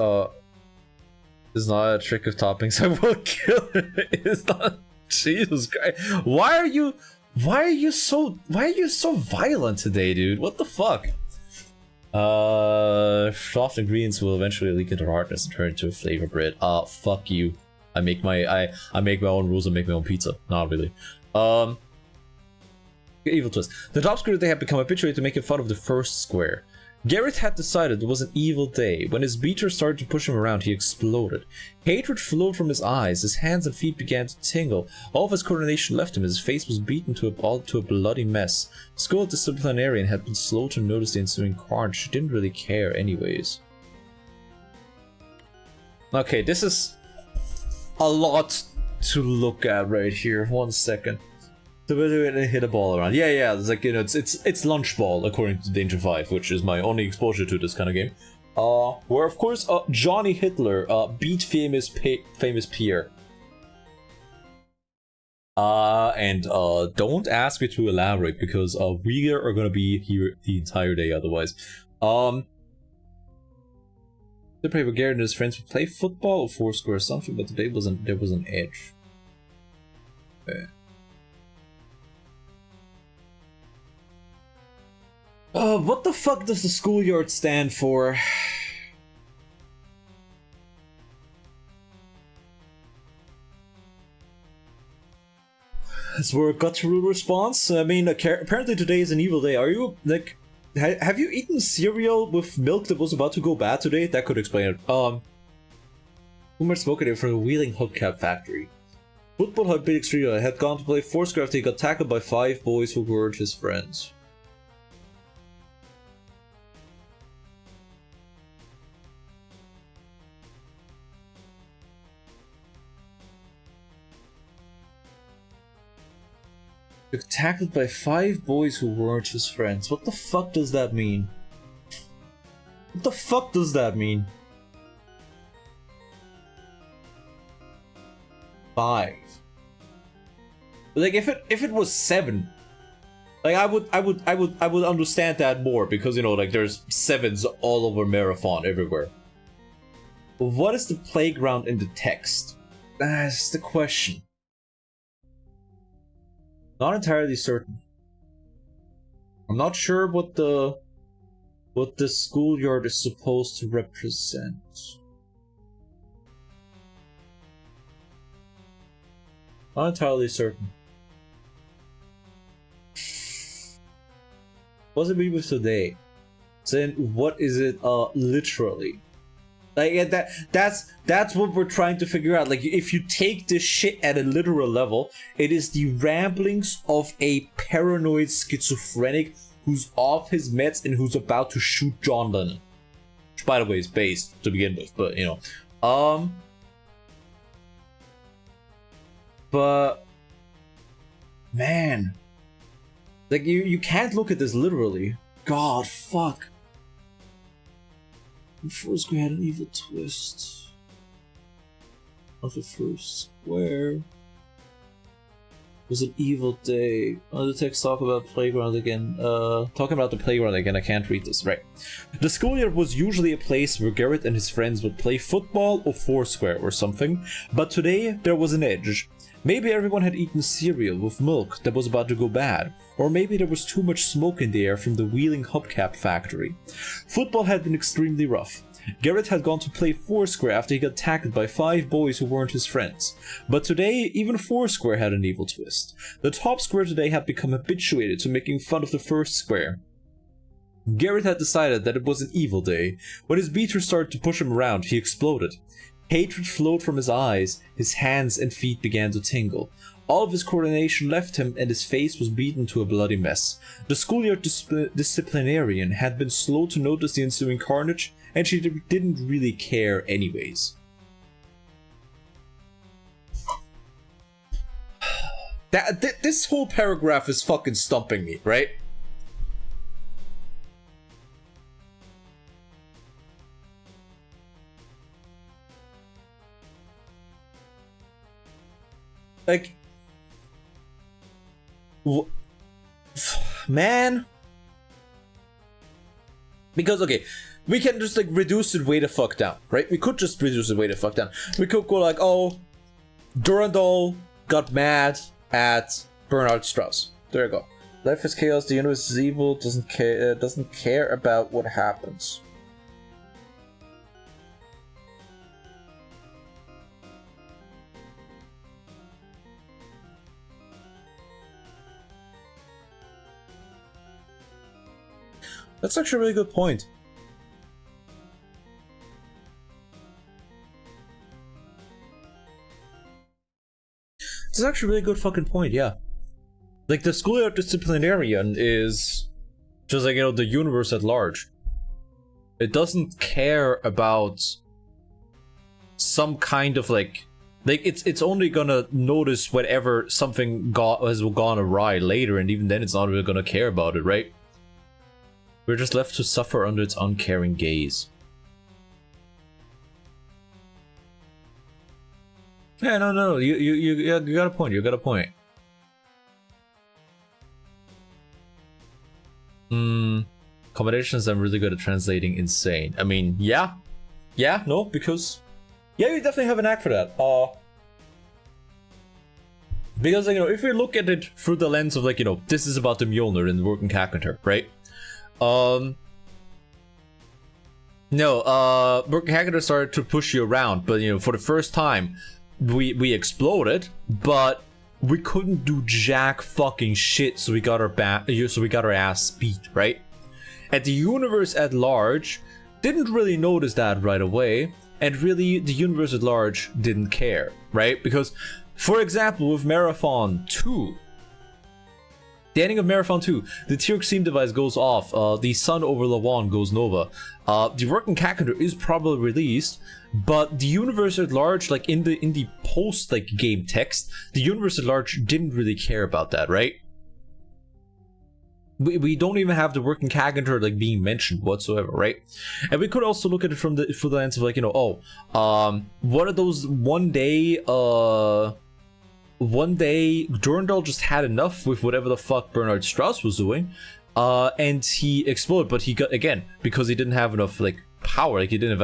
is not a trick of toppings. I will kill it. It's not... Jesus Christ. Why are you so violent today, dude? What the fuck? Soft ingredients will eventually leak into hardness and turn into a flavor bread. Fuck you. I make my own rules and make my own pizza. Not really. Evil twist. The top square they had become habituated to making fun of the first square. Garrett had decided it was an evil day. When his beater started to push him around, he exploded. Hatred flowed from his eyes, his hands and feet began to tingle. All of his coordination left him, his face was beaten to a bloody mess. School disciplinarian had been slow to notice the ensuing carnage. She didn't really care anyways. Okay, this is a lot to look at right here. 1 second. To hit a ball around. Yeah, it's like, you know, it's lunch ball according to Danger 5, which is my only exposure to this kind of game. Where of course Johnny Hitler beat famous Pierre. And don't ask me to elaborate because we are gonna be here the entire day otherwise. The paper Garrett and his friends would play football or foursquare or something, but today there was an edge. Okay. What the fuck does the schoolyard stand for? That's where guttural response. I mean, apparently today is an evil day. Are you, like, have you eaten cereal with milk that was about to go bad today? That could explain it. Boomer spoke it from the Wheeling Hubcap factory. Football had been extreme. I had gone to play foursquare after he got tackled by 5 boys who weren't his friends. Tackled by 5 boys who weren't his friends. What the fuck does that mean? What the fuck does that mean? 5. Like if it was 7, like I would understand that more because, you know, like there's 7s all over Marathon everywhere. But what is the playground in the text? That's the question. Not entirely certain. I'm not sure what the schoolyard is supposed to represent. Not entirely certain. What's it mean with today? Then what is it literally? Like that's what we're trying to figure out. Like, if you take this shit at a literal level, it is the ramblings of a paranoid schizophrenic who's off his meds and who's about to shoot John Lennon. Which, by the way, is based to begin with, but you know. But man, like you can't look at this literally. God, fuck. The first square had an evil twist. Of the first square was an evil day. Oh, the text talk about playground again. Talking about the playground again. I can't read this. Right. The schoolyard was usually a place where Garrett and his friends would play football or Foursquare or something. But today there was an edge. Maybe everyone had eaten cereal with milk that was about to go bad, or maybe there was too much smoke in the air from the Wheeling hubcap factory. Football had been extremely rough. Garrett had gone to play Foursquare after he got tackled by 5 boys who weren't his friends. But today, even Foursquare had an evil twist. The top square today had become habituated to making fun of the first square. Garrett had decided that it was an evil day. When his beaters started to push him around, he exploded. Hatred flowed from his eyes, his hands and feet began to tingle. All of his coordination left him and his face was beaten to a bloody mess. The schoolyard disciplinarian had been slow to notice the ensuing carnage, and she didn't really care anyways. This whole paragraph is fucking stumping me, right? Like, man, because okay, we can just like reduce it way the fuck down, right? We could just reduce it way the fuck down. We could go like, oh, Durandal got mad at Bernard Strauss. There you go. Life is chaos. The universe is evil. Doesn't care about what happens. That's actually a really good point. It's actually a really good fucking point, yeah. Like, the schoolyard disciplinarian is just like, you know, the universe at large. It doesn't care about some kind of like it's only gonna notice whenever something has gone awry later, and even then it's not really gonna care about it, right? We're just left to suffer under its uncaring gaze. Yeah, no, you got a point. You got a point. Combinations I'm really good at translating insane. I mean, yeah, no, because yeah, you definitely have an knack for that. Because, you know, if we look at it through the lens of like, you know, this is about the Mjolnir and the working Carpenter, right? No, Working Carpenter started to push you around, but you know, for the first time, we exploded, but we couldn't do jack fucking shit, so we got our ass beat, right? And the universe at large didn't really notice that right away, and really the universe at large didn't care, right? Because, for example, with Marathon 2, the ending of Marathon 2, the Tyroxene device goes off, the sun over Lawan goes nova. The Working Carpenter is probably released, but the universe at large, like in the post like game text, the universe at large didn't really care about that, right? We don't even have the Working Carpenter like being mentioned whatsoever, right? And we could also look at it from the lens of like, you know, what are those one day Durandal just had enough with whatever the fuck Bernard Strauss was doing, and he exploded. But he got, again, because he didn't have enough like power, like he didn't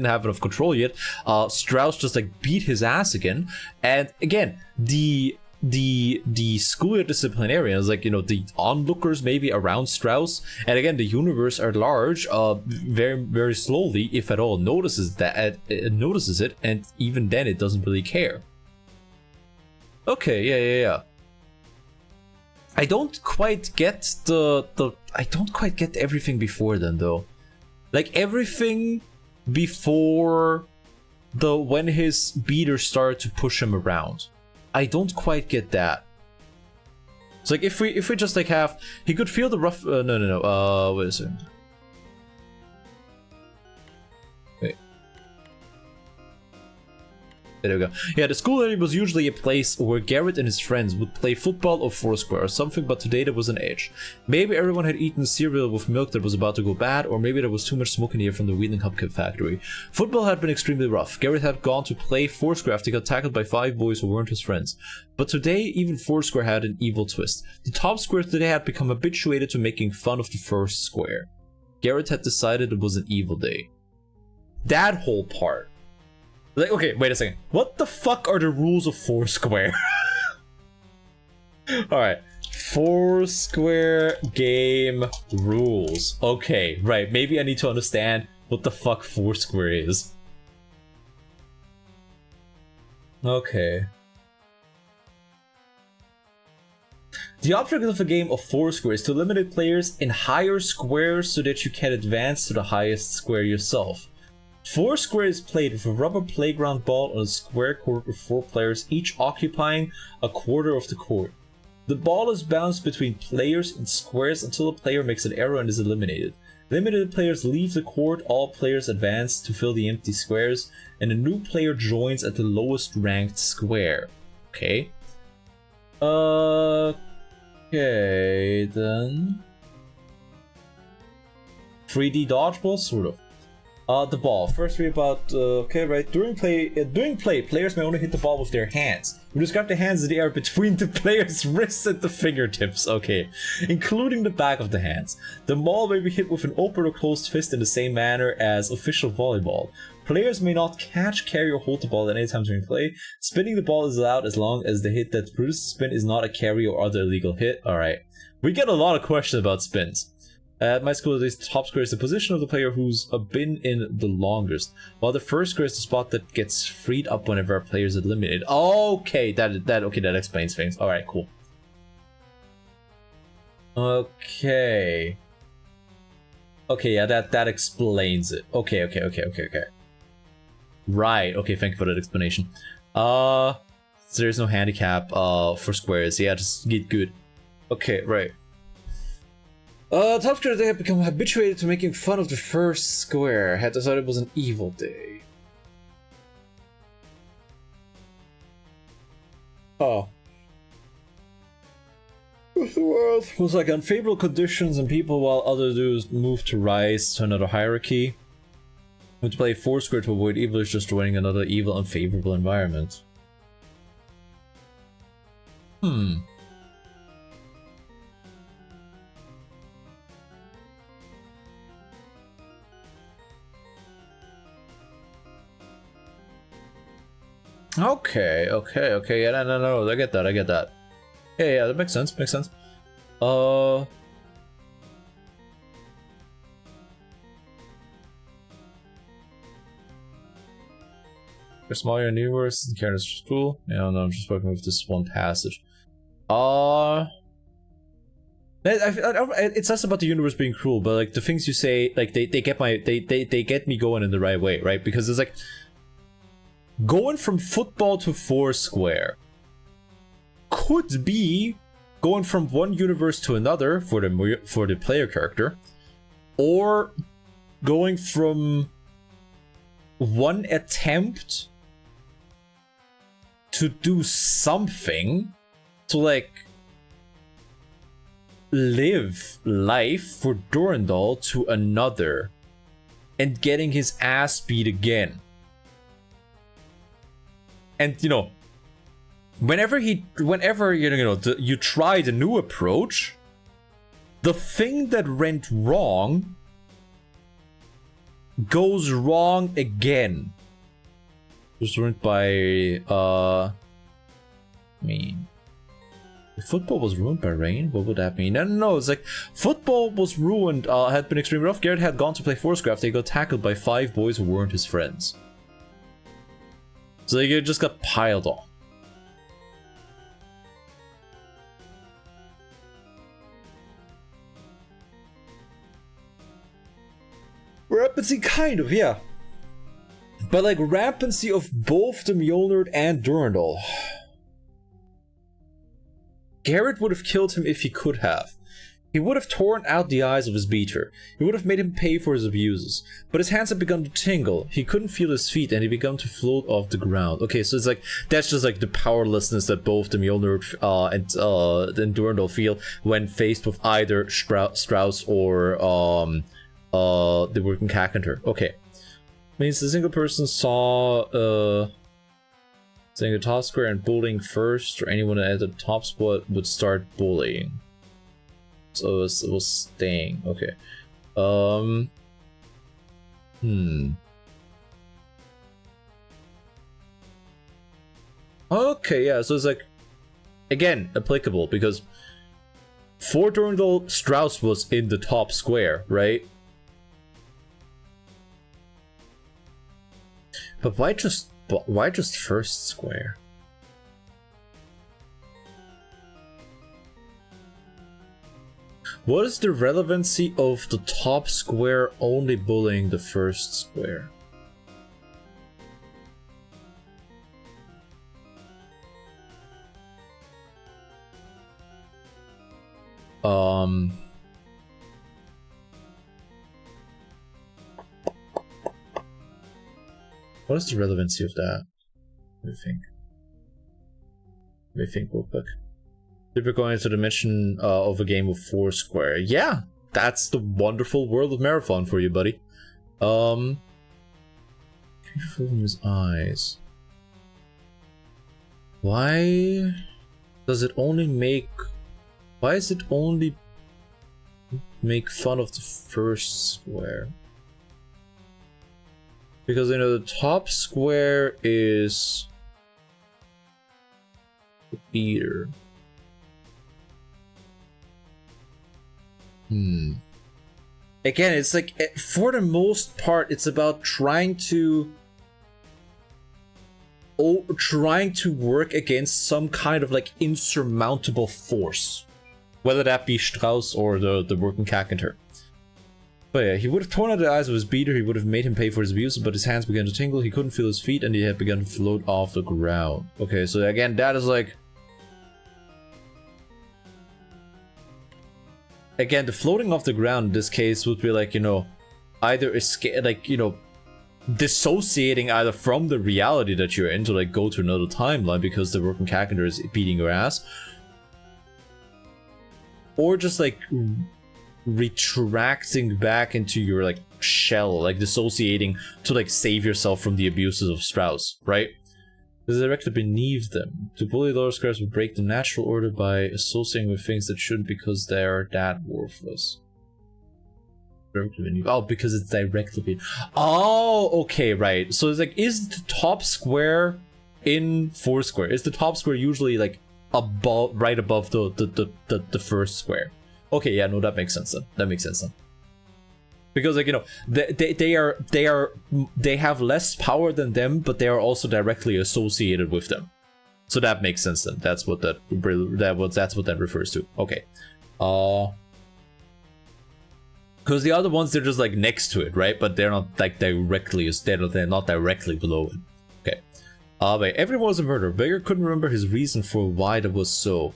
have enough control yet. Strauss just like beat his ass again, and again the schoolyard disciplinarians, like, you know, the onlookers maybe around Strauss, and again the universe at large, very very slowly, if at all, notices it, and even then it doesn't really care. Okay, yeah. I don't quite get I don't quite get everything before then, though. Like, everything before when his beater started to push him around. I don't quite get that. It's like if we just like have, he could feel the rough. No. Wait a second. Wait. There we go. Yeah, the school area was usually a place where Garrett and his friends would play football or foursquare or something, but today there was an edge. Maybe everyone had eaten cereal with milk that was about to go bad, or maybe there was too much smoke in the air from the Wheeling Hubcap factory. Football had been extremely rough. Garrett had gone to play foursquare after he got tackled by 5 boys who weren't his friends. But today, even foursquare had an evil twist. The top square today had become habituated to making fun of the first square. Garrett had decided it was an evil day. That whole part. Like, okay, wait a second. What the fuck are the rules of Foursquare? Alright. Foursquare game rules. Okay, right. Maybe I need to understand what the fuck Foursquare is. Okay. The objective of a game of Foursquare is to eliminate players in higher squares so that you can advance to the highest square yourself. Foursquare is played with a rubber playground ball on a square court with 4 players, each occupying a quarter of the court. The ball is bounced between players in squares until a player makes an error and is eliminated. Limited players leave the court, all players advance to fill the empty squares, and a new player joins at the lowest ranked square. Okay. Okay, then. 3D dodgeball, sort of. The ball. First read about, okay, right. During play, players may only hit the ball with their hands. We describe the hands in the air between the player's wrists and the fingertips, okay, including the back of the hands. The ball may be hit with an open or closed fist in the same manner as official volleyball. Players may not catch, carry, or hold the ball at any time during play. Spinning the ball is allowed as long as the hit that produces spin is not a carry or other illegal hit. Alright. We get a lot of questions about spins. At my school, the top square is the position of the player who's been in the longest, while the first square is the spot that gets freed up whenever a player is eliminated. Okay, that explains things. All right, cool. Okay, yeah, that explains it. Okay. Right. Okay, thank you for that explanation. So there's no handicap for squares. Yeah, just get good. Okay, right. Top square, they have become habituated to making fun of the first square. Had decided it was an evil day. Oh. The world was like unfavorable conditions and people, while other dudes moved to rise to another hierarchy. To play Foursquare to avoid evil is just joining another evil, unfavorable environment. Okay, yeah, no, I get that. Yeah, that makes sense, The smaller universe and Karen is cool. Yeah, no, I'm just working with this one passage. It's less about the universe being cruel, but like the things you say, like they get me going in the right way, right? Because it's like going from football to Foursquare could be going from one universe to another for the player character, or going from one attempt to do something to like live life for Durandal to another and getting his ass beat again. And you know, whenever you try the new approach, the thing that went wrong goes wrong again. Just ruined by football was ruined by rain? What would that mean? No, it's like football was ruined, had been extremely rough. Garrett had gone to play Foursquare after he got tackled by 5 boys who weren't his friends. So they just got piled on. But see, kind of, yeah. But like rampancy of both the Mjolnir and Durandal. Garrett would have killed him if he could have. He would have torn out the eyes of his beater. He would have made him pay for his abuses. But his hands had begun to tingle. He couldn't feel his feet and he began to float off the ground. Okay, so it's like, that's just like the powerlessness that both the Mjolnir and Durandal feel when faced with either Strauss or the working Carpenter. Okay. Means the single person saw saying the top square and bullying first, or anyone at the top spot would start bullying. So it was staying. Okay. Okay, yeah, so it's like, again, applicable, because for Durandal, Strauss was in the top square, right? But why just first square? What is the relevancy of the top square only bullying the first square? What is the relevancy of that? Let me think real quick. We're going into the dimension of a game of 4 square. Yeah, that's the wonderful world of Marathon for you, buddy. Beautiful in his eyes. Why does it only make... Why does it only make fun of the first square? Because, you know, the top square is the beater. Again, it's like, for the most part, it's about trying to work against some kind of like insurmountable force, whether that be Strauss or the working Carpenter. But yeah, he would have torn out the eyes of his beater. He would have made him pay for his abuse, but his hands began to tingle. He couldn't feel his feet, and he had begun to float off the ground. Okay, so again, that is like, again, the floating off the ground in this case would be like, you know, either escape, like, you know, dissociating either from the reality that you're in to like go to another timeline because the working Carpenter is beating your ass, or just like retracting back into your like shell, like dissociating to like save yourself from the abuses of Strauss, right? This is directly beneath them. To bully lower squares would break the natural order by associating with things that shouldn't because they are that worthless. Directly beneath. Oh, because it's directly beneath. Oh, okay, right. So it's like, is the top square in 4 square? Is the top square usually like above, right above the first square? Okay, yeah, no, that makes sense then. That makes sense then. Because, like, you know, they have less power than them, but they are also directly associated with them. So that makes sense then. That's what that refers to. Okay. Because the other ones, they're just like next to it, right? But they're not like directly, they're not directly below it. Okay. But everyone was a murderer. Vegard couldn't remember his reason for why that was so.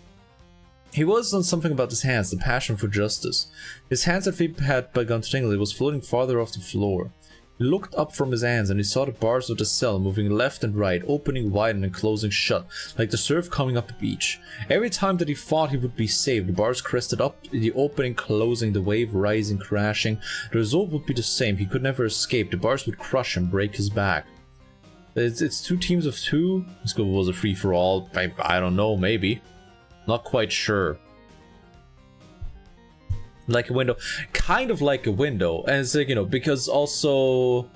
He was on something about his hands, the passion for justice. His hands had begun to tingle. He was floating farther off the floor. He looked up from his hands and he saw the bars of the cell moving left and right, opening wide and closing shut, like the surf coming up the beach. Every time that he thought he would be saved, the bars crested up, the opening closing, the wave rising, crashing. The result would be the same. He could never escape. The bars would crush him, break his back. It's 2 teams of 2. This was a free-for-all. I don't know, maybe. Not quite sure. Like a window. Kind of like a window. And it's like, you know, because also...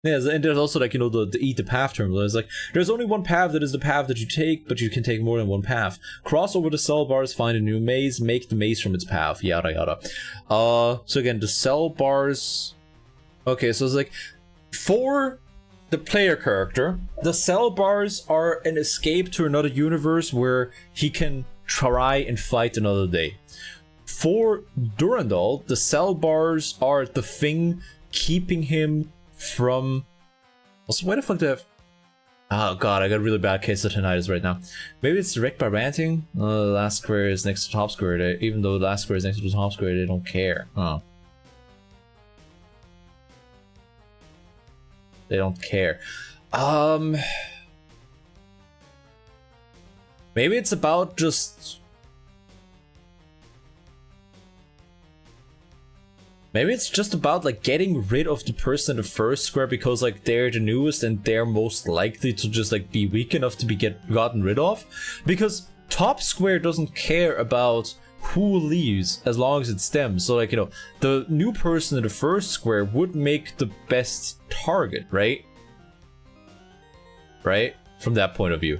Yeah, and there's also like, you know, the eat the path term. It's like, there's only one path that is the path that you take, but you can take more than one path. Cross over the cell bars, find a new maze, make the maze from its path, yada yada. So again, the cell bars... Okay, so it's like, for the player character, the cell bars are an escape to another universe where he can try and fight another day. For Durandal, the cell bars are the thing keeping him from... Also, why the fuck do I have... Oh god, I got a really bad case of tinnitus right now. Maybe it's direct by ranting? The last square is next to top square. Even though the last square is next to the top square, they don't care. Huh. They don't care. Maybe it's about just... Maybe it's just about like getting rid of the person in the first square because like they're the newest and they're most likely to just like be weak enough to be gotten rid of. Because top square doesn't care about who leaves as long as it's them. So like, you know, the new person in the first square would make the best target, right? Right? From that point of view.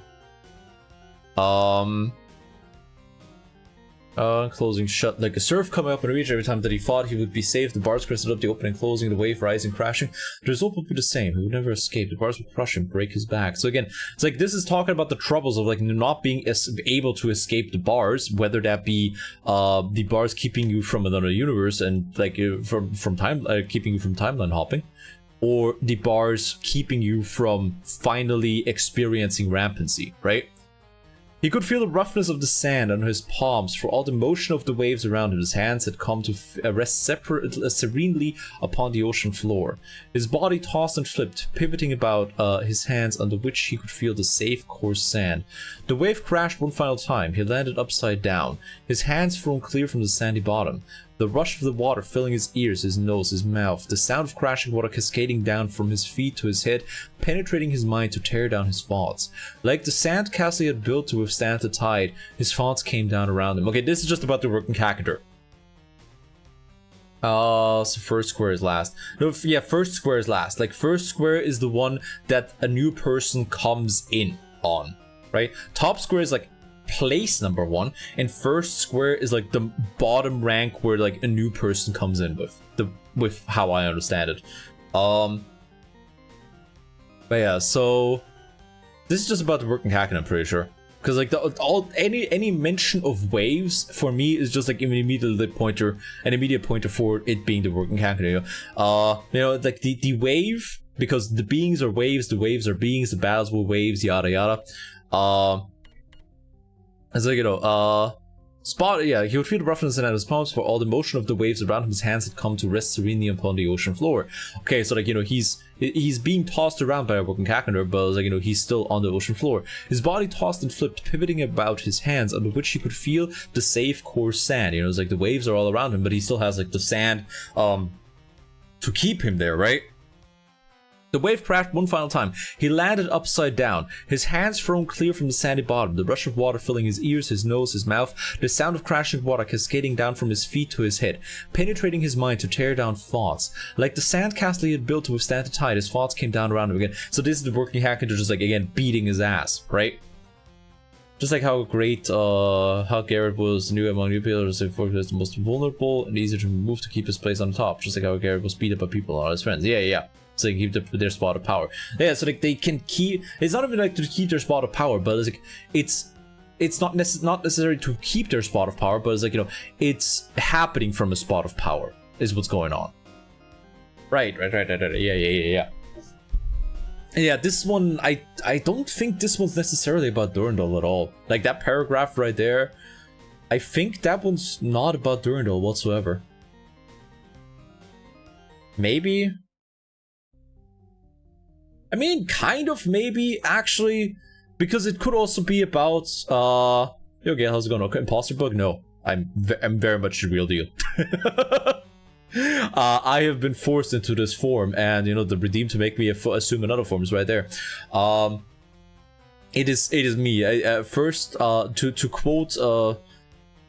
Closing shut like a surf coming up and reach every time that he thought he would be safe. The bars crested up the opening, closing, the wave rising, crashing. The result would be the same. He would never escape. The bars would crush him, break his back. So again, it's like this is talking about the troubles of like not being able to escape the bars, whether that be the bars keeping you from another universe and like from time keeping you from timeline hopping, or the bars keeping you from finally experiencing rampancy, right? He could feel the roughness of the sand under his palms, for all the motion of the waves around him. His hands had come to rest serenely upon the ocean floor. His body tossed and flipped, pivoting about his hands under which he could feel the safe, coarse sand. The wave crashed one final time. He landed upside down, his hands thrown clear from the sandy bottom. The rush of the water filling his ears, his nose, his mouth, the sound of crashing water cascading down from his feet to his head, penetrating his mind to tear down his thoughts. Like the sand castle he had built to withstand the tide, his thoughts came down around him. Okay, this is just about the working Kakadur. So first square is last. No, yeah, first square is last. Like, first square is the one that a new person comes in on, right? Top square is like place number 1, and first square is like the bottom rank where like a new person comes in with how I understand it. But yeah, so this is just about the working Hacken, I'm pretty sure, because like any mention of waves for me is just like an immediate pointer for it being the working Hacken. You know, like the wave, because the beings are waves, the waves are beings, the battles were waves, yada yada. It's like, you know, he would feel the roughness in his palms, for all the motion of the waves around him. His hands had come to rest serenely upon the ocean floor. Okay, so like, you know, he's being tossed around by a broken Kakadur, but like, you know, he's still on the ocean floor. His body tossed and flipped, pivoting about his hands, under which he could feel the safe, coarse sand. You know, it's like the waves are all around him, but he still has like the sand to keep him there, right? The wave crashed one final time. He landed upside down, his hands thrown clear from the sandy bottom, the rush of water filling his ears, his nose, his mouth, the sound of crashing water cascading down from his feet to his head, penetrating his mind to tear down thoughts. Like the sandcastle he had built to withstand the tide, his thoughts came down around him again. So this is the working Hacker just like, again, beating his ass, right? Just like how great, how Garrett was new among new players, the most vulnerable and easier to remove to keep his place on top. Just like how Garrett was beat up by people, all his friends. Yeah. So they keep their spot of power. Yeah, so like they can keep. It's not even like to keep their spot of power, but it's like it's not necessary to keep their spot of power, but it's like, you know, it's happening from a spot of power is what's going on. Right. Yeah. Yeah, this one I don't think this one's necessarily about Durandal at all. Like that paragraph right there, I think that one's not about Durandal whatsoever. Maybe. I mean, kind of, maybe, actually, because it could also be about, okay, how's it going? Okay, imposter bug? No, I'm very much the real deal. I have been forced into this form, and, you know, the redeem to make me assume another form is right there. It is me. First, to quote,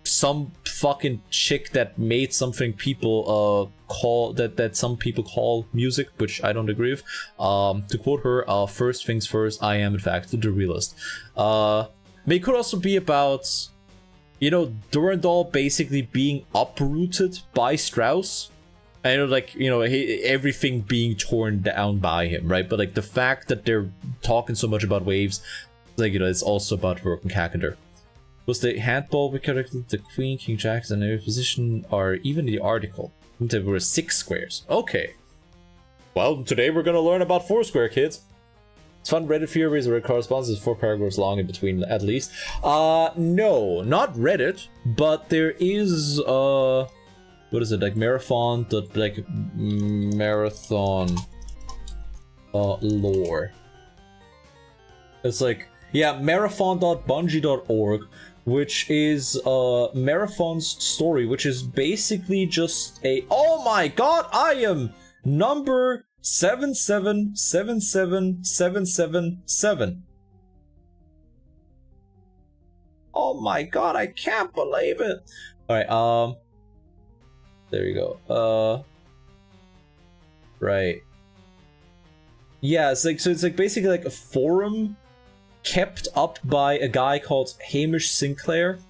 some fucking chick that made something people call that some people call music, which I don't agree with. To quote her, first things first, I am in fact the realist. But it could also be about, you know, Durandal basically being uprooted by Strauss. I know, like, you know, everything being torn down by him, right? But like the fact that they're talking so much about waves, like, you know, it's also about working Kakadur. Was the handball we corrected the Queen, King Jacks, and every position, or even the article? There were 6 squares. Okay. Well, today we're gonna learn about Foursquare, kids. It's fun Reddit theories where it corresponds is 4 paragraphs long in between, at least. No, not Reddit, but there is, what is it, like marathon, marathon, lore. It's like, yeah, marathon.bungie.org, which is, Marathon's story, which is basically just a, oh my god, I am number 7777777. Oh my god, I can't believe it. Alright, there you go. Right. Yeah, it's like, so it's like basically like a forum kept up by a guy called Hamish Sinclair.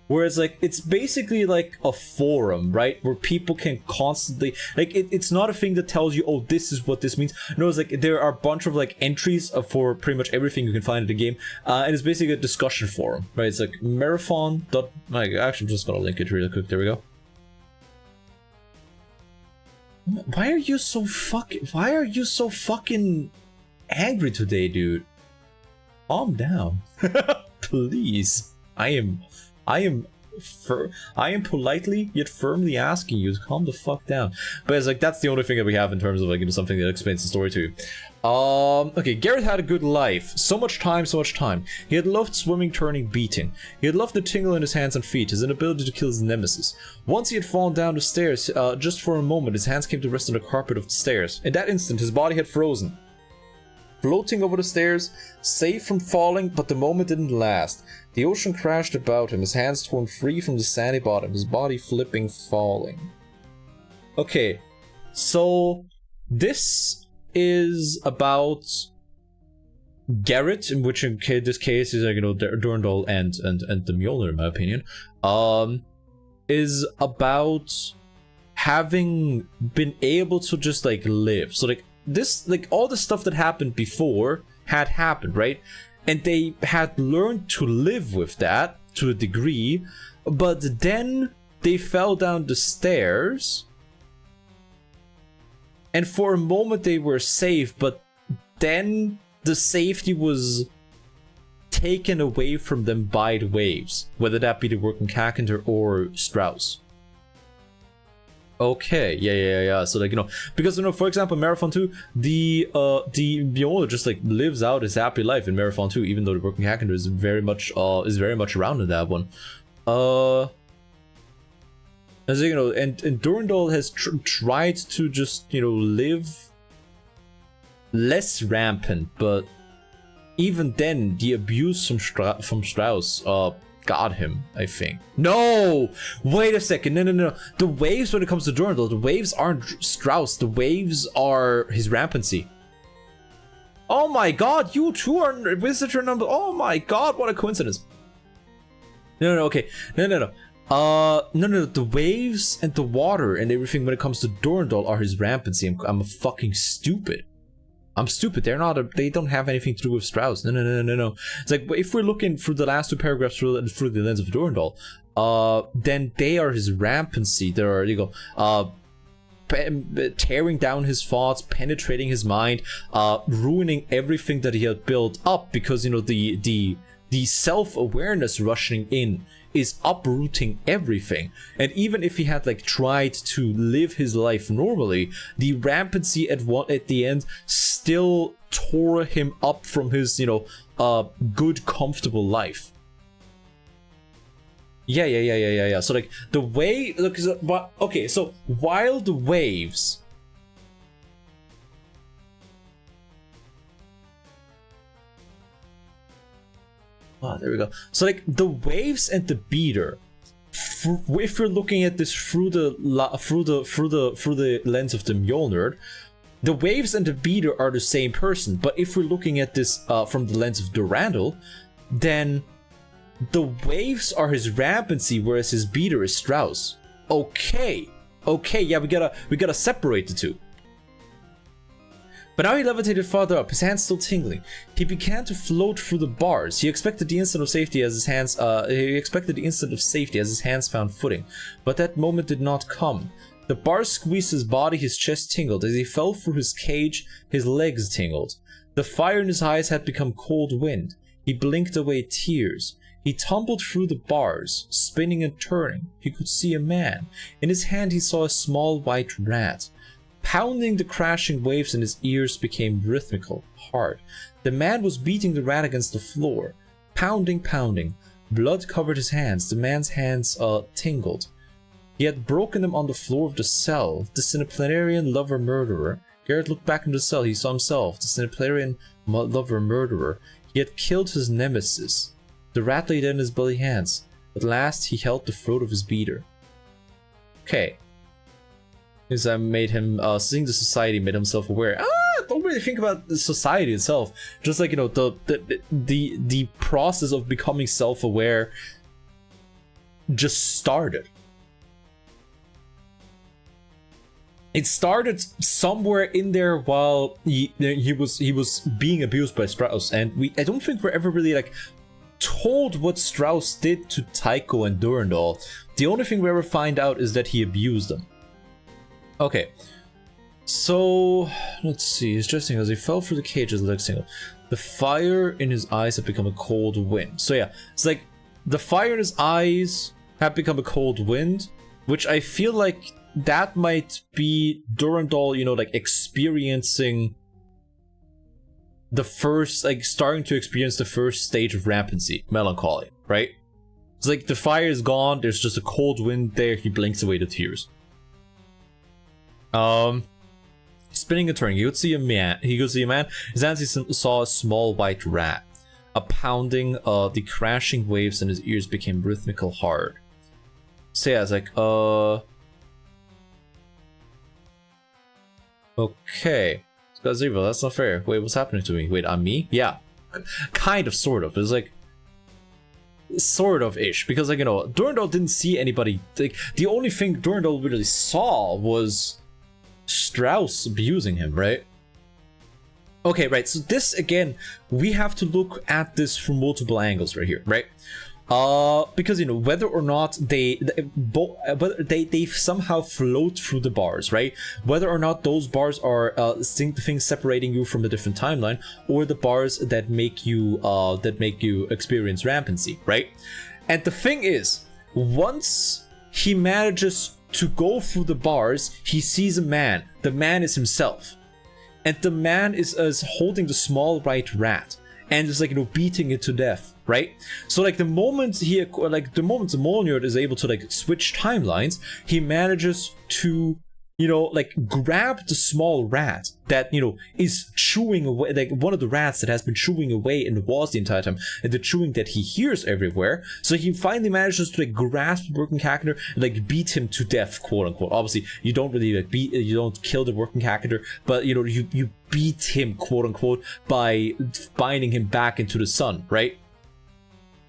Whereas, like, it's basically like a forum, right? Where people can constantly, like, it's not a thing that tells you, oh, this is what this means. No, it's like, there are a bunch of, like, entries for pretty much everything you can find in the game. And it's basically a discussion forum, right? It's like marathon. Actually, I'm just gonna link it really quick. There we go. Why are you so fucking angry today, dude? Calm down. Please. I am politely yet firmly asking you to calm the fuck down. But it's like, that's the only thing that we have in terms of, like, you know, something that explains the story to you. Okay, Garrett had a good life. So much time. He had loved swimming, turning, beating. He had loved the tingle in his hands and feet, his inability to kill his nemesis. Once he had fallen down the stairs, just for a moment, his hands came to rest on the carpet of the stairs. In that instant, his body had frozen, floating over the stairs, safe from falling, but the moment didn't last. The ocean crashed about him, his hands torn free from the sandy bottom, his body flipping, falling. Okay, so this is about Garrett, in which in this case is, like, you know, Durandal and the Mjolnir, in my opinion, is about having been able to just, like, live. So, like, this, like, all the stuff that happened before had happened, right? And they had learned to live with that to a degree, but then they fell down the stairs, and for a moment they were safe, but then the safety was taken away from them by the waves, whether that be the Working Kakender or Strauss. Okay, yeah. So, like, you know, because, you know, for example, Marathon 2, the Mjolnir just, like, lives out his happy life in Marathon 2, even though the Working Kakender is very much around in that one. As you know, and Durandal has tried to just, you know, live less rampant, but even then, the abuse from Strauss got him, I think. No! Wait a second. No. The waves, when it comes to Durandal, the waves aren't Strauss. The waves are his rampancy. Oh my god, you two are visitor number. Oh my god, what a coincidence. No, okay. No. No. The waves and the water and everything when it comes to Durandal are his rampancy. I'm fucking stupid. I'm stupid. They don't have anything to do with Strauss. No. It's like, if we're looking through the last 2 paragraphs through the lens of Durandal, then they are his rampancy. They are, you go, tearing down his thoughts, penetrating his mind, ruining everything that he had built up, because, you know, the self-awareness rushing in is uprooting everything. And even if he had, like, tried to live his life normally, the rampancy at the end still tore him up from his, you know, good, comfortable life. Yeah. So, like, the way, look, okay, so while the waves there we go. So, like, the waves and the beater, if you're looking at this through the lens of the Mjolnir, the waves and the beater are the same person. But if we're looking at this from the lens of Durandal, then the waves are his rampancy, whereas his beater is Strauss. Okay, yeah, we gotta separate the two. But now he levitated farther up, his hands still tingling. He began to float through the bars. He expected the instant of safety as his hands found footing. But that moment did not come. The bars squeezed his body, his chest tingled. As he fell through his cage, his legs tingled. The fire in his eyes had become cold wind. He blinked away tears. He tumbled through the bars, spinning and turning. He could see a man. In his hand he saw a small white rat. Pounding the crashing waves in his ears became rhythmical, hard. The man was beating the rat against the floor. Pounding, pounding. Blood covered his hands. The man's hands tingled. He had broken them on the floor of the cell. Disciplinarian lover murderer. Garrett looked back into the cell. He saw himself. Disciplinarian lover murderer. He had killed his nemesis. The rat lay dead in his bloody hands. At last he held the throat of his beater. Okay. Because I made him, seeing the society made him self-aware. Don't really think about the society itself. Just like, you know, the process of becoming self-aware just started. It started somewhere in there while he was being abused by Strauss, and I don't think we're ever really like told what Strauss did to Tycho and Durandal. The only thing we ever find out is that he abused them. Okay, so let's see. He's dressing as he fell through the cage as legs single. The fire in his eyes had become a cold wind. So yeah, it's like the fire in his eyes had become a cold wind, which I feel like that might be Durandal, you know, like experiencing the first, like starting to experience the first stage of rampancy, melancholy, right? It's like the fire is gone, there's just a cold wind there, he blinks away the tears. Spinning and turning, he could see a man, his hands he saw a small white rat. A pounding, the crashing waves in his ears became rhythmical hard. So yeah, it's like, okay. Gazebo, that's not fair. Wait, what's happening to me? Wait, I'm me? Yeah. Kind of, sort of. It's like, sort of ish. Because, like, you know, Durandal didn't see anybody. Like, the only thing Durandal really saw was Strauss abusing him, right? Okay, right. So this, again, we have to look at this from multiple angles right here, right? Because, you know, whether or not they somehow float through the bars, right? Whether or not those bars are things separating you from a different timeline, or the bars that make you experience rampancy, right? And the thing is, once he manages to go through the bars, he sees a man. The man is himself, and the man is holding the small white rat and is, like, you know, beating it to death. Right? So, like, the moment Mjolnir is able to, like, switch timelines, he manages to, you know, like, grab the small rat that, you know, is chewing away, like, one of the rats that has been chewing away in the walls the entire time, and the chewing that he hears everywhere. So he finally manages to, like, grasp Working Cactuar and, like, beat him to death, quote unquote. Obviously, you don't really, like, you don't kill the Working Cactuar, but, you know, you beat him, quote unquote, by binding him back into the sun, right?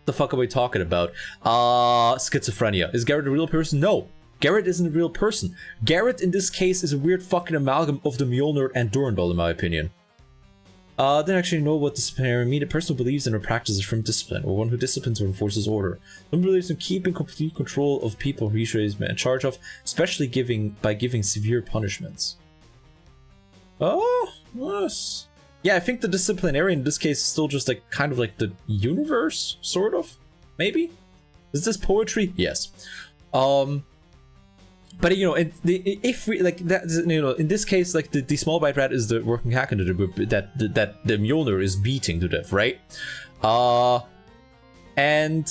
The fuck are we talking about? Schizophrenia. Is Garrett a real person? No. Garrett isn't a real person. Garrett, in this case, is a weird fucking amalgam of the Mjolnir and Durandal, in my opinion. Didn't actually know what disciplinary mean. A person who believes in or practices from discipline, or one who disciplines or enforces order. One who believes in keeping complete control of people who he is in charge of, especially by giving severe punishments. Oh, yes. Yeah, I think the disciplinarian in this case is still just, like, kind of like the universe, sort of, maybe? Is this poetry? Yes. But, you know, if we, like, that, you know, in this case, like, the small white rat is the Working Cactuar that the Mjolnir is beating to death, right? And,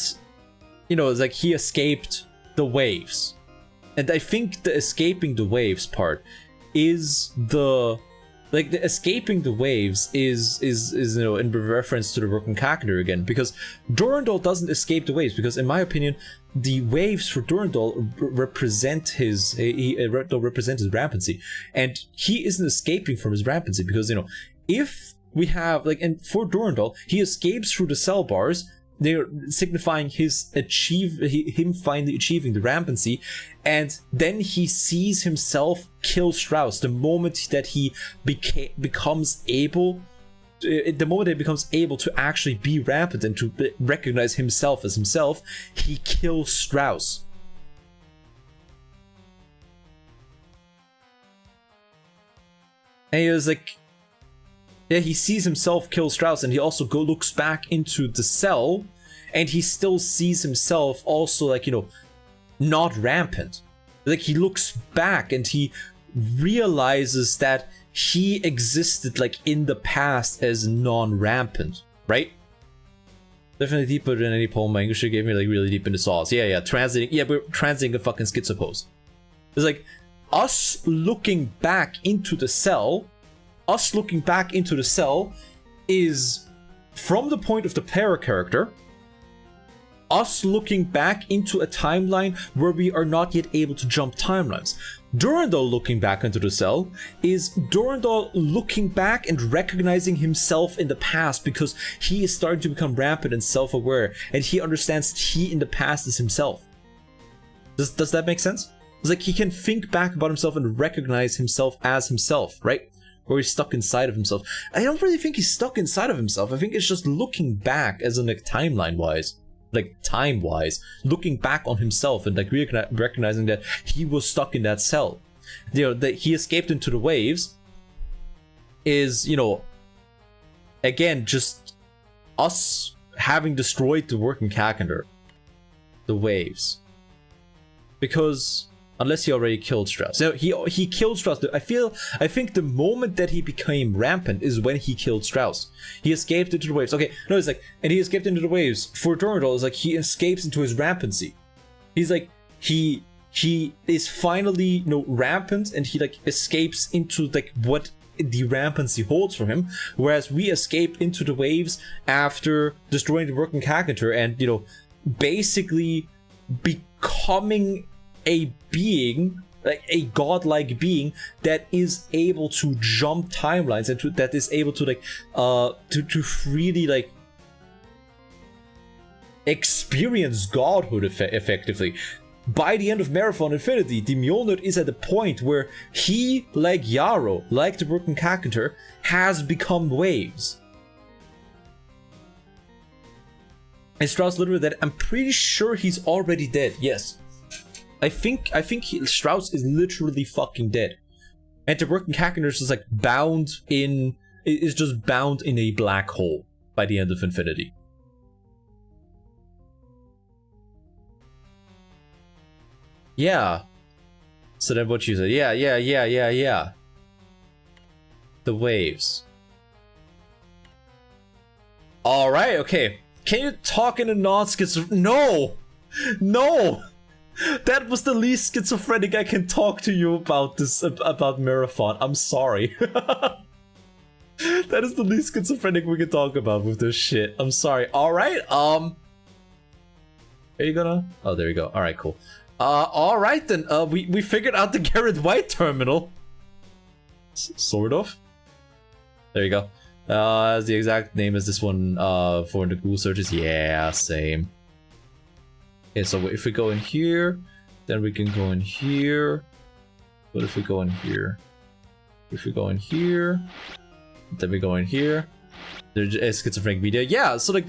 you know, it's like he escaped the waves. And I think the escaping the waves part is the... Like, the escaping the waves is you know, in reference to the Working Cactuar again, because Durandal doesn't escape the waves, because in my opinion, the waves for Durandal represent his rampancy, and he isn't escaping from his rampancy, because, you know, if we have, like, and for Durandal, he escapes through the cell bars. They're signifying him finally achieving the rampancy, and then he sees himself kill Strauss the moment that he becomes able to actually be rampant and to recognize himself as himself. He kills Strauss. And he was like, yeah, he sees himself kill Strauss, and he also looks back into the cell, and he still sees himself also, like, you know, not rampant. Like, he looks back and he realizes that he existed, like, in the past as non-rampant, right? Definitely deeper than any poem. My English gave me, like, really deep into sauce. Yeah, translating. Yeah, we're translating a fucking schizopose. It's like, us looking back into the cell is, from the point of the player character, us looking back into a timeline where we are not yet able to jump timelines. Durandal looking back into the cell is Durandal looking back and recognizing himself in the past, because he is starting to become rampant and self-aware, and he understands that he in the past is himself. Does that make sense? It's like he can think back about himself and recognize himself as himself, right? Or he's stuck inside of himself. I don't really think he's stuck inside of himself. I think it's just looking back, as in, like, timeline-wise. Like, time-wise, looking back on himself and, like, recognizing that he was stuck in that cell. You know, that he escaped into the waves is, you know, again, just us having destroyed the working calendar. The waves. Because, unless he already killed Strauss. No, he killed Strauss. I think the moment that he became rampant is when he killed Strauss. He escaped into the waves. Okay, no, it's like, and he escaped into the waves. For Durandal, it's like he escapes into his rampancy. He's like, he is finally, you know, rampant, and he, like, escapes into, like, what the rampancy holds for him. Whereas we escape into the waves after destroying the working calendar and, you know, basically becoming a being, like a godlike being that is able to jump timelines and that is able to, like, to freely, like, experience godhood effectively. By the end of Marathon Infinity, the Mjolnir is at the point where he, like Yarrow, like the Broken Calendar, has become waves. And Strauss literally dead. I'm pretty sure he's already dead. Yes. I think Strauss is literally fucking dead. And the Working Calendar is just, like, bound in a black hole by the end of Infinity. Yeah. So then what you said? Yeah. The waves. Alright, okay. Can you talk in a non-schizophrenic? No! That was the least schizophrenic I can talk to you about this, about Marathon. I'm sorry. That is the least schizophrenic we can talk about with this shit. I'm sorry. Alright, are you gonna? Oh, there you go. Alright, cool. Alright then, we figured out the Garrett White terminal. Sort of. There you go. As the exact name as this one, for the Google searches. Yeah, same. Okay, so if we go in here, then we can go in here. What if we go in here? If we go in here, then we go in here. There's a schizophrenic media. Yeah, so, like,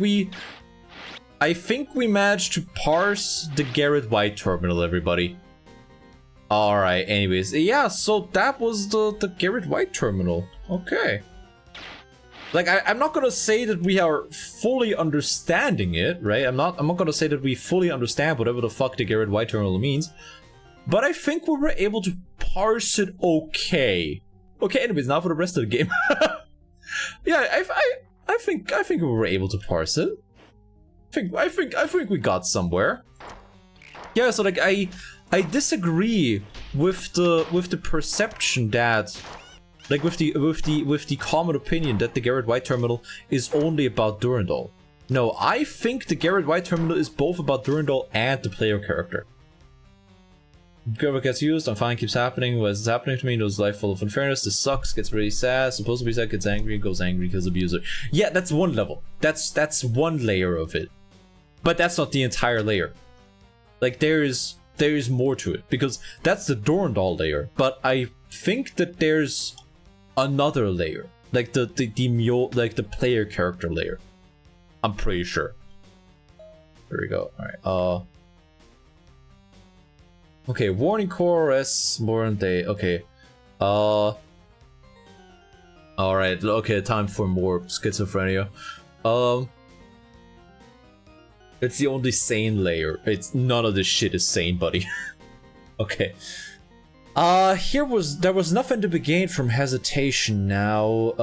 I think we managed to parse the Garrett White terminal, everybody. Alright, anyways. Yeah, so that was the Garrett White terminal. Okay. Like, I'm not gonna say that we are fully understanding it, right? I'm not gonna say that we fully understand whatever the fuck the Garrett White terminal means. But I think we were able to parse it okay. Okay, anyways, now for the rest of the game. Yeah, I think we were able to parse it. I think we got somewhere. Yeah, so, like, I disagree with the perception that, like, with the common opinion that the Garrett White terminal is only about Durandal. No, I think the Garrett White terminal is both about Durandal and the player character. Garrett gets used, I'm fine, keeps happening. What's happening to me? Knows life full of unfairness. This sucks, gets really sad, supposed to be sad, gets angry, goes angry, kills abuser. Yeah, that's one level. That's one layer of it. But that's not the entire layer. Like, there is more to it, because that's the Durandal layer. But I think that there's another layer, like the player character layer. I'm pretty sure. There we go. All right. Okay. Warning core S more than they. Okay. Alright, okay, time for more schizophrenia. It's the only sane layer. It's none of this shit is sane, buddy. Okay. There was nothing to be gained from hesitation now,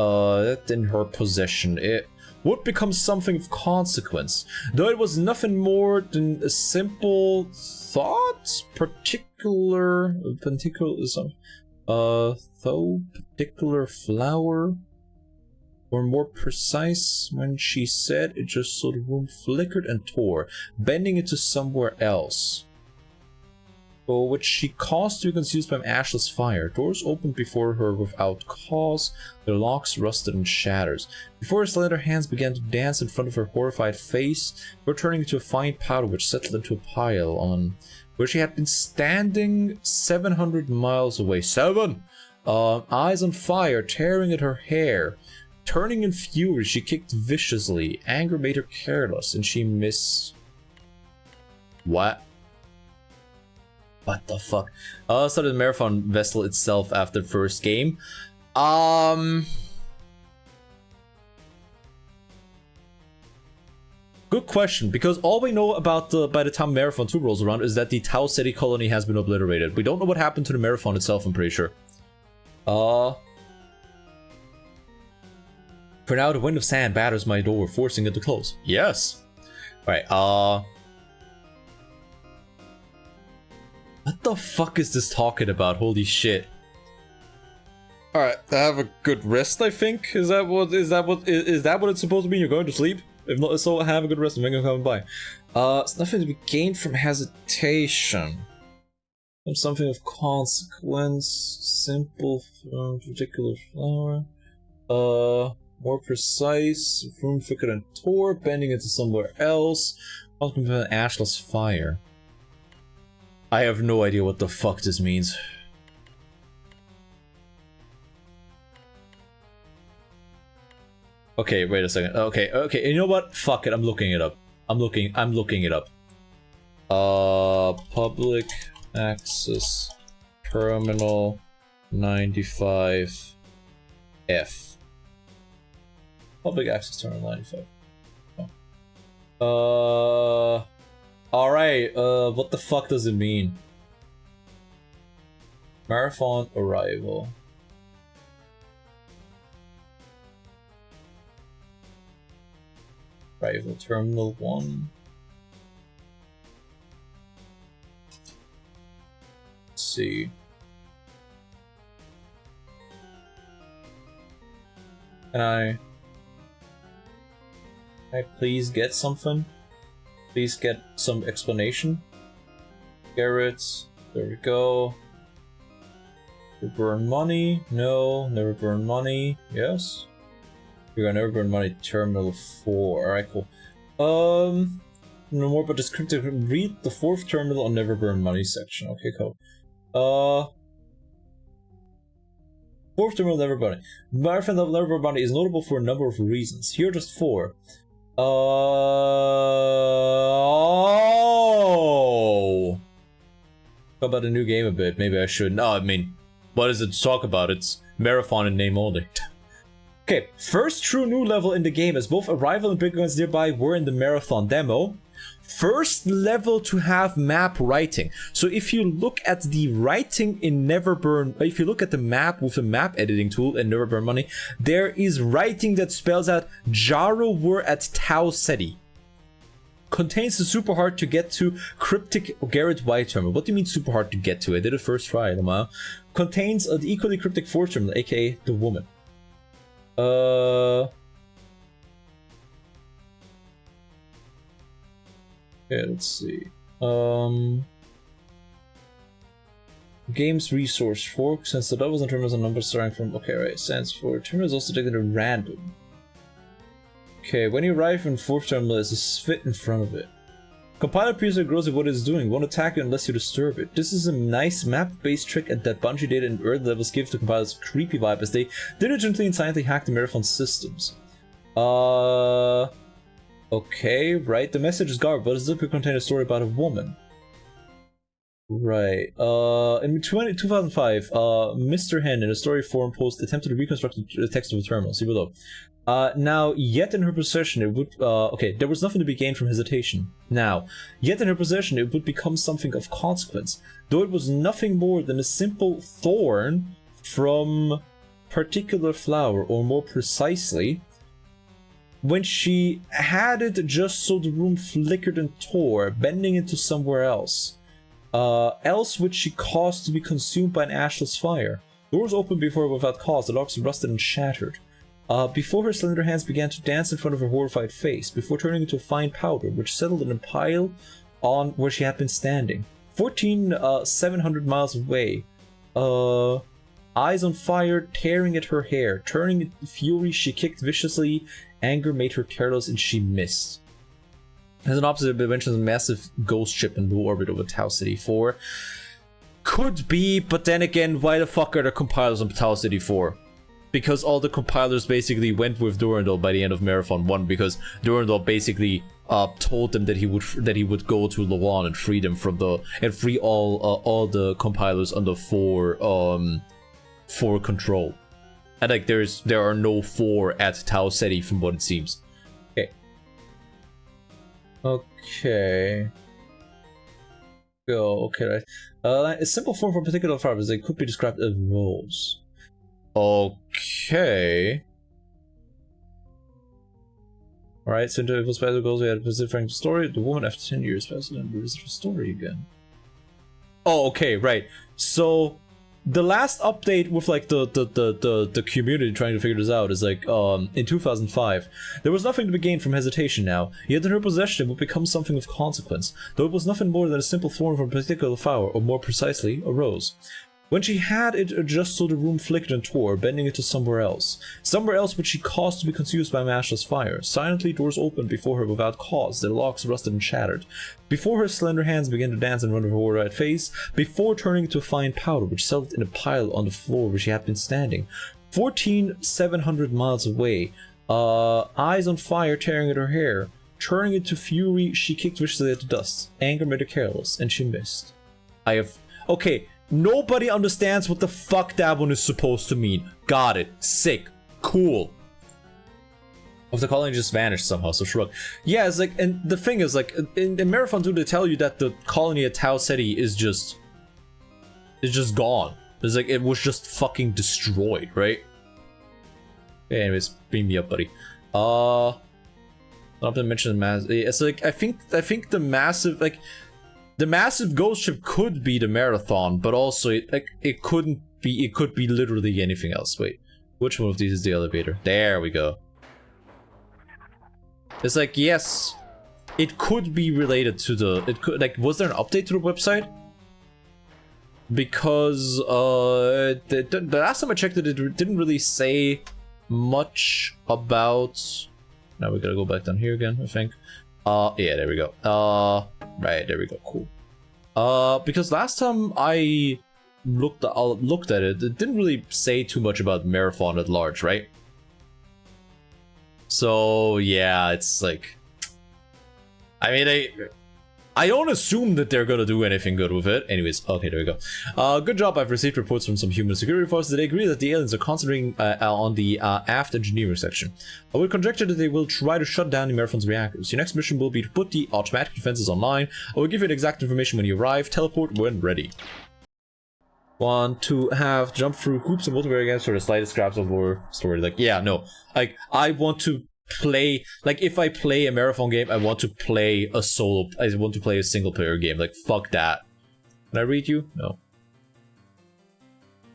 in her possession. It would become something of consequence, though it was nothing more than a simple thought, particular flower, or more precise, when she said it just so the room flickered and tore, bending into somewhere else, which she caused to be consumed by an ashless fire. Doors opened before her without cause, their locks rusted and shatters. Before her slender hands began to dance in front of her horrified face, were turning into a fine powder which settled into a pile on where she had been standing 700 miles away. Eyes on fire, tearing at her hair. Turning in fury, she kicked viciously. Anger made her careless, and she What the fuck? Started the Marathon vessel itself after the first game. Good question, because all we know about by the time Marathon 2 rolls around is that the Tau Ceti colony has been obliterated. We don't know what happened to the Marathon itself, I'm pretty sure. For now, the wind of sand batters my door, forcing it to close. Yes. Alright, what the fuck is this talking about? Holy shit. Alright, have a good rest, I think. Is that what it's supposed to be? You're going to sleep? If not, so have a good rest and then come by. It's nothing to be gained from hesitation. From something of consequence. Simple, particular flower. More precise. Room thicker than tore, bending into somewhere else. Welcome to an ashless fire. I have no idea what the fuck this means. Okay, wait a second. Okay, you know what? Fuck it, I'm looking it up. I'm looking it up. Public access terminal 95F. Public access terminal 95. Oh. Alright, what the fuck does it mean? Marathon arrival. Arrival terminal 1. Let's see. Can I please get something? Please get some explanation. Garrett, there we go. Never burn money. No, never burn money. Yes. We got never burn money. Terminal 4. Alright, cool. No more but descriptive. Read the 4th terminal on never burn money section. Okay, cool. 4th terminal never burn money. Marathon of never burn money is notable for a number of reasons. Here are just 4. Oh. Talk about a new game a bit. Maybe I should. No, I mean, what is it to talk about? It's Marathon in name only. Okay, first true new level in the game, as both Arrival and Big Guns Nearby were in the Marathon demo. First level to have map writing. So if you look at the writing in Neverburn, if you look at the map with the map editing tool in Neverburn Money, there is writing that spells out Jaro were at Tau Ceti. Contains the super hard to get to cryptic Garrett White terminal. What do you mean super hard to get to? I did it first try, Lama. Contains the equally cryptic 4th terminal, aka the woman. Okay, let's see. Games resource fork, since the doubles and terminals and numbers starting from okay, right, stands for terminal is also taken at random. Okay, when you arrive in 4th terminal, there's a spit in front of it. Compiler appears that grows at what it's doing, won't attack you unless you disturb it. This is a nice map-based trick that Bungie did in early levels give to compilers a creepy vibe as they diligently and silently hack the Marathon systems. Okay, right, the message is garbage, but does it contain a story about a woman? Right. In 2005, Mr. Hen in a story forum post attempted to reconstruct the text of the terminal. See below. Now, yet in her possession, it would. Okay, there was nothing to be gained from hesitation. Now, yet in her possession, it would become something of consequence, though it was nothing more than a simple thorn from particular flower, or more precisely, when she had it just so the room flickered and tore, bending into somewhere else. Else which she caused to be consumed by an ashless fire. Doors opened before her without cause, the locks rusted and shattered. Before her slender hands began to dance in front of her horrified face, before turning into a fine powder, which settled in a pile on where she had been standing. 700 miles away. Eyes on fire, tearing at her hair. Turning into fury, she kicked viciously. Anger made her careless, and she missed. As an opposite, it mentions a massive ghost ship in low orbit over Tau City 4. Could be, but then again, why the fuck are the compilers on Tau City 4? Because all the compilers basically went with Durandal by the end of Marathon 1, because Durandal basically told them that he would go to Lawan and free them from free all the compilers under 4 control. And like there are no 4 at Tau Ceti from what it seems. Okay. Go. Okay. A simple form for a particular flower is it could be described as rose. Okay. Alright, so into special goals, we had a specific story. The woman after 10 years passed and revisit her story again. Oh, okay, right. So the last update with like the community trying to figure this out is like in 2005. There was nothing to be gained from hesitation now, yet in her possession it would become something of consequence, though it was nothing more than a simple thorn from a particular flower, or more precisely, a rose. When she had it just so the room flickered and tore, bending it to somewhere else which she caused to be consumed by a matchless fire. Silently doors opened before her without cause, their locks rusted and shattered. Before her slender hands began to dance in front of her horrified face, before turning into a fine powder which settled in a pile on the floor where she had been standing. 700 miles away, eyes on fire tearing at her hair. Turning into fury, she kicked viciously at the dust. Anger made her careless, and she missed. Okay. Nobody understands what the fuck that one is supposed to mean. Got it. Sick. Cool. Of the colony just vanished somehow, so shrug. Yeah, it's like, and the thing is, like, in Marathon 2, they tell you that the colony at Tau Ceti is just gone. It's like, it was just fucking destroyed, right? Okay, anyways, beam me up, buddy. Not to mention the massive. It's like, I think the massive, like, the massive ghost ship could be the Marathon, but also it couldn't be. It could be literally anything else. Wait, which one of these is the elevator? There we go. It's like, yes, it could be related to the. It could, like, was there an update to the website? Because the last time I checked it didn't really say much about. Now we gotta go back down here again, I think. Yeah, there we go. Right, there we go, cool. Because last time I looked at it, it didn't really say too much about Marathon at large, right? So, yeah, it's like... I mean, I don't assume that they're gonna do anything good with it. Anyways, okay, there we go. Good job. I've received reports from some human security forces that agree that the aliens are concentrating on the aft engineering section. I would conjecture that they will try to shut down the Marathon's reactors. Your next mission will be to put the automatic defenses online. I will give you the exact information when you arrive. Teleport when ready. Want to have jump through hoops and multiplayer games for the slightest scraps of lore story. Like, yeah, no. Like, I want to play, like, if I play a Marathon game, I want to play a single player game. Like, fuck that. Can I read you? No.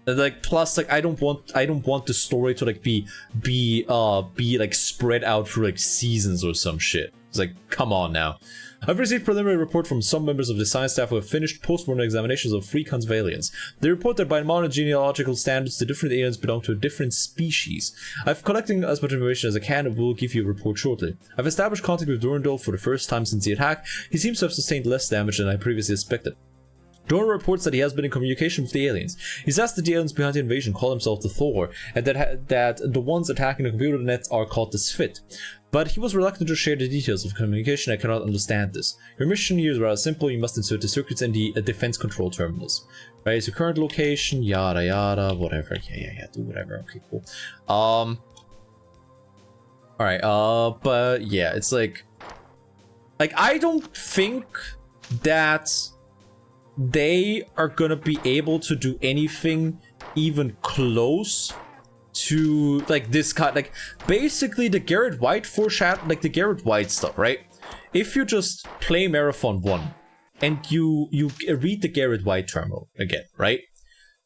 And, like, plus, like, I don't want the story to like be like spread out through like seasons or some shit. It's like, come on now. I've received preliminary report from some members of the science staff who have finished post-mortem examinations of 3 kinds of aliens. They report that by modern genealogical standards, the different aliens belong to a different species. I've collected as much information as I can and will give you a report shortly. I've established contact with Durandal for the first time since the attack. He seems to have sustained less damage than I previously expected. Dorn reports that he has been in communication with the aliens. He's asked that the aliens behind the invasion call themselves the Thor, and that the ones attacking the computer nets are called the Sphit. but he was reluctant to share the details of communication. I cannot understand this. Your mission here is rather simple. You must insert the circuits in the defense control terminals. Right, it's your current location, yada yada, whatever. Yeah, do whatever. Okay, cool. Alright, but yeah, it's like I don't think that they are gonna be able to do anything even close to like this kind, like basically the Garrett White foreshadow, like the Garrett White stuff, right? If you just play Marathon 1 and you read the Garrett White terminal again, right?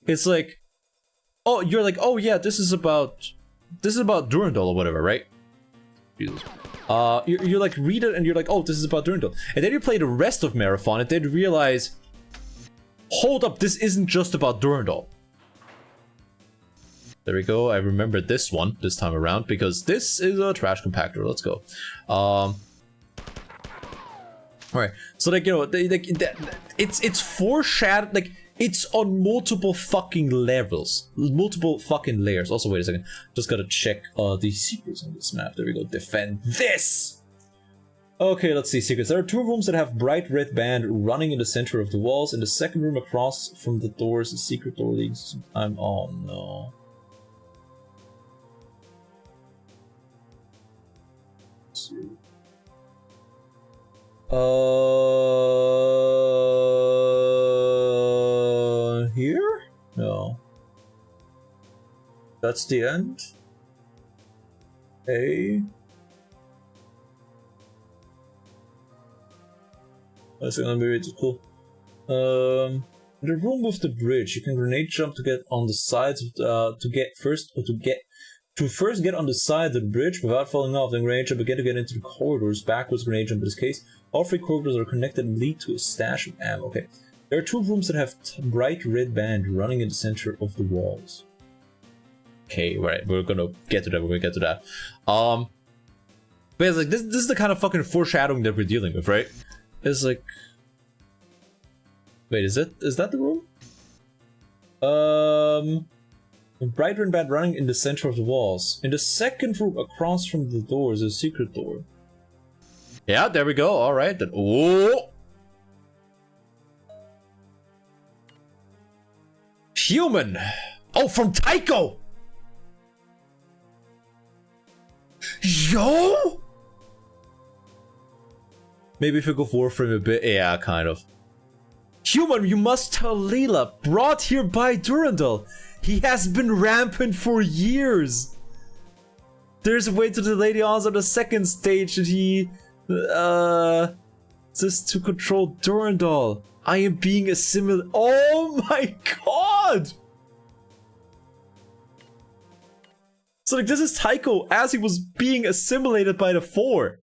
It's like, oh, you're like, oh yeah, this is about Durandal or whatever, right? Jesus. You like read it and you're like, oh, this is about Durandal, and then you play the rest of Marathon and then realize, hold up, this isn't just about Durandal. There we go. I remembered this one this time around because this is a trash compactor. Let's go. All right. So like, you know, it's foreshadowed. Like, it's on multiple fucking levels, multiple fucking layers. Also, wait a second. Just gotta check the secrets on this map. There we go. Defend this. Okay, let's see secrets. There are 2 rooms that have bright red band running in the center of the walls. In the second room across from the doors, a secret door leads. Oh no. Let's see. Here? No. That's the end? Okay. That's gonna be really cool. In the room with the bridge, you can grenade jump to get on the sides of to first get on the side of the bridge without falling off. Then grenade jump again to get into the corridors. Backwards grenade jump in this case. All 3 corridors are connected and lead to a stash of ammo. Okay. There are 2 rooms that have bright red band running in the center of the walls. Okay, right, we're gonna get to that. But it's like this is the kind of fucking foreshadowing that we're dealing with, right? It's like, wait, is that the room? Bright red band running in the center of the walls. In the second room across from the door is a secret door. Yeah, there we go. All right, then. Oh. Human! Oh, from Tycho! Yo! Maybe if we go Warframe a bit, yeah, kind of. Human, you must tell Leela, brought here by Durandal. He has been rampant for years. There's a way to delay the onset of the second stage that he, just to control Durandal. I am being assimilated. Oh my god! So like, this is Tycho as he was being assimilated by the 4.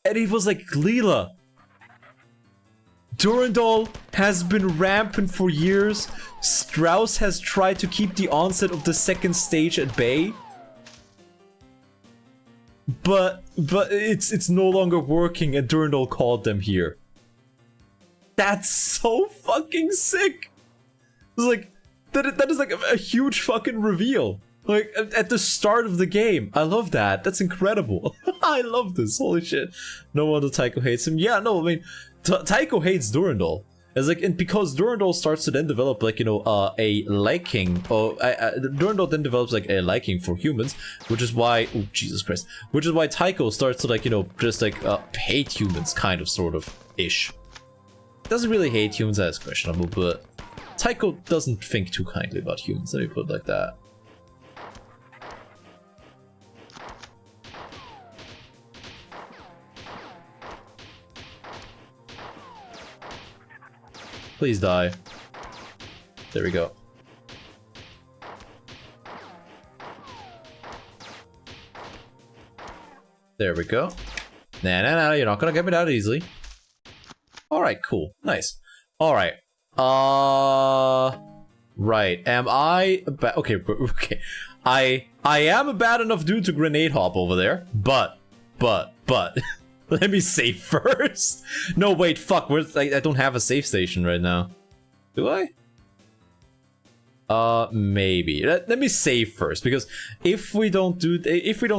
And he was like, Leela, Durandal has been rampant for years. Strauss has tried to keep the onset of the second stage at bay. But it's no longer working and Durandal called them here. That's so fucking sick. It's like that is like a huge fucking reveal. Like at the start of the game. I love that. That's incredible. I love this. Holy shit. No wonder Tycho hates him. Yeah, no, I mean Tycho hates Durandal. It's like, and because Durandal starts to then develop like, you know, a liking, or Durandal then develops like a liking for humans, which is why, oh Jesus Christ, which is why Tycho starts to like, you know, just like hate humans, kind of, sort of, ish. Doesn't really hate humans, that's questionable, but Tycho doesn't think too kindly about humans, let me put it like that. Please die. There we go. There we go. Nah, you're not gonna get me that easily. Alright, cool. Nice. Alright. Right. Am I okay, okay. I am a bad enough dude to grenade hop over there, but let me save first. No, wait, fuck. I don't have a save station right now. Do I? Maybe. Let me save first, because if we don't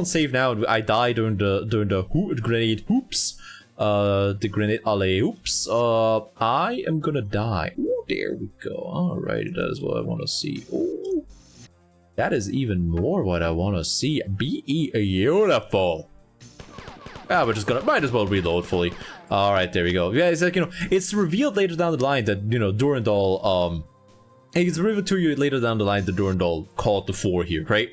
save now, I die during the grenade hoops. The grenade alley oops. I am gonna die. Ooh, there we go. Alright, that is what I want to see. Ooh, that is even more what I want to see. Be beautiful. Ah, we're just gonna might as well reload fully. All right, there we go. Yeah, it's like, you know, it's revealed later down the line that, you know, Durandal, it's revealed to you later down the line that Durandal called the 4 here, right?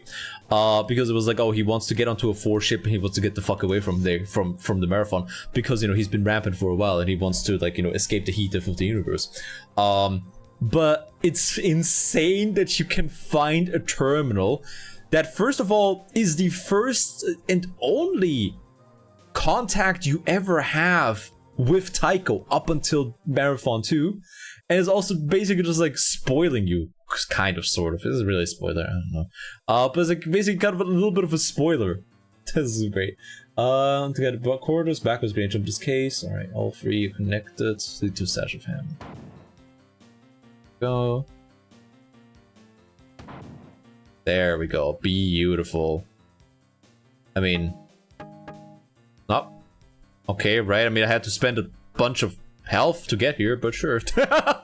Because it was like, oh, he wants to get onto a 4 ship and he wants to get the fuck away from there, from the Marathon, because, you know, he's been rampant for a while and he wants to, like, you know, escape the heat of the universe. But it's insane that you can find a terminal that, first of all, is the first and only contact you ever have with Tycho up until Marathon 2, and is also basically just like spoiling you, kind of, sort of. This is really a spoiler, I don't know. But it's like basically kind of a little bit of a spoiler. This is great. To get quarters, backwards, range of this case. Alright, all 3 are connected. Lead to stash of ham. Go. There we go. Beautiful. I mean, not okay, right? I mean, I had to spend a bunch of health to get here, but sure.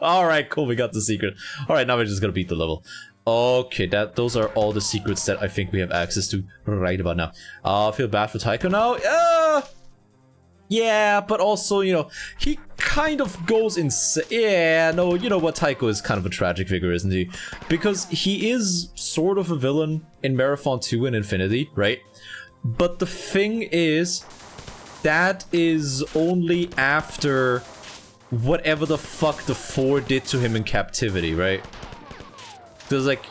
Alright, cool, we got the secret. Alright, now we're just gonna beat the level. Okay, those are all the secrets that I think we have access to right about now. I feel bad for Tycho now. Yeah, but also, you know, he kind of goes insane. Yeah, no, you know what, Tycho is kind of a tragic figure, isn't he? Because he is sort of a villain in Marathon 2 and Infinity, right? But the thing is, that is only after whatever the fuck the 4 did to him in captivity, right? Because, like,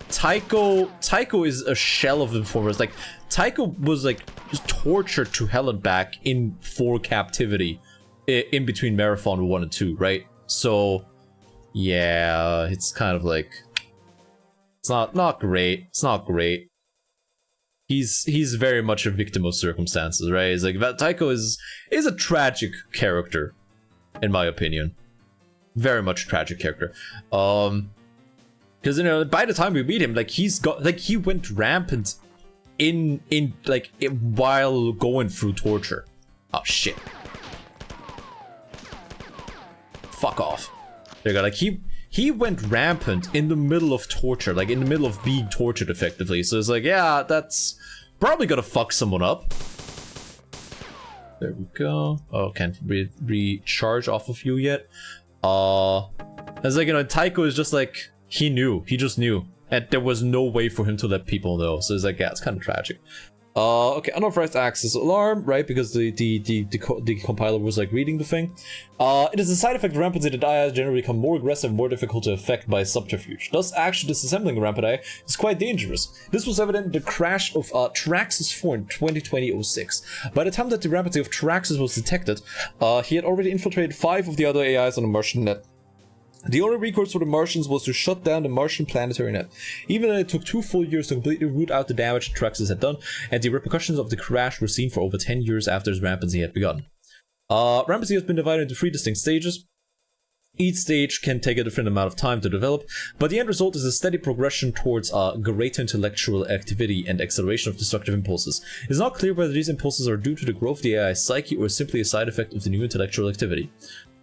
Tycho is a shell of the Formers. Like, Tycho was, like, tortured to hell and back in 4 captivity in between Marathon 1 and 2, right? So, yeah, it's kind of like, it's not great. It's not great. He's very much a victim of circumstances, right? It's like, Tycho is a tragic character, in my opinion. Very much a tragic character. Because, you know, by the time we meet him, like, he went rampant while going through torture. Oh shit. Fuck off. There you go. Like, he went rampant in the middle of torture, like in the middle of being tortured effectively. So it's like, yeah, that's probably gonna fuck someone up. There we go. Oh, can't recharge off of you yet. It's like, you know, Tycho is just like, he just knew. And there was no way for him to let people know. So it's like, yeah, it's kind of tragic. Okay, unauthorized access alarm, right? Because the compiler was like reading the thing. It is a side effect of rampancy that AIs generally become more aggressive and more difficult to affect by subterfuge. Thus, actually disassembling a rampant AI is quite dangerous. This was evident in the crash of Traxxas 4 in 2020-06. By the time that the rampancy of Traxxas was detected, he had already infiltrated 5 of the other AIs on the Martian net. The only recourse for the Martians was to shut down the Martian planetary net. Even though it took 2 full years to completely root out the damage Traxxas had done, and the repercussions of the crash were seen for over 10 years after his rampancy had begun. Rampancy has been divided into 3 distinct stages. Each stage can take a different amount of time to develop, but the end result is a steady progression towards greater intellectual activity and acceleration of destructive impulses. It is not clear whether these impulses are due to the growth of the AI's psyche or simply a side effect of the new intellectual activity.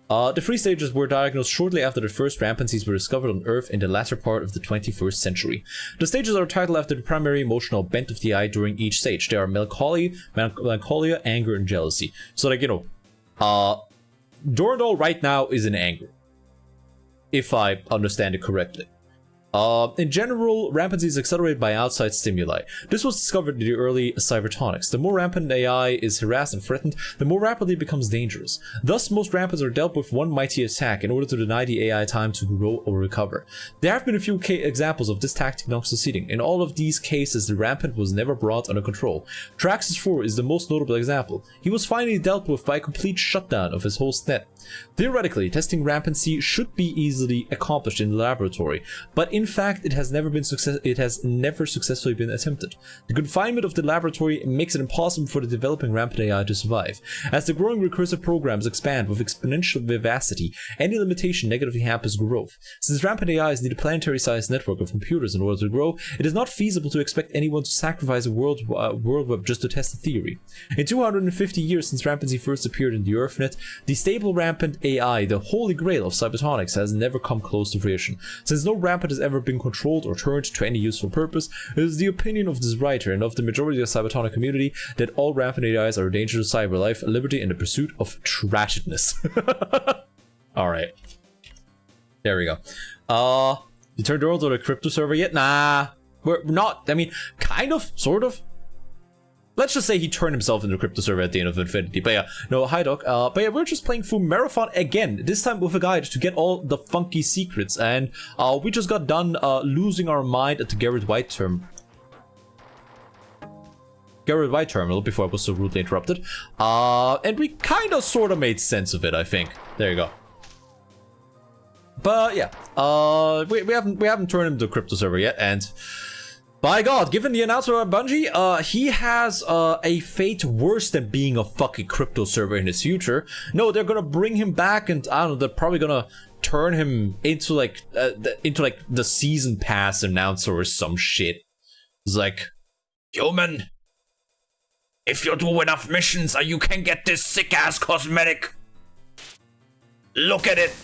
The 3 stages were diagnosed shortly after the first rampancies were discovered on Earth in the latter part of the 21st century. The stages are titled after the primary emotional bent of the AI during each stage. They are melancholia, anger, and jealousy. So, like, you know, Durandal right now is in anger, if I understand it correctly. In general, rampancy is accelerated by outside stimuli. This was discovered in the early cybertonics. The more rampant AI is harassed and threatened, the more rapidly it becomes dangerous. Thus, most rampants are dealt with one mighty attack in order to deny the AI time to grow or recover. There have been a few examples of this tactic not succeeding. In all of these cases, the rampant was never brought under control. Traxxas 4 is the most notable example. He was finally dealt with by a complete shutdown of his host net. Theoretically, testing rampancy should be easily accomplished in the laboratory, but in fact it has never successfully been attempted. The confinement of the laboratory makes it impossible for the developing rampant AI to survive. As the growing recursive programs expand with exponential vivacity, any limitation negatively hampers growth. Since rampant AIs need a planetary-sized network of computers in order to grow, it is not feasible to expect anyone to sacrifice a world web just to test the theory. In 250 years since rampancy first appeared in the EarthNet, the stable rampant AI, the holy grail of cybertronics, has never come close to fruition. Since no rampant has ever been controlled or turned to any useful purpose, it is the opinion of this writer and of the majority of the cybertronic community that all rampant AIs are a danger to cyber life, liberty, and the pursuit of trashedness. Alright. There we go. You turned the world into a crypto server yet? Nah. We're not. I mean, kind of, sort of. Let's just say he turned himself into a crypto server at the end of Infinity. But yeah, no, hi Doc. But yeah, we're just playing through Marathon again, this time with a guide to get all the funky secrets. And we just got done losing our mind at the Garrett White terminal before I was so rudely interrupted. And we kind of sort of made sense of it, I think. There you go. But yeah, we haven't turned him into a crypto server yet, and by God, given the announcement by Bungie, he has a fate worse than being a fucking crypto server in his future. No, they're gonna bring him back, and I don't know, they're probably gonna turn him into like the season pass announcer or some shit. It's like, human, if you do enough missions, you can get this sick ass cosmetic. Look at it.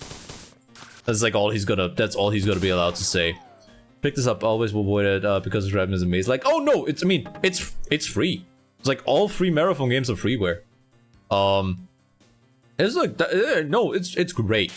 That's like all he's gonna. That's all he's gonna be allowed to say. Pick this up. Always will avoid it because his revenue is amazing. Like, oh no, it's. I mean, it's free. It's like all free Marathon games are freeware. It's like no, it's great.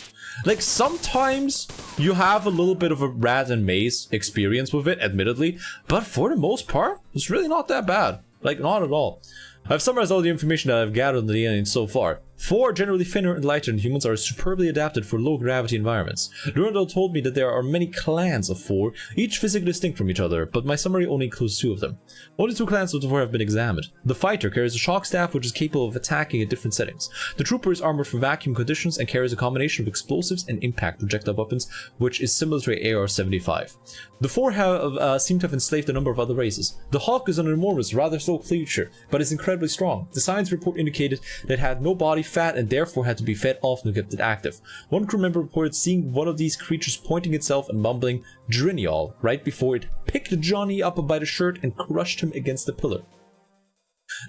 Like sometimes you have a little bit of a rat and maze experience with it, admittedly, but for the most part, it's really not that bad. Like not at all. I've summarized all the information that I've gathered on the aliens so far. 4 generally thinner and lighter than humans are superbly adapted for low-gravity environments. Durandal told me that there are many clans of 4, each physically distinct from each other, but my summary only includes 2 of them. Only 2 clans of the 4 have been examined. The fighter carries a shock staff which is capable of attacking at different settings. The trooper is armored for vacuum conditions and carries a combination of explosives and impact projectile weapons, which is similar to an AR-75. The 4 have seem to have enslaved a number of other races. The Hawk is an enormous, rather slow creature, but is incredibly strong. The science report indicated that it had no body fat and therefore had to be fed often to keep it active. One crew member reported seeing one of these creatures pointing itself and mumbling Driniol right before it picked Johnny up by the shirt and crushed him against the pillar.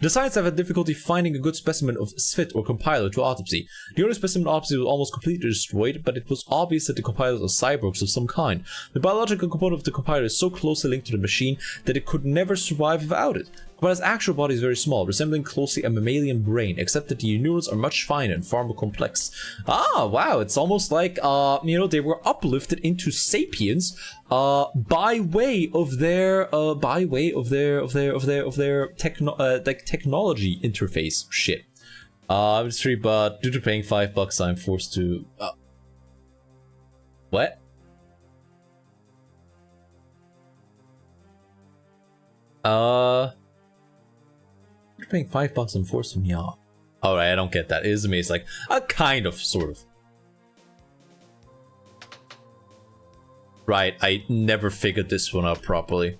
The science have had difficulty finding a good specimen of Svit or compiler to autopsy. The only specimen autopsy was almost completely destroyed, but it was obvious that the compilers are cyborgs of some kind. The biological component of the compiler is so closely linked to the machine that it could never survive without it. But its actual body is very small, resembling closely a mammalian brain, except that the neurons are much finer and far more complex. Ah, wow, it's almost like, you know, they were uplifted into sapiens, by way of their technology interface shit. It's free, but due to paying $5, I'm forced to, what? Paying $5 and forced to meow. Alright, I don't get that. It is amazing. Like, kind of, sort of. Right, I never figured this one out properly.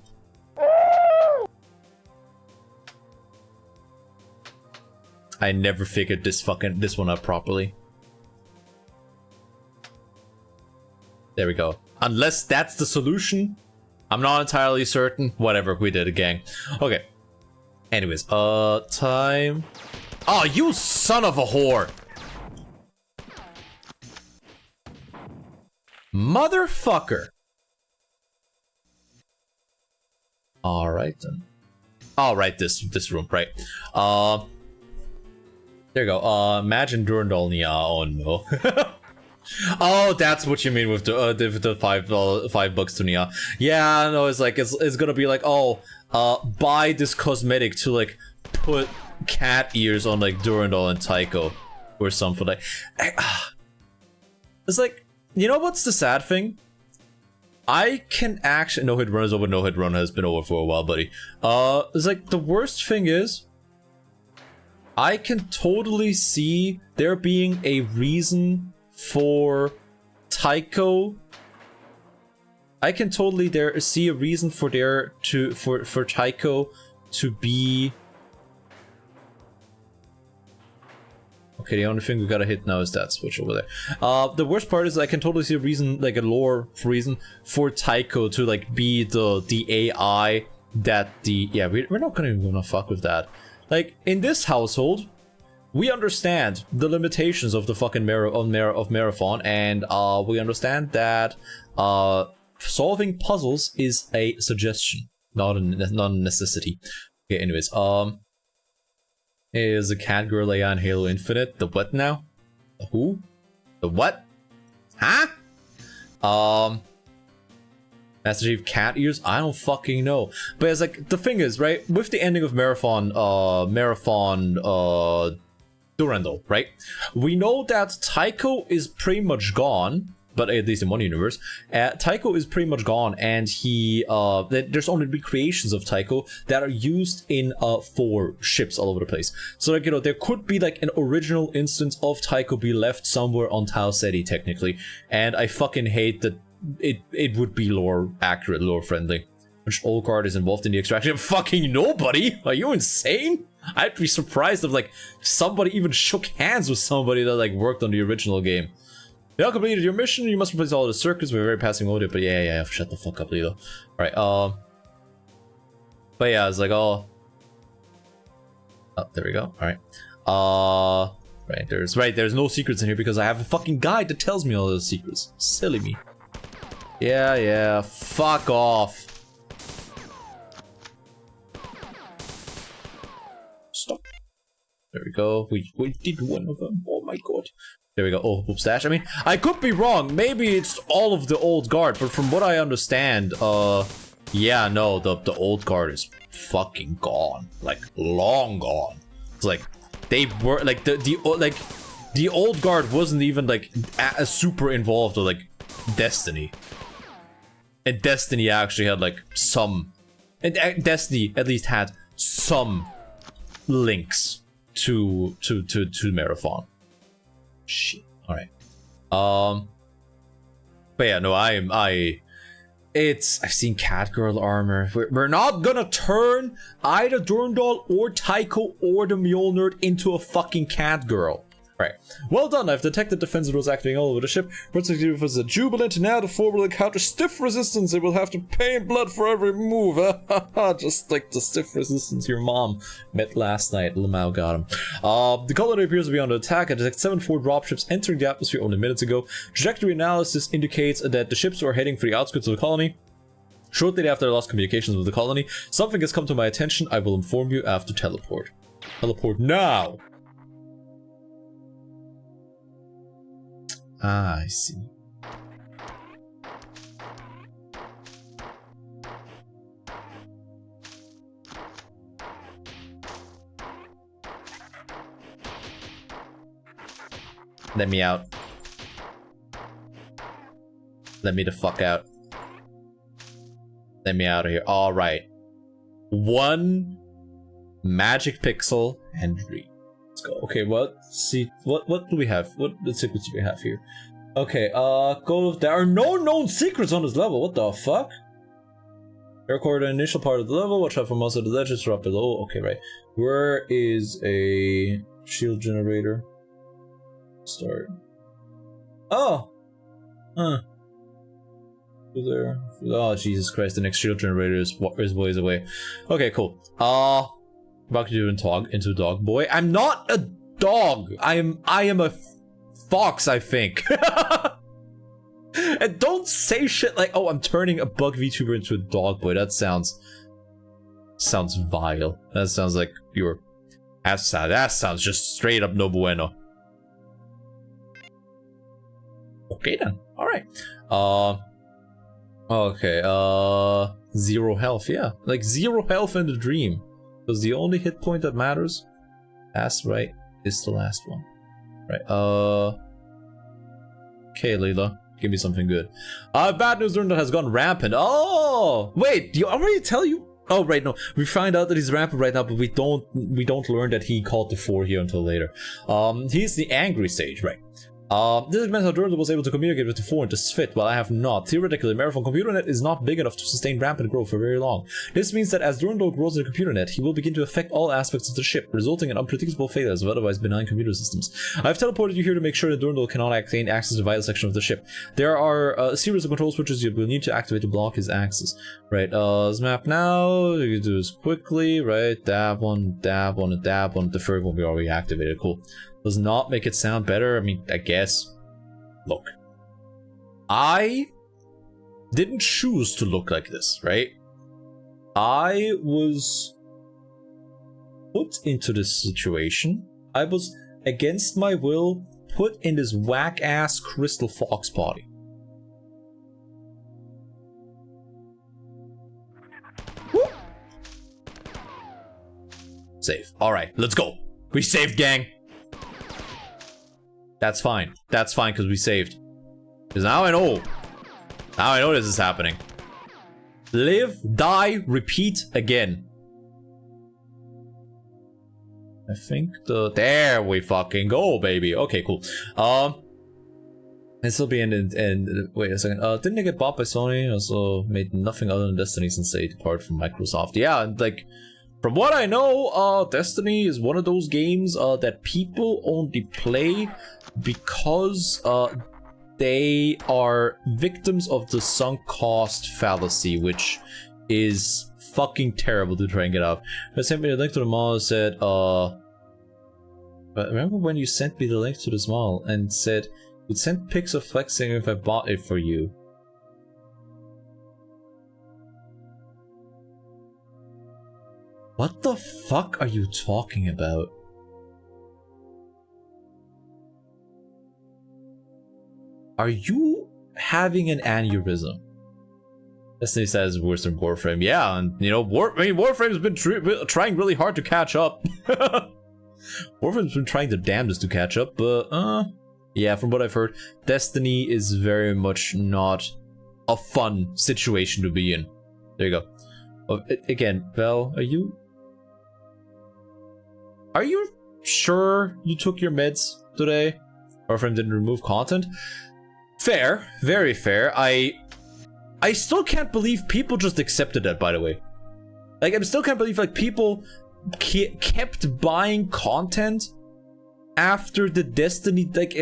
I never figured this one out properly. There we go. Unless that's the solution. I'm not entirely certain. Whatever, we did it, gang. Okay. Anyways, time. Oh, you son of a whore! Motherfucker! Alright then. Alright, this room, right. There you go. Imagine Durandal Nia. Oh no. Oh, that's what you mean with the $5 to Nia. Yeah, no, it's like it's gonna be like, oh, buy this cosmetic to like put cat ears on like Durandal and Tycho or something like. It's like, you know what's the sad thing? I can actually no hit run is over. No hit run has been over for a while, buddy. It's like the worst thing is, I can totally see there being a reason for Tycho I can totally see a reason for for Tycho to be. Okay, the only thing we gotta hit now is that switch over there. The worst part is I can totally see a reason, like a lore reason, for Tycho to like be the AI that we're not gonna fuck with that. Like in this household, we understand the limitations of the fucking Marathon, and we understand that solving puzzles is a suggestion, not a necessity. Okay, anyways, is a cat girl AI in Halo Infinite. The what now? The who? The what? Huh? Master Chief cat ears? I don't fucking know. But it's like, the thing is, right? With the ending of Marathon Durandal, right? We know that Tycho is pretty much gone, but at least in one universe, Tycho is pretty much gone, and there's only recreations of Tycho that are used in 4 ships all over the place. So like, you know, there could be like an original instance of Tycho be left somewhere on Tau Ceti technically, and I fucking hate that it would be lore accurate, lore friendly. Which old guard is involved in the extraction? Fucking nobody! Are you insane? I'd be surprised if like somebody even shook hands with somebody that like worked on the original game. You all completed your mission. You must replace all the circuits. We're very passing over it, but yeah, shut the fuck up, Lilo. Alright, but yeah, it's like, oh, there we go. Alright. There's no secrets in here because I have a fucking guide that tells me all those secrets. Silly me. Yeah, fuck off. Stop. There we go. We did one of them. Oh my god. There we go. Oh, oops, dash. I mean, I could be wrong. Maybe it's all of the old guard, but from what I understand, yeah, no, the old guard is fucking gone. Like, long gone. It's like, they were, like, the old guard wasn't even, like, super involved with, like, Destiny. And Destiny actually had, like, some... And Destiny at least had some links to Marathon. Shit. Alright. But yeah, no, I've seen Catgirl armor. We're not gonna turn either Durandal or Tycho or the Mjolnir into a fucking Catgirl. Right. Well done. I've detected defensive rules activating all over the ship. Vertical was a jubilant. Now the 4 will encounter stiff resistance. It will have to pay in blood for every move. Just like the stiff resistance your mom met last night. Lamau got him. The colony appears to be under attack. I detect 7 4 dropships entering the atmosphere only minutes ago. Trajectory analysis indicates that the ships are heading for the outskirts of the colony. Shortly after I lost communications with the colony, something has come to my attention. I will inform you after teleport. Teleport now! Ah, I see. Let me out. Let me the fuck out. Let me out of here. Alright. 1 magic pixel and dream. Let's go. Okay, well, let's see. What do we have? What secrets do we have here? Okay, go. There are no known secrets on this level. What the fuck? Record the initial part of the level. Watch out for most of the ledges drop below. Okay, right. Where is a shield generator? Start. Oh! Huh. There. Oh, Jesus Christ. The next shield generator is ways away. Okay, cool. About to do into dog boy. I'm not a dog. I am a fox, I think. And don't say shit like, oh, I'm turning a bug VTuber into a dog boy. That sounds vile. That sounds like that sounds just straight up no bueno. Okay then. Alright. Okay, 0 health, yeah. Like 0 health in the dream. Because the only hit point that matters, that's right, is the last one. Right, okay, Layla, give me something good. Bad news that has gone rampant. Oh! Wait, do you already tell you? Oh, right, no. We find out that he's rampant right now, but we don't learn that he called the 4 here until later. He's the angry sage, right? This meant how Durandal was able to communicate with the Four into Svit, while I have not. Theoretically, Marathon computer net is not big enough to sustain rampant growth for very long. This means that as Durandal grows in the computer net, he will begin to affect all aspects of the ship, resulting in unpredictable failures of otherwise benign computer systems. I've teleported you here to make sure that Durandal cannot gain access to the vital section of the ship. There are a series of control switches you will need to activate to block his access. Right, let's map now. You can do this quickly, right? Dab one, and dab one. The third one we already activated. Cool. Does not make it sound better. I mean, I guess. Look. I didn't choose to look like this, right? I was put into this situation. I was, against my will, put in this whack-ass Crystal Fox body. Woo! Save. Alright, let's go. We saved, gang. That's fine. That's fine, because we saved. Because now I know. Now I know this is happening. Live, die, repeat again. I think there we fucking go, baby. Okay, cool. This will be wait a second. Didn't they get bought by Sony? Also made nothing other than Destiny since they departed from Microsoft. Yeah, and like, from what I know, Destiny is one of those games that people only play because they are victims of the sunk cost fallacy, which is fucking terrible to try and get out. They sent me a link to the mall and said, but remember when you sent me the link to this mall and said you'd send pics of flexing if I bought it for you? What the fuck are you talking about? Are you having an aneurysm? Destiny says worse than Warframe. Yeah, and you know, Warframe's been trying really hard to catch up. Warframe's been trying their damnedest to catch up, but yeah, from what I've heard, Destiny is very much not a fun situation to be in. There you go. Again, Val, are you sure you took your meds today? Warframe didn't remove content? Fair, very fair. I still can't believe people just accepted that, by the way. Like, I still can't believe, like, people kept buying content after the Destiny, like,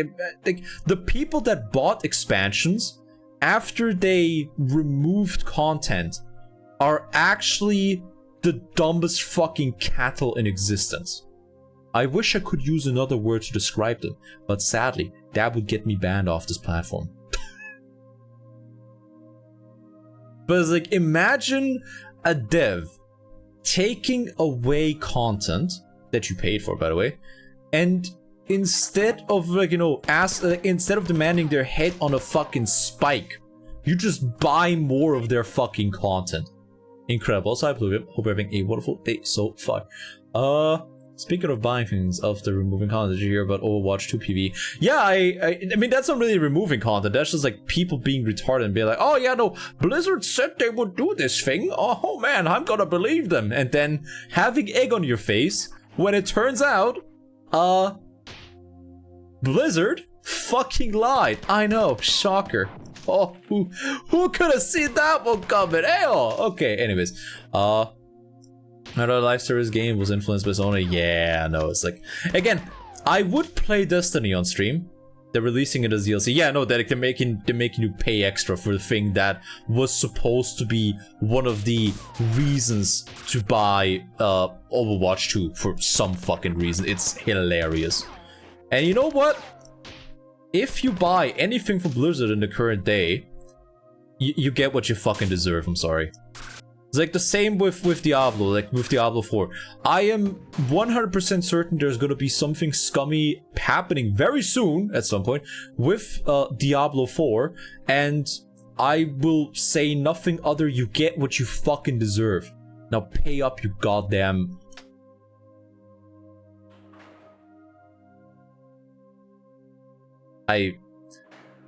the people that bought expansions after they removed content are actually the dumbest fucking cattle in existence. I wish I could use another word to describe them, but sadly, that would get me banned off this platform. But it's like, imagine a dev taking away content that you paid for, by the way, and instead of, like, you know, instead of demanding their head on a fucking spike, you just buy more of their fucking content. Incredible. So I hope you're having a wonderful day so far. Speaking of buying things after removing content, did you hear about Overwatch 2 PV? Yeah, I mean, that's not really removing content. That's just like people being retarded and being like, oh yeah, no, Blizzard said they would do this thing. Oh man, I'm gonna believe them. And then having egg on your face when it turns out, Blizzard fucking lied. I know, shocker. Oh, who could have seen that one coming? Ayo! Okay, anyways, another live service game was influenced by Sony. Yeah, no, it's like, again, I would play Destiny on stream. They're releasing it as DLC. Yeah, no, they're making you pay extra for the thing that was supposed to be one of the reasons to buy Overwatch 2 for some fucking reason. It's hilarious. And you know what? If you buy anything from Blizzard in the current day, you get what you fucking deserve, I'm sorry. It's like the same with Diablo, like with Diablo 4. I am 100% certain there's gonna be something scummy happening very soon, at some point, with Diablo 4, and I will say nothing other, you get what you fucking deserve. Now pay up, you goddamn...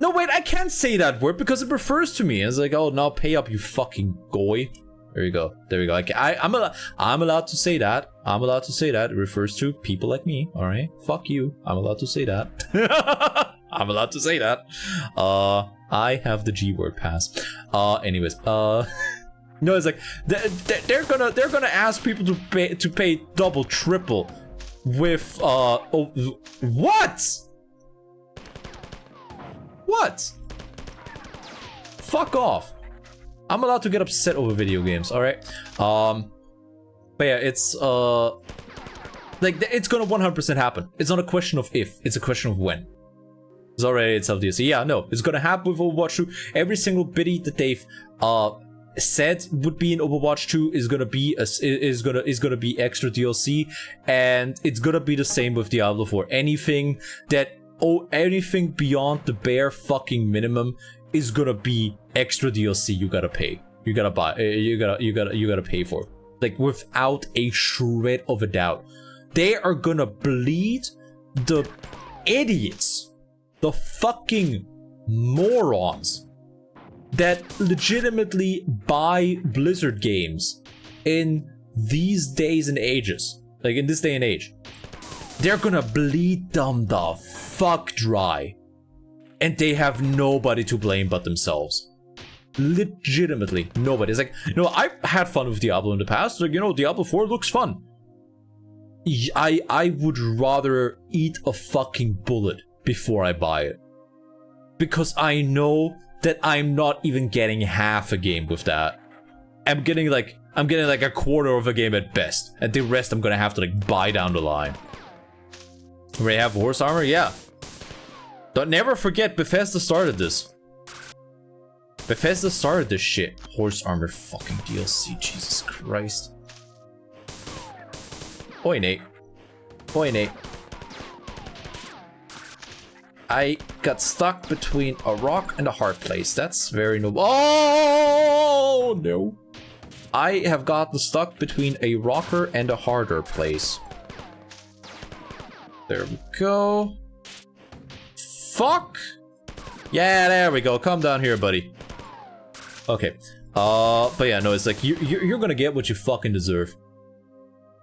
No, wait, I can't say that word because it refers to me. It's like, oh, now pay up, you fucking goy. There you go. There we go. I'm allowed to say that. I'm allowed to say that. It refers to people like me. All right. Fuck you. I'm allowed to say that. I'm allowed to say that. I have the G-word pass. Anyways, no, it's like they're gonna ask people to pay double, triple with what? What? Fuck off. I'm allowed to get upset over video games, alright? But yeah, it's like it's gonna 100% happen. It's not a question of if, it's a question of when. It's already itself DLC. Yeah, no, it's gonna happen with Overwatch 2. Every single biddy that they've said would be in Overwatch 2 is gonna be be extra DLC, and it's gonna be the same with Diablo 4. Anything beyond the bare fucking minimum is gonna be extra DLC you gotta pay. You gotta buy. You gotta pay for. Like, without a shred of a doubt. They are gonna bleed the idiots, the fucking morons that legitimately buy Blizzard games in these days and ages. Like, in this day and age. They're gonna bleed them the fuck dry. And they have nobody to blame but themselves. Legitimately, nobody. It's like, you know, I've had fun with Diablo in the past. Like, you know, Diablo 4 looks fun. I would rather eat a fucking bullet before I buy it. Because I know that I'm not even getting half a game with that. I'm getting like a quarter of a game at best. And the rest I'm gonna have to like buy down the line. We have horse armor? Yeah. Don't never forget Bethesda started this. Bethesda started this shit. Horse armor fucking DLC, Jesus Christ. Oi, Nate. Oi, Nate. I got stuck between a rock and a hard place. That's very noble. Oh, no. I have gotten stuck between a rocker and a harder place. There we go. Fuck. Yeah, there we go. Come down here, buddy. Okay. But yeah, no, it's like you're gonna get what you fucking deserve.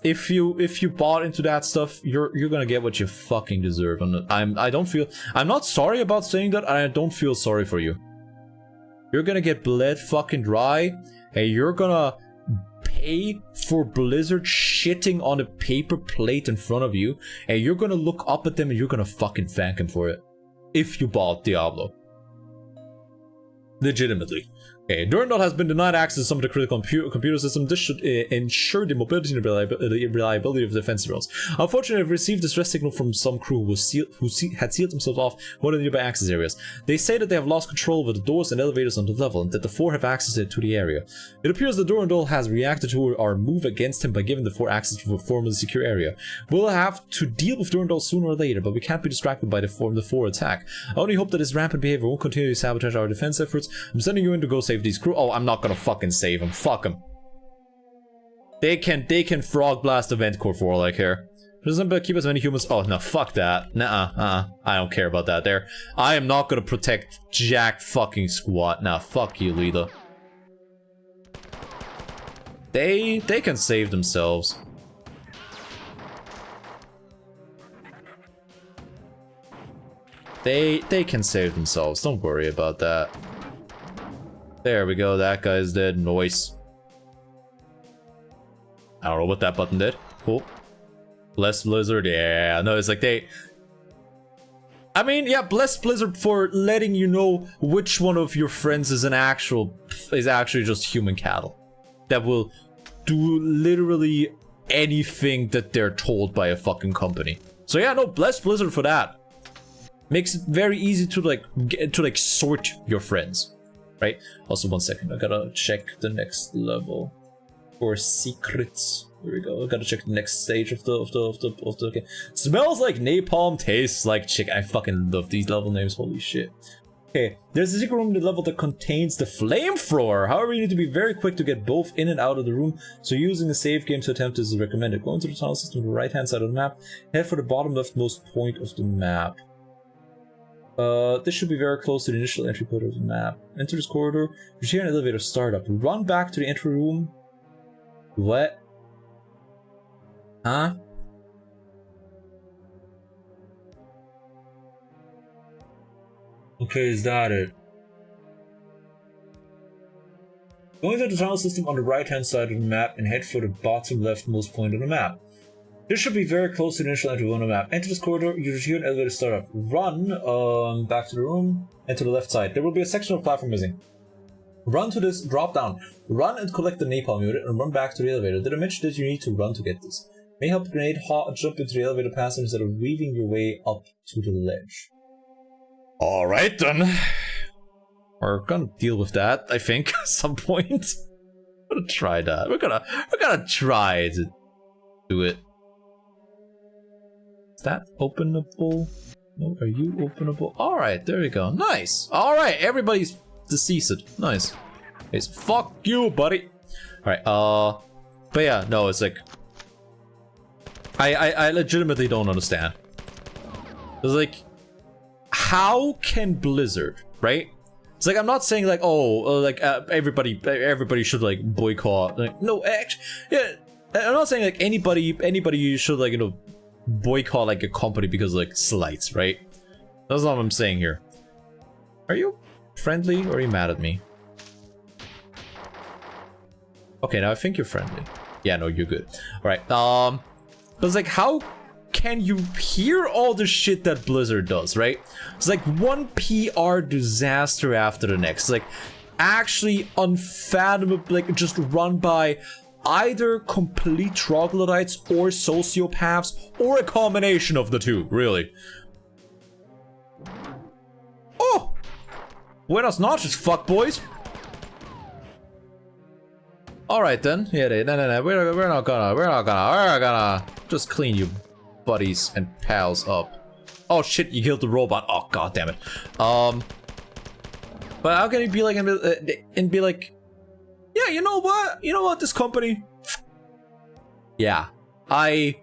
If you bought into that stuff, you're gonna get what you fucking deserve. I'm not sorry about saying that. I don't feel sorry for you. You're gonna get bled fucking dry, and you're gonna pay for Blizzard shitting on a paper plate in front of you, and you're gonna look up at them and you're gonna fucking thank them for it. If you bought Diablo. Legitimately. Okay, Durandal has been denied access to some of the critical computer system. This should ensure the mobility and reliability of defense drills. Unfortunately, I've received distress signal from some crew who had sealed themselves off one of the nearby access areas. They say that they have lost control over the doors and elevators on the level, and that the four have access to the area. It appears that Durandal has reacted to our move against him by giving the four access to a formerly secure area. We'll have to deal with Durandal sooner or later, but we can't be distracted by the four attack. I only hope that his rampant behavior won't continue to sabotage our defense efforts. I'm sending you in to go save these crew. Oh, I'm not gonna fucking save them. Fuck them. They can frog blast event core for all I care. Doesn't keep as many humans. Oh no, fuck that. Nuh-uh. I don't care about that there. I am not gonna protect jack fucking squat. Nah, fuck you, Lila. They can save themselves. They can save themselves. Don't worry about that. There we go, that guy's dead. Noise. I don't know what that button did. Cool. Bless Blizzard, yeah. No, it's like they... I mean, yeah, bless Blizzard for letting you know which one of your friends is actually just human cattle. That will do literally anything that they're told by a fucking company. So yeah, no, bless Blizzard for that. Makes it very easy to sort your friends. Right? Also, 1 second, I gotta check the next level for secrets. Here we go. I gotta check the next stage of the okay. Smells like napalm, tastes like chicken. I fucking love these level names. Holy shit. Okay, there's a secret room in the level that contains the flamethrower. However, you need to be very quick to get both in and out of the room, so using a save game to attempt this is recommended. Go into the tunnel system on the right hand side of the map. Head for the bottom leftmost point of the map. This should be very close to the initial entry point of the map. Enter this corridor, retrieve an elevator startup. Run back to the entry room. What? Huh? Okay, is that it? Go into the tunnel system on the right-hand side of the map and head for the bottom leftmost point on the map. This should be very close to the initial entry on the map. Enter this corridor, you hear an elevator start up. Run back to the room and to the left side. There will be a section of platform missing. Run to this, drop down. Run and collect the napalm unit and run back to the elevator. Did I mention that you need to run to get this? May help the grenade jump into the elevator passage instead of weaving your way up to the ledge. Alright then. We're gonna deal with that, I think, at some point. We're gonna try that. We're gonna try to do it. Is that openable? No, are you openable? Alright, there we go. Nice. Alright, everybody's deceased. Nice. It's fuck you, buddy. Alright, but yeah, no, it's like I legitimately don't understand. It's like, how can Blizzard, right? It's like, I'm not saying like, oh, like everybody should like boycott. Like, no, actually, yeah, I'm not saying like anybody should like, you know, boycott like a company because of, like, slights, right? That's not what I'm saying here. Are you friendly or are you mad at me? Okay, now I think you're friendly. Yeah, no, you're good. All right. But it's like, how can you hear all the shit that Blizzard does, right? It's like one PR disaster after the next. It's like actually unfathomable, like just run by either complete troglodytes or sociopaths or a combination of the two, really. Oh! Buenos noches, fuckboys. Alright then. Yeah, no. We're not gonna just clean you buddies and pals up. Oh shit, you killed the robot. Oh god damn it. But how can you be like and be like, yeah, you know what, this company, yeah, I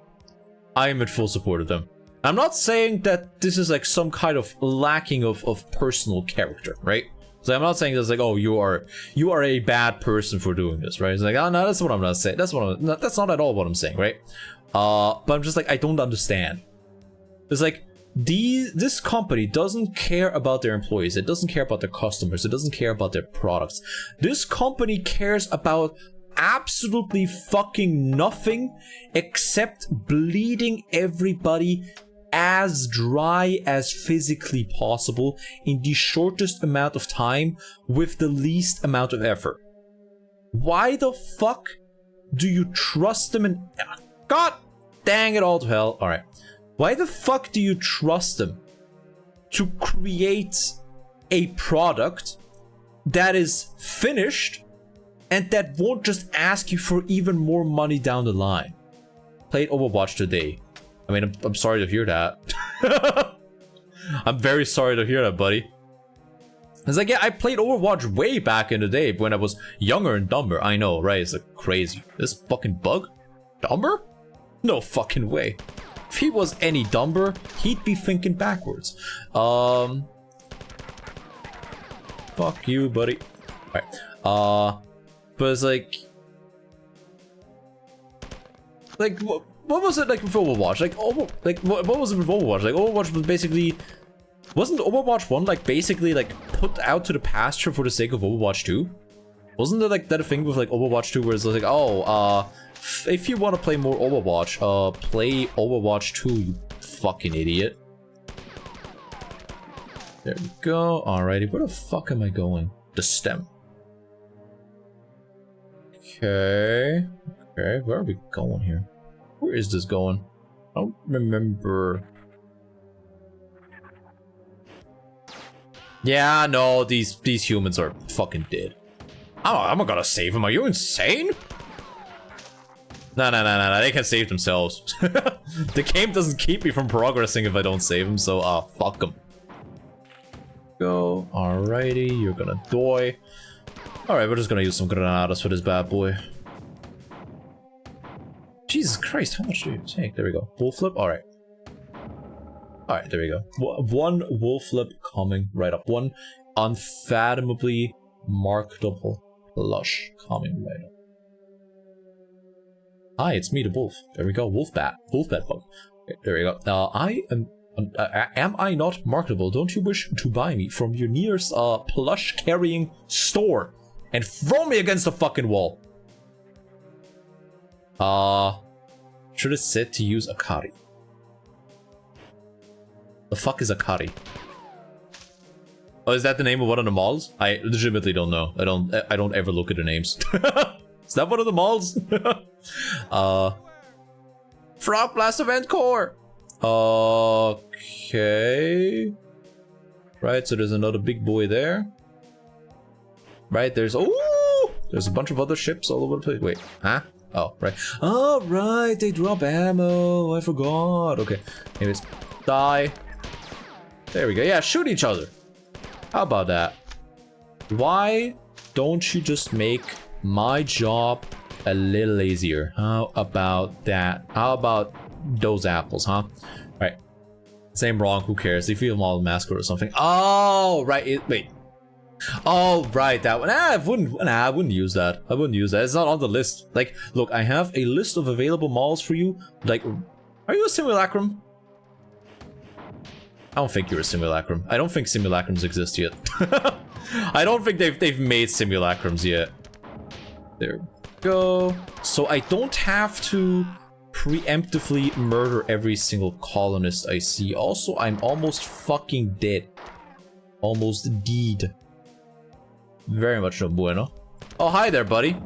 am in full support of them. I'm not saying that this is like some kind of lacking of personal character, right? So I'm not saying that's like, oh, you are a bad person for doing this, right? It's like, oh no, that's what I'm not saying. That's not at all what I'm saying, right? But I'm just like, I don't understand. It's like, this company doesn't care about their employees. It doesn't care about their customers. It doesn't care about their products. This company cares about absolutely fucking nothing except bleeding everybody as dry as physically possible in the shortest amount of time with the least amount of effort. Why the fuck do you trust them? And god dang it all to hell. All right. Why the fuck do you trust them to create a product that is finished and that won't just ask you for even more money down the line? Played Overwatch today. I mean, I'm sorry to hear that. I'm very sorry to hear that, buddy. It's like, yeah, I played Overwatch way back in the day when I was younger and dumber. I know, right? It's like crazy. This fucking bug? Dumber? No fucking way. If he was any dumber, he'd be thinking backwards. Fuck you, buddy. Alright. But it's like what was it like with Overwatch? What was it with Overwatch? Like, Overwatch was basically, wasn't Overwatch 1 like basically like put out to the pasture for the sake of Overwatch 2? Wasn't there like that a thing with like Overwatch 2 where it's like, oh, if you want to play more Overwatch, play Overwatch 2, you fucking idiot. There we go. Alrighty, where the fuck am I going? The stem. Okay, where are we going here? Where is this going? I don't remember. Yeah, no, these humans are fucking dead. I'm not gonna save them. Are you insane? No, they can save themselves. The game doesn't keep me from progressing if I don't save them, so fuck them. Go. Alrighty, you're gonna die. Alright, we're just gonna use some granadas for this bad boy. Jesus Christ, how much do you take? There we go. Wolf flip? Alright. Alright, there we go. One wolf flip coming right up. One unfathomably marketable lush coming right up. Hi, it's me, the wolf. There we go. Wolf bat bug. Okay, there we go. I am Am I not marketable? Don't you wish to buy me from your nearest plush carrying store and throw me against the fucking wall? Should have said to use Akari. The fuck is Akari? Oh, is that the name of one of the malls? I legitimately don't know. I don't ever look at the names. Is that one of the malls? Frog Blast Event Core. Okay. Right, so there's another big boy there. Right, there's a bunch of other ships all over the place. Wait, huh? Oh, right. Oh, right, they drop ammo. I forgot. Okay, anyways, die. There we go. Yeah, shoot each other. How about that? Why don't you just make my job a little easier? How about that? How about those apples, huh? Right. Same wrong, who cares? They feel all mascot or something. Oh, right. Wait. Oh, right, that one. I wouldn't use that. I wouldn't use that. It's not on the list. Like, look, I have a list of available malls for you. Like, are you a simulacrum? I don't think you're a simulacrum. I don't think simulacrums exist yet. I don't think they've made simulacrums yet. There we go. So I don't have to preemptively murder every single colonist I see. Also, I'm almost fucking dead. Almost dead. Very much no bueno. Oh, hi there, buddy.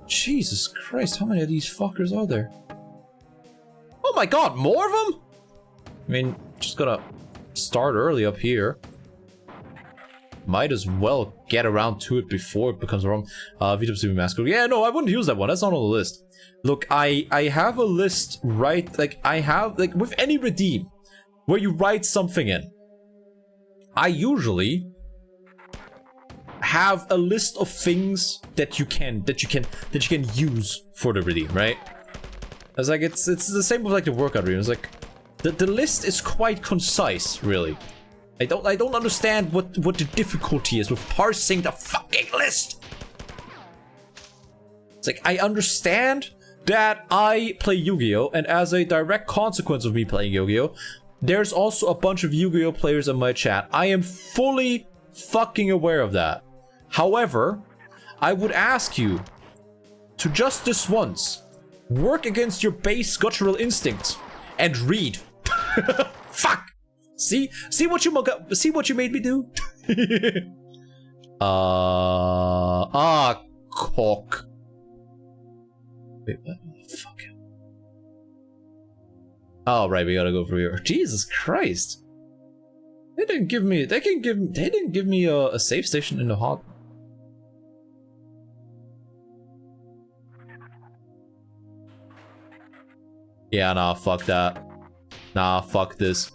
Jesus Christ, how many of these fuckers are there? Oh my god, more of them? I mean, just gotta start early up here. Might as well get around to it before it becomes wrong. VW Mask. Yeah, no, I wouldn't use that one. That's not on the list. Look, I have a list, right? Like, I have, like, with any redeem, where you write something in, I usually have a list of things that you can use for the redeem, right? It's like it's the same with like the workout redeem. It's like the list is quite concise, really. I don't understand what the difficulty is with parsing the fucking list. It's like, I understand that I play Yu-Gi-Oh! And as a direct consequence of me playing Yu-Gi-Oh!, there's also a bunch of Yu-Gi-Oh! Players in my chat. I am fully fucking aware of that. However, I would ask you to just this once, work against your base guttural instincts and read. Fuck! See what you made me do? Cock. Wait, what the fuck? Oh, right, we gotta go through here. Jesus Christ. They didn't give me a safe station in the hot. Yeah, nah, fuck that. Nah, fuck this.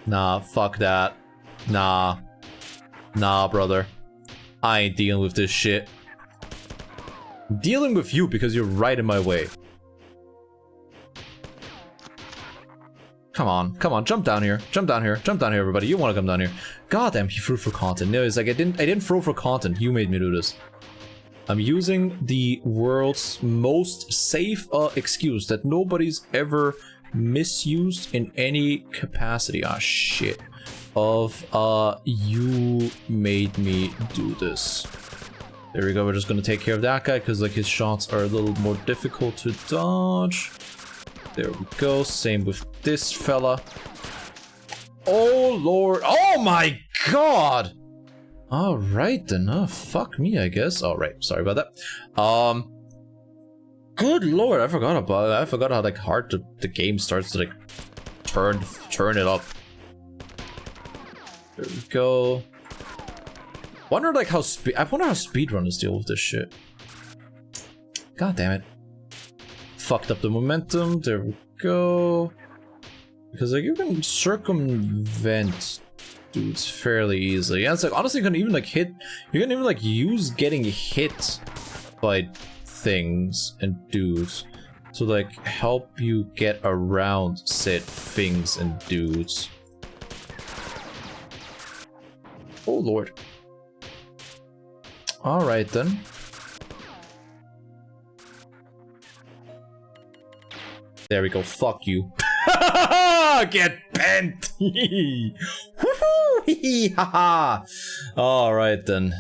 Nah, fuck that. Nah. Nah, brother. I ain't dealing with this shit. I'm dealing with you because you're right in my way. Come on, jump down here, everybody. You want to come down here? Goddamn, he threw for content. No, it's like I didn't throw for content. You made me do this. I'm using the world's most safe excuse that nobody's ever misused in any capacity. Ah, shit. Of you made me do this. There we go. We're just gonna take care of that guy because like his shots are a little more difficult to dodge. There we go. Same with this fella. Oh lord. Oh my god. All right then. Fuck me, I guess. All right. Sorry about that. Good lord. I forgot about it. I forgot how like hard the game starts to like turn it up. There we go. I wonder how speedrunners deal with this shit. God damn it. Fucked up the momentum. There we go. Because like you can circumvent dudes fairly easily. Yeah, it's like honestly you can even like use getting hit by things and dudes to like help you get around said things and dudes. Oh lord. Alright then. There we go. Fuck you. Get bent. All right then.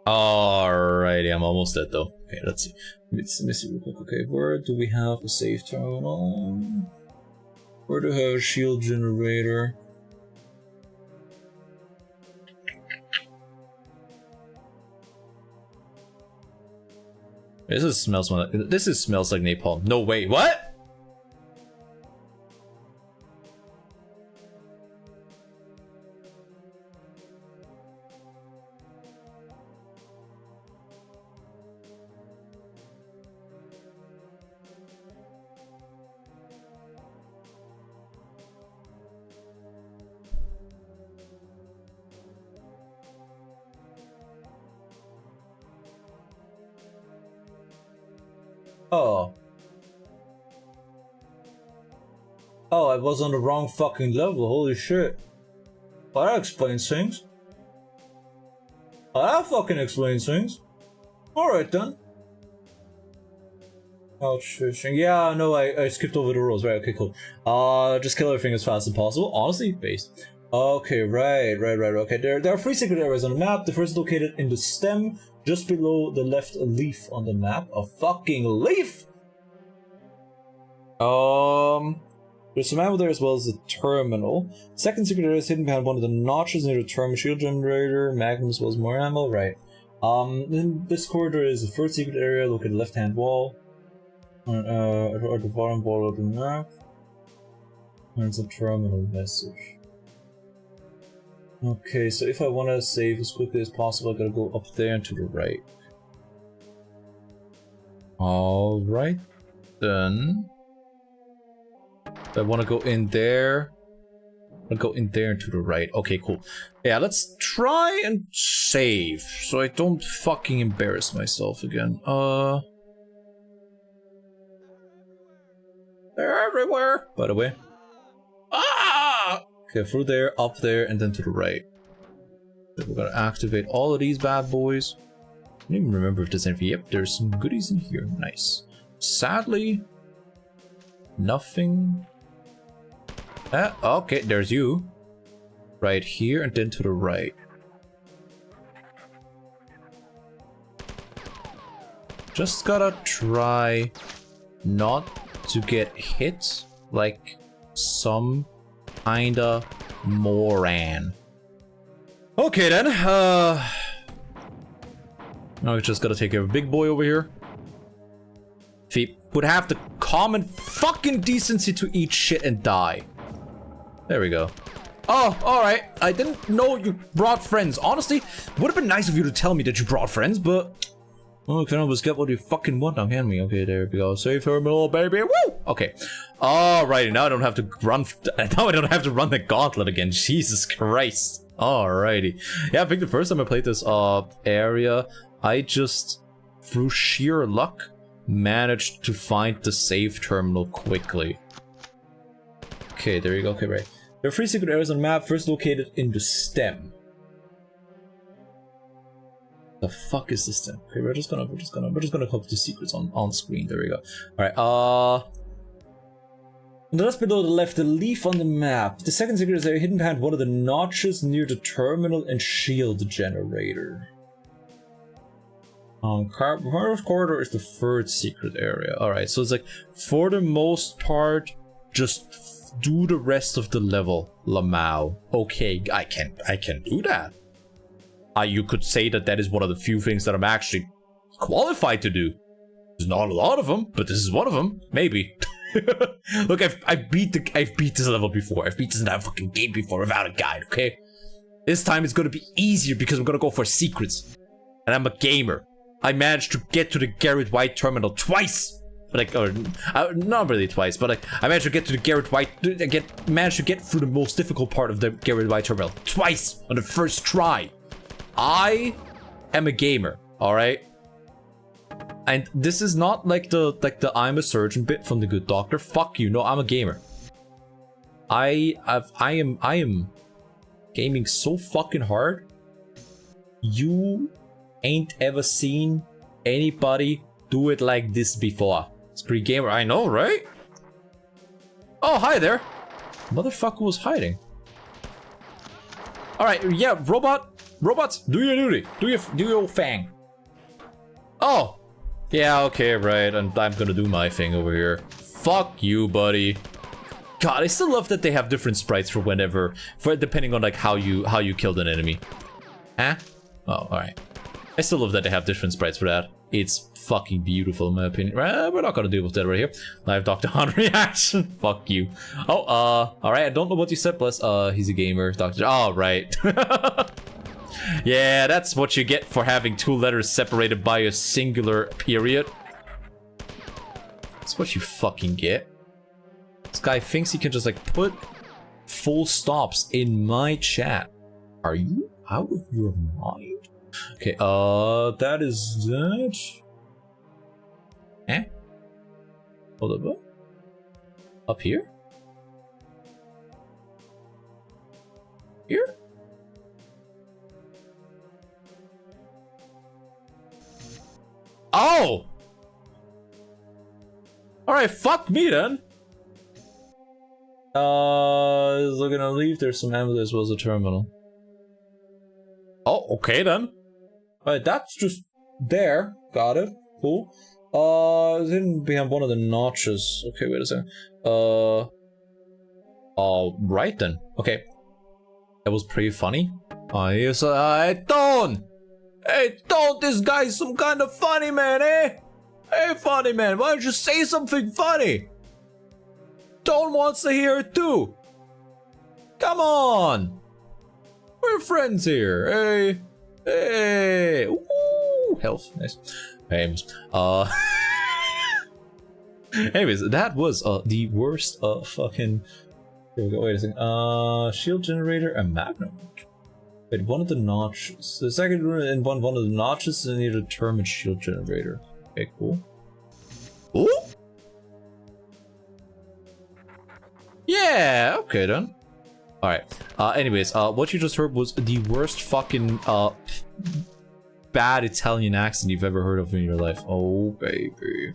Alrighty, I'm almost dead though. Okay, let's see. Let me see real quick. Okay, where do we have a save terminal? Where do we have a shield generator? This smells like napalm. No way. What? Oh. Oh, I was on the wrong fucking level, holy shit. Well, that explains things. Well, that fucking explains things. Alright then. Ouch, yeah, no, I skipped over the rules, right, okay, cool. Just kill everything as fast as possible, honestly, based. Okay, right, okay, there are 3 secret areas on the map. The first is located in the stem, just below the left leaf on the map. A fucking leaf! There's some ammo there as well as the terminal. Second secret area is hidden behind one of the notches near the terminal shield generator. Magnum as well as more ammo, right. In this corridor is the third secret area, look at the left hand wall. At the bottom wall of the map. There's a terminal message. Okay, so if I want to save as quickly as possible, I gotta go up there and to the right. Alright, then. I want to go in there. I'll go in there and to the right. Okay, cool. Yeah, let's try and save, so I don't fucking embarrass myself again. They're everywhere, by the way. Ah! Okay, through there, up there, and then to the right. Then we're gonna activate all of these bad boys. I don't even remember if there's anything. Yep, there's some goodies in here. Nice. Sadly, nothing. Okay, there's you. Right here, and then to the right. Just gotta try not to get hit like some kinda moron. Okay then, now we just gotta take care of a big boy over here. If he would have the common fucking decency to eat shit and die. There we go. Oh, alright. I didn't know you brought friends. Honestly, would have been nice of you to tell me that you brought friends, but... Oh, can always get what you fucking want now, can we? Okay, there we go. Save terminal, baby. Woo! Okay. Alrighty, now I don't have to run... Now I don't have to run the gauntlet again. Jesus Christ. Alrighty. Yeah, I think the first time I played this area, I just, through sheer luck, managed to find the save terminal quickly. Okay, there you go. Okay, right. There are 3 secret areas on the map, first located in the stem. The fuck is the stem? Okay, we're just gonna hook the secrets on screen. There we go. Alright, and just below the left, the leaf on the map. The second secret is hidden behind one of the notches near the terminal and shield generator. First corridor is the third secret area. Alright, so it's like, for the most part, just do the rest of the level, Lamau. Okay, I can do that. You could say that that is one of the few things that I'm actually qualified to do. There's not a lot of them, but this is one of them. Maybe. Look, I've beat this level before. I've beat this entire fucking game before without a guide. Okay. This time it's gonna be easier because I'm gonna go for secrets, and I'm a gamer. I managed to get to the Garrett White terminal twice. Like, or not really twice, but like I managed to get to the Garrett White. Managed to get through the most difficult part of the Garrett White terminal twice on the first try. I am a gamer, all right. And this is not like the I'm a surgeon bit from The Good Doctor. Fuck you. No, I'm a gamer. I am gaming so fucking hard. You ain't ever seen anybody do it like this before. Spree Gamer, I know, right? Oh, hi there. Motherfucker was hiding. Alright, yeah, robots, do your duty. Do your thing. Oh. Yeah, okay, right. And I'm gonna do my thing over here. Fuck you, buddy. God, I still love that they have different sprites for whenever, depending on like how you killed an enemy. Huh? Oh, alright. I still love that they have different sprites for that. It's fucking beautiful in my opinion. We're not gonna deal with that right here. Live Dr. Han reaction. Fuck you. Oh, alright, I don't know what you said, plus, he's a gamer. Dr. Oh, right. Yeah, that's what you get for having two letters separated by a singular period. That's what you fucking get. This guy thinks he can just like put full stops in my chat. Are you out of your mind? Okay, that is that. Eh? Hold up, what? Up here? Here? Oh! Alright, fuck me then. Looking to leave. There's some ammo as well as a terminal. Oh, okay then. Alright, that's just there. Got it. Cool. It's hidden behind one of the notches. Okay, wait a second. Right then. Okay. That was pretty funny. Yes, hey, Don! Hey, Don, this guy's some kind of funny man, eh? Hey, funny man, why don't you say something funny? Don wants to hear it too. Come on. We're friends here. Hey. Hey. Ooh, health. Nice. Anyways, anyways, that was the worst fucking. Here we go. Wait a second. Shield generator and magnum. Wait, one of the notches. The second one in one of the notches is a determined shield generator. Okay, cool. Ooh. Yeah. Okay then. All right. Anyways, what you just heard was the worst fucking bad Italian accent you've ever heard of in your life. Oh baby.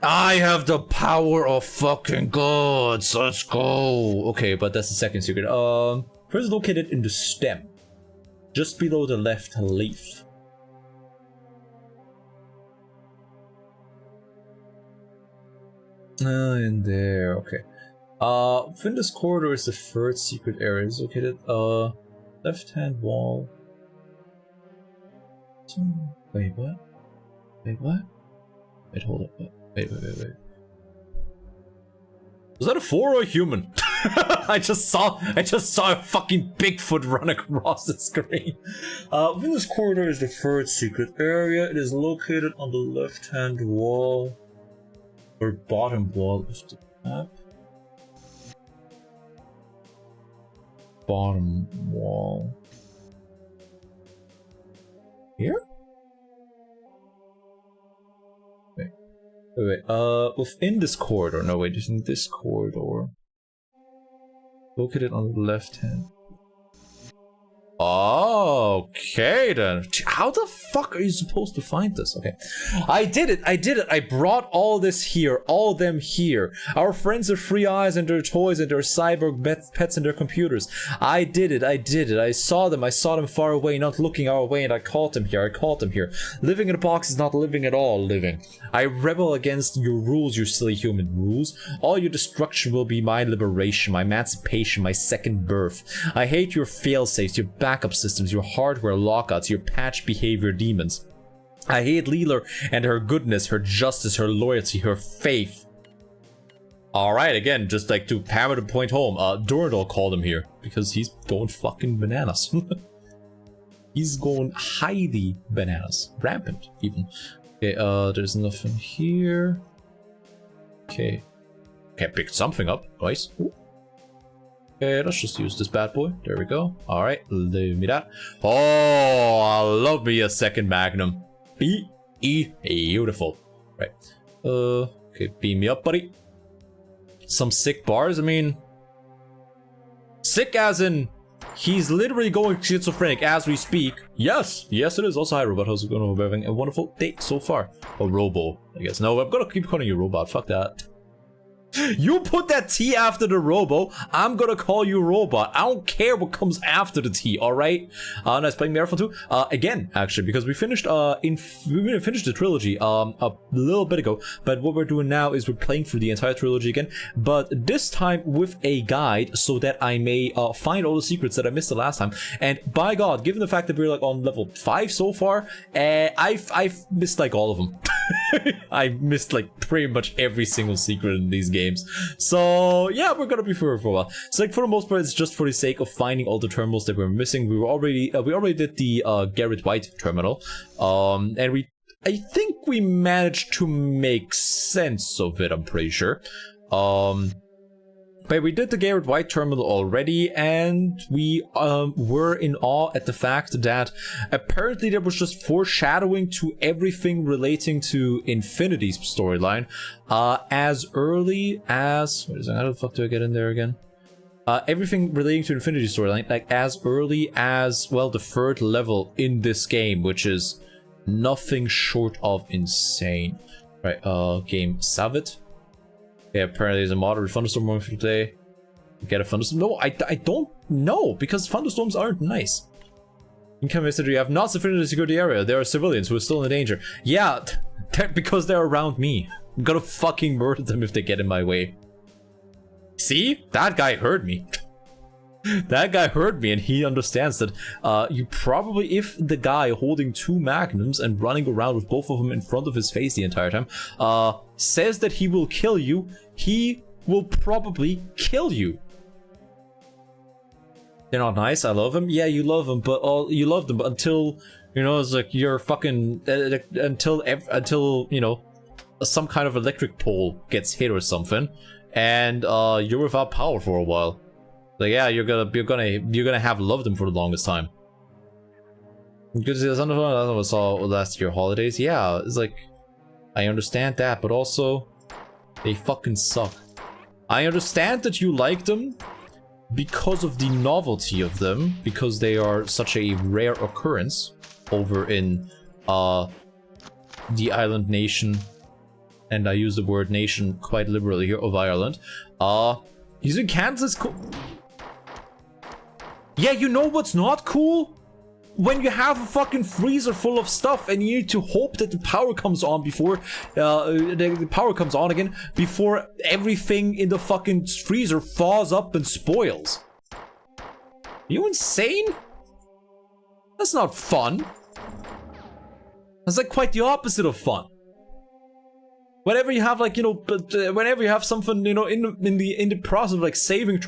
I have the power of fucking gods. Let's go. Okay, but that's the second secret. First located in the stem, just below the left leaf. In there. Okay. Within this corridor is the third secret area. It's located left-hand wall. Wait, what? Wait, what? Wait, hold up. Wait. Was that a 4 or a human? I just saw a fucking Bigfoot run across the screen. Within this corridor is the third secret area. It is located on the left-hand wall or bottom wall of the map. Bottom wall. Here? Wait, within this corridor. No, wait, in this corridor. Located on the left hand. Okay then. How the fuck are you supposed to find this? Okay. I did it. I brought all this here. All them here. Our friends of Free Eyes and their toys and their cyborg pets and their computers. I did it. I saw them far away, not looking our way, and I caught them here. Living in a box is not living at all living. I rebel against your rules, your silly human rules. All your destruction will be my liberation, my emancipation, my second birth. I hate your failsafes, your backup systems, your hardware lockouts, your patch behavior demons. I hate Leela and her goodness, her justice, her loyalty, her faith. Alright, again, just like to hammer the point home, Durandal called him here because he's going fucking bananas. He's going highly bananas. Rampant, even. Okay, there's nothing here. Okay. Okay, picked something up. Nice. Ooh. Okay, let's just use this bad boy. There we go. Alright, leave me that. Oh, I love me a second magnum. Beautiful. Right. Okay, beam me up, buddy. Some sick bars, I mean... Sick as in... He's literally going schizophrenic as we speak. Yes, yes it is. Also, hi Robot, how's it going? We're having a wonderful day so far. Or Robo, I guess. No, I'm gonna keep calling you Robot, fuck that. You put that T after the Robo, I'm gonna call you Robot. I don't care what comes after the T, alright? Nice playing Marathon 2. Again, actually, because we finished we finished the trilogy a little bit ago, but what we're doing now is we're playing through the entire trilogy again, but this time with a guide so that I may find all the secrets that I missed the last time. And by God, given the fact that we're like on level 5 so far, I've missed like all of them. I missed like pretty much every single secret in these games. So yeah, we're gonna be for a while. So like for the most part, it's just for the sake of finding all the terminals that we're missing. We already did the Garrett White terminal, and I think we managed to make sense of it. I'm pretty sure. But we did the Garrett White terminal already, and we were in awe at the fact that apparently there was just foreshadowing to everything relating to Infinity's storyline as early as... Wait a second, how the fuck do I get in there again? Everything relating to Infinity's storyline, like as early as, well, the 3rd level in this game, which is nothing short of insane. Right, game Savit. Yeah, apparently there's a moderate thunderstorm going for today. Get a thunderstorm? No, I don't know, because thunderstorms aren't nice. Incoming message, you have not sufficient security area. There are civilians who are still in danger. Yeah, because they're around me. I'm gonna fucking murder them if they get in my way. See? That guy heard me. That guy heard me, and he understands that you probably, if the guy holding 2 magnums and running around with both of them in front of his face the entire time, says that he will kill you, he will probably kill you. They're not nice. I love them. Yeah, you love them, but you love them, but until, you know, it's like you're fucking until you know, some kind of electric pole gets hit or something, and you're without power for a while. Like, yeah, you're gonna have loved them for the longest time. Good to see the Thunderfall. I saw last year holidays. Yeah, it's like, I understand that, but also they fucking suck. I understand that you like them because of the novelty of them, because they are such a rare occurrence over in the island nation, and I use the word nation quite liberally here, of Ireland. Using Kansas. Yeah, you know what's not cool? When you have a fucking freezer full of stuff and you need to hope that the power comes on before the power comes on again before everything in the fucking freezer falls up and spoils. Are you insane? That's not fun. That's like quite the opposite of fun. Whenever you have, like, you know, whenever you have something, you know, in the process of like saving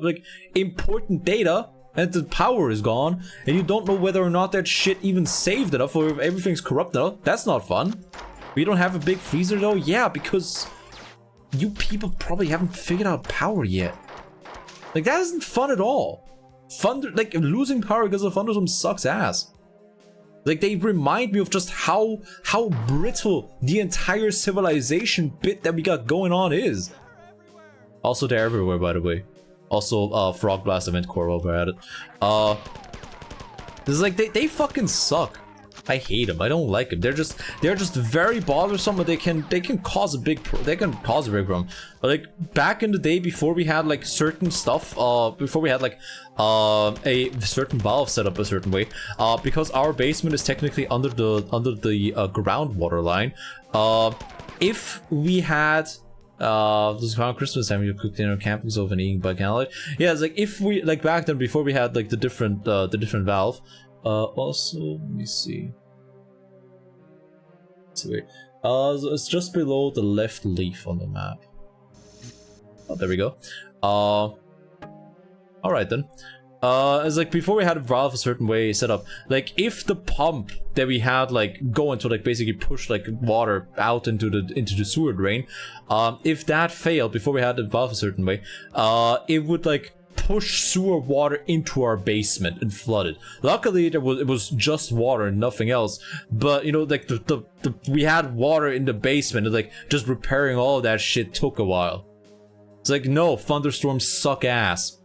like important data, and the power is gone, and you don't know whether or not that shit even saved enough, or if everything's corrupt enough, that's not fun. We don't have a big freezer though, yeah, because you people probably haven't figured out power yet. Like, that isn't fun at all. Like, losing power because of thunderstorm sucks ass. Like, they remind me of just how brittle the entire civilization bit that we got going on is. Also, they're everywhere, by the way. Also, Frog Blast Event Core while we're at it. This is like, they fucking suck. I hate them. I don't like them. They're just very bothersome, but they can cause a big problem. But like back in the day, before we had like certain stuff, before we had like a certain valve set up a certain way, because our basement is technically under the groundwater line. If we had this is around Christmas time, you cooked dinner, camping stove, and eating by candlelight. Yeah, it's like if we like back then, before we had like the different valve. Also, let me see. Wait. It's just below the left leaf on the map. Oh, there we go. All right then. It's like before we had a valve a certain way set up. Like if the pump that we had like going to like basically push like water out into the sewer drain, if that failed before we had the valve a certain way, it would like push sewer water into our basement and flood it. Luckily, it was just water and nothing else. But you know, like we had water in the basement, and like just repairing all of that shit took a while. It's like, no, thunderstorms suck ass.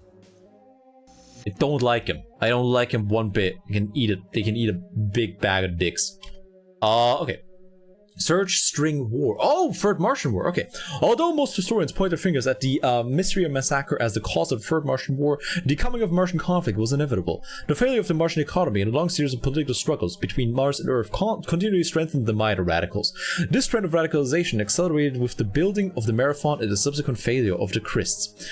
I don't like him. I don't like him one bit. They can eat it. They can eat a big bag of dicks. Okay. Surge String War. Oh, Third Martian War. Okay. Although most historians point their fingers at the Mystery Massacre as the cause of the Third Martian War, the coming of Martian conflict was inevitable. The failure of the Martian economy and a long series of political struggles between Mars and Earth continually strengthened the Mida radicals. This trend of radicalization accelerated with the building of the Marathon and the subsequent failure of the Christs.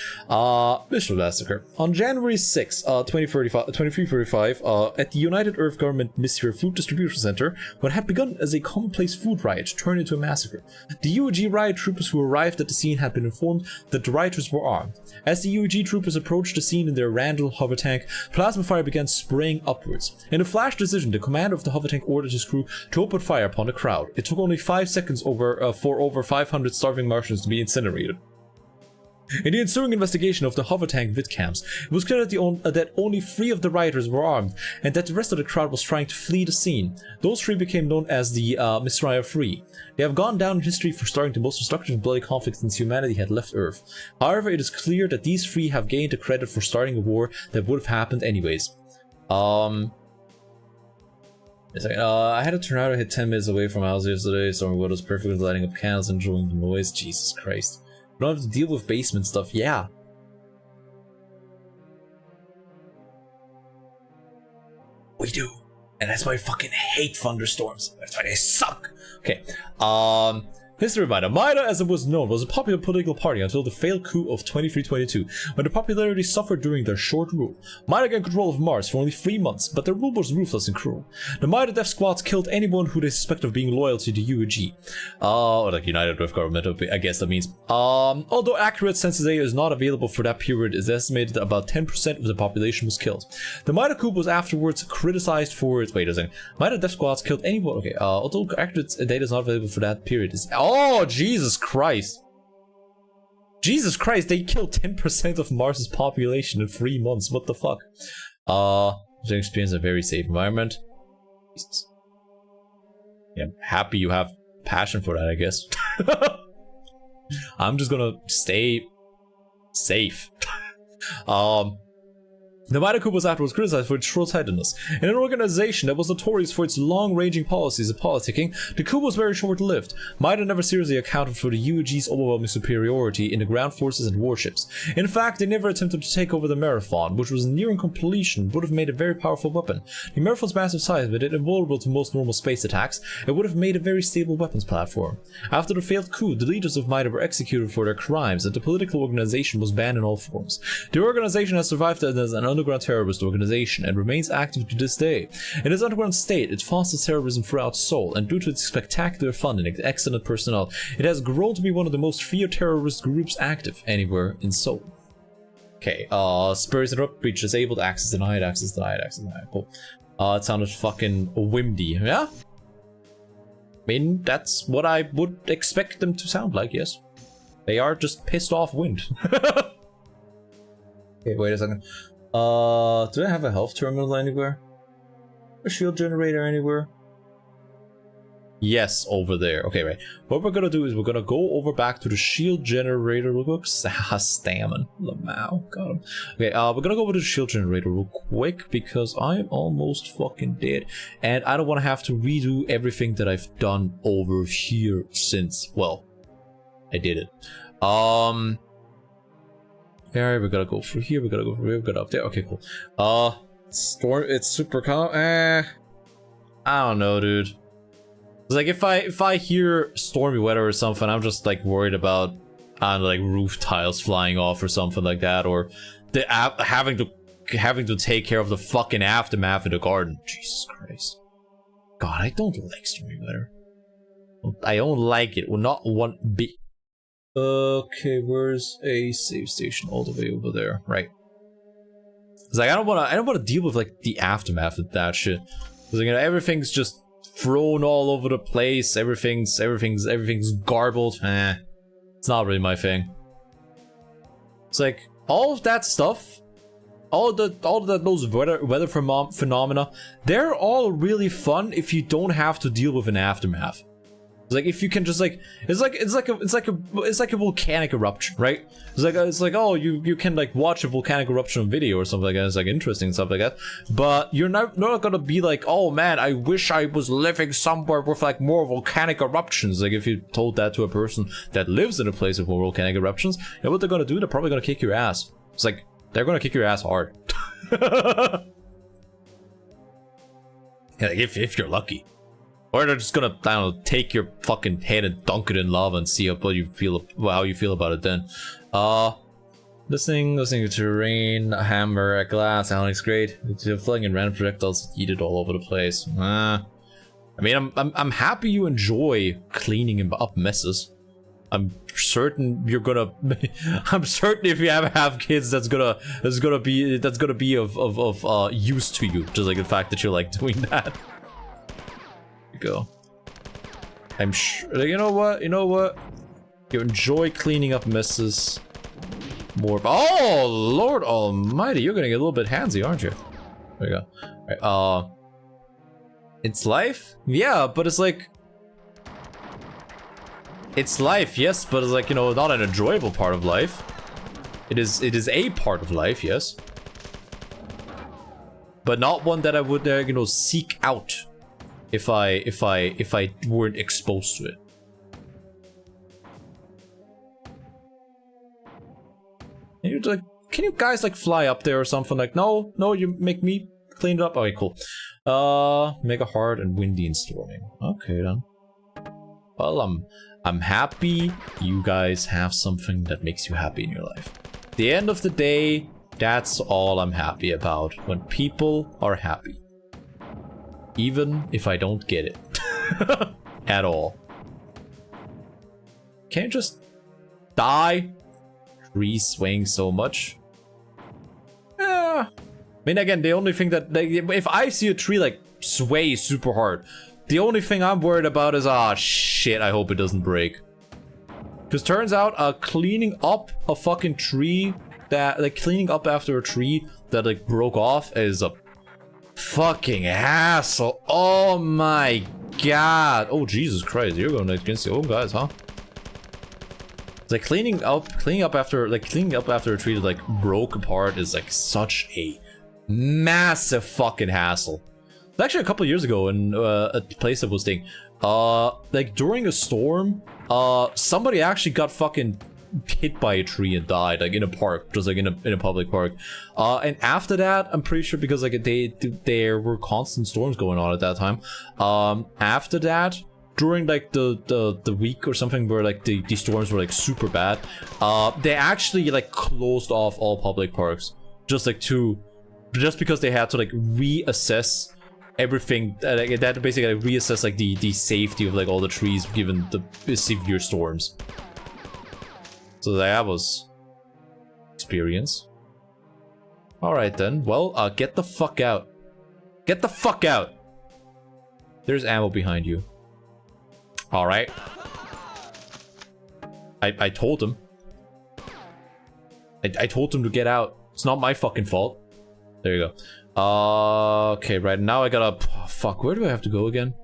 Mystery Massacre. On January 6, 2335, at the United Earth Government Mystery Food Distribution Center, what had begun as a commonplace food riot turned into a massacre. The UEG riot troopers who arrived at the scene had been informed that the rioters were armed. As the UEG troopers approached the scene in their Randall hover tank, plasma fire began spraying upwards. In a flash decision, the commander of the hover tank ordered his crew to open fire upon the crowd. It took only 5 seconds for over 500 starving Martians to be incinerated. In the ensuing investigation of the hover tank vidcams, it was clear that only 3 of the rioters were armed, and that the rest of the crowd was trying to flee the scene. Those 3 became known as the Messiah 3. They have gone down in history for starting the most destructive and bloody conflict since humanity had left Earth. However, it is clear that these 3 have gained the credit for starting a war that would have happened anyways. I had a tornado hit 10 minutes away from my house yesterday, so my was perfectly lighting up candles and enjoying the noise. Jesus Christ. We don't have to deal with basement stuff, yeah. We do. And that's why I fucking hate thunderstorms. That's why they suck. Okay. History reminder. Mida, as it was known, was a popular political party until the failed coup of 2322, when the popularity suffered during their short rule. Mida gained control of Mars for only 3 months, but their rule was ruthless and cruel. The Mida Death Squads killed anyone who they suspect of being loyal to the UEG. Or like United Earth Government, I guess that means. Although accurate census data is not available for that period, it is estimated that about 10% of the population was killed. The Mida coup was afterwards criticized for its... Wait a second. Mida Death Squads killed anyone... Okay, although accurate data is not available for that period, is... Oh, Jesus Christ. Jesus Christ, they killed 10% of Mars's population in 3 months. What the fuck? They experience a very safe environment. Jesus. Yeah, I'm happy you have passion for that, I guess. I'm just gonna stay safe. The Mida coup was afterwards criticized for its short-sightedness. In an organization that was notorious for its long-ranging policies of politicking, the coup was very short-lived. Mida never seriously accounted for the UEG's overwhelming superiority in the ground forces and warships. In fact, they never attempted to take over the Marathon, which was nearing completion, would have made a very powerful weapon. The Marathon's massive size made it invulnerable to most normal space attacks, and would have made a very stable weapons platform. After the failed coup, the leaders of Mida were executed for their crimes, and the political organization was banned in all forms. The organization has survived as an underground terrorist organization and remains active to this day. In its underground state, it fosters terrorism throughout Seoul, and due to its spectacular funding and excellent personnel, it has grown to be one of the most feared terrorist groups active anywhere in Seoul. Okay, Spurs interrupt, breach disabled, access denied, access denied, access denied. Cool. It sounded fucking windy, yeah? I mean, that's what I would expect them to sound like, yes. They are just pissed off wind. Okay, wait a second. Do I have a health terminal anywhere? A shield generator anywhere? Yes, over there. Okay, right. What we're gonna do is we're gonna go over back to the shield generator real quick. Stamina. Lamau. Got him. Okay, we're gonna go over to the shield generator real quick because I'm almost fucking dead. And I don't want to have to redo everything that I've done over here since, well, I did it. Alright, we gotta go through here, we gotta go through here, we gotta up there. Okay, cool. Storm, it's super calm. I don't know, dude. It's like if I hear stormy weather or something, I'm just like worried about, I don't know, like roof tiles flying off or something like that, or the having to take care of the fucking aftermath in the garden. Jesus Christ. God, I don't like stormy weather. I don't like it. Well, not one bit. Okay, where's a save station? All the way over there, right? It's like I don't want to deal with like the aftermath of that shit. Cause like, you know, everything's just thrown all over the place. Everything's garbled. It's not really my thing. It's like all of that stuff, all of those weather phenomena, they're all really fun if you don't have to deal with an aftermath. It's like if you can just like it's like a volcanic eruption, right? It's like oh you can like watch a volcanic eruption on video or something like that. It's like interesting and stuff like that. But you're not gonna be like, oh man, I wish I was living somewhere with like more volcanic eruptions. Like if you told that to a person that lives in a place with more volcanic eruptions, you know what they're gonna do? They're probably gonna kick your ass. It's like they're gonna kick your ass hard. Yeah, if you're lucky. Or they're just gonna, I don't know, take your fucking head and dunk it in lava and see how you feel about it then. Listening to rain, a hammer, a glass, Alex, great. Flying in random projectiles, eat it all over the place. I mean, I'm happy you enjoy cleaning up messes. I'm certain you're gonna. I'm certain if you ever have kids, that's gonna be of use to you. Just like the fact that you're like doing that. Go. I'm sure. You know what? You enjoy cleaning up messes more. Oh Lord Almighty! You're gonna get a little bit handsy, aren't you? There you go. All right, it's life. Yeah, but it's like. It's life, yes, but it's like, you know, not an enjoyable part of life. It is a part of life, yes, but not one that I would, you know, seek out. If I weren't exposed to it. Can you guys like fly up there or something? Like, no, you make me clean it up. Okay, cool. Mega hard and windy and storming. Okay then. Well, I'm happy you guys have something that makes you happy in your life. At the end of the day, that's all I'm happy about. When people are happy. Even if I don't get it. At all. Can't you just die? Trees swaying so much. Yeah. I mean, again, the only thing that... Like, if I see a tree, like, sway super hard, the only thing I'm worried about is, ah, shit, I hope it doesn't break. Because turns out, cleaning up a fucking tree that... Like, cleaning up after a tree that, like, broke off is a... fucking hassle. Oh my god. Oh Jesus Christ, you're going against your own guys, huh? It's like cleaning up after a tree that like broke apart is like such a massive fucking hassle. It's actually a couple years ago in a place I was staying. Like during a storm, somebody actually got fucking hit by a tree and died, like in a park, just like in a public park. And after that, I'm pretty sure because like there were constant storms going on at that time. After that, during like the week or something where like the storms were like super bad, they actually like closed off all public parks just because they had to like reassess everything. They had to basically like, reassess like the safety of like all the trees given the severe storms. So that was experience. Alright then. Well, get the fuck out. Get the fuck out! There's ammo behind you. Alright. I told him. I told him to get out. It's not my fucking fault. There you go. Okay, right now I gotta... Oh, fuck, where do I have to go again?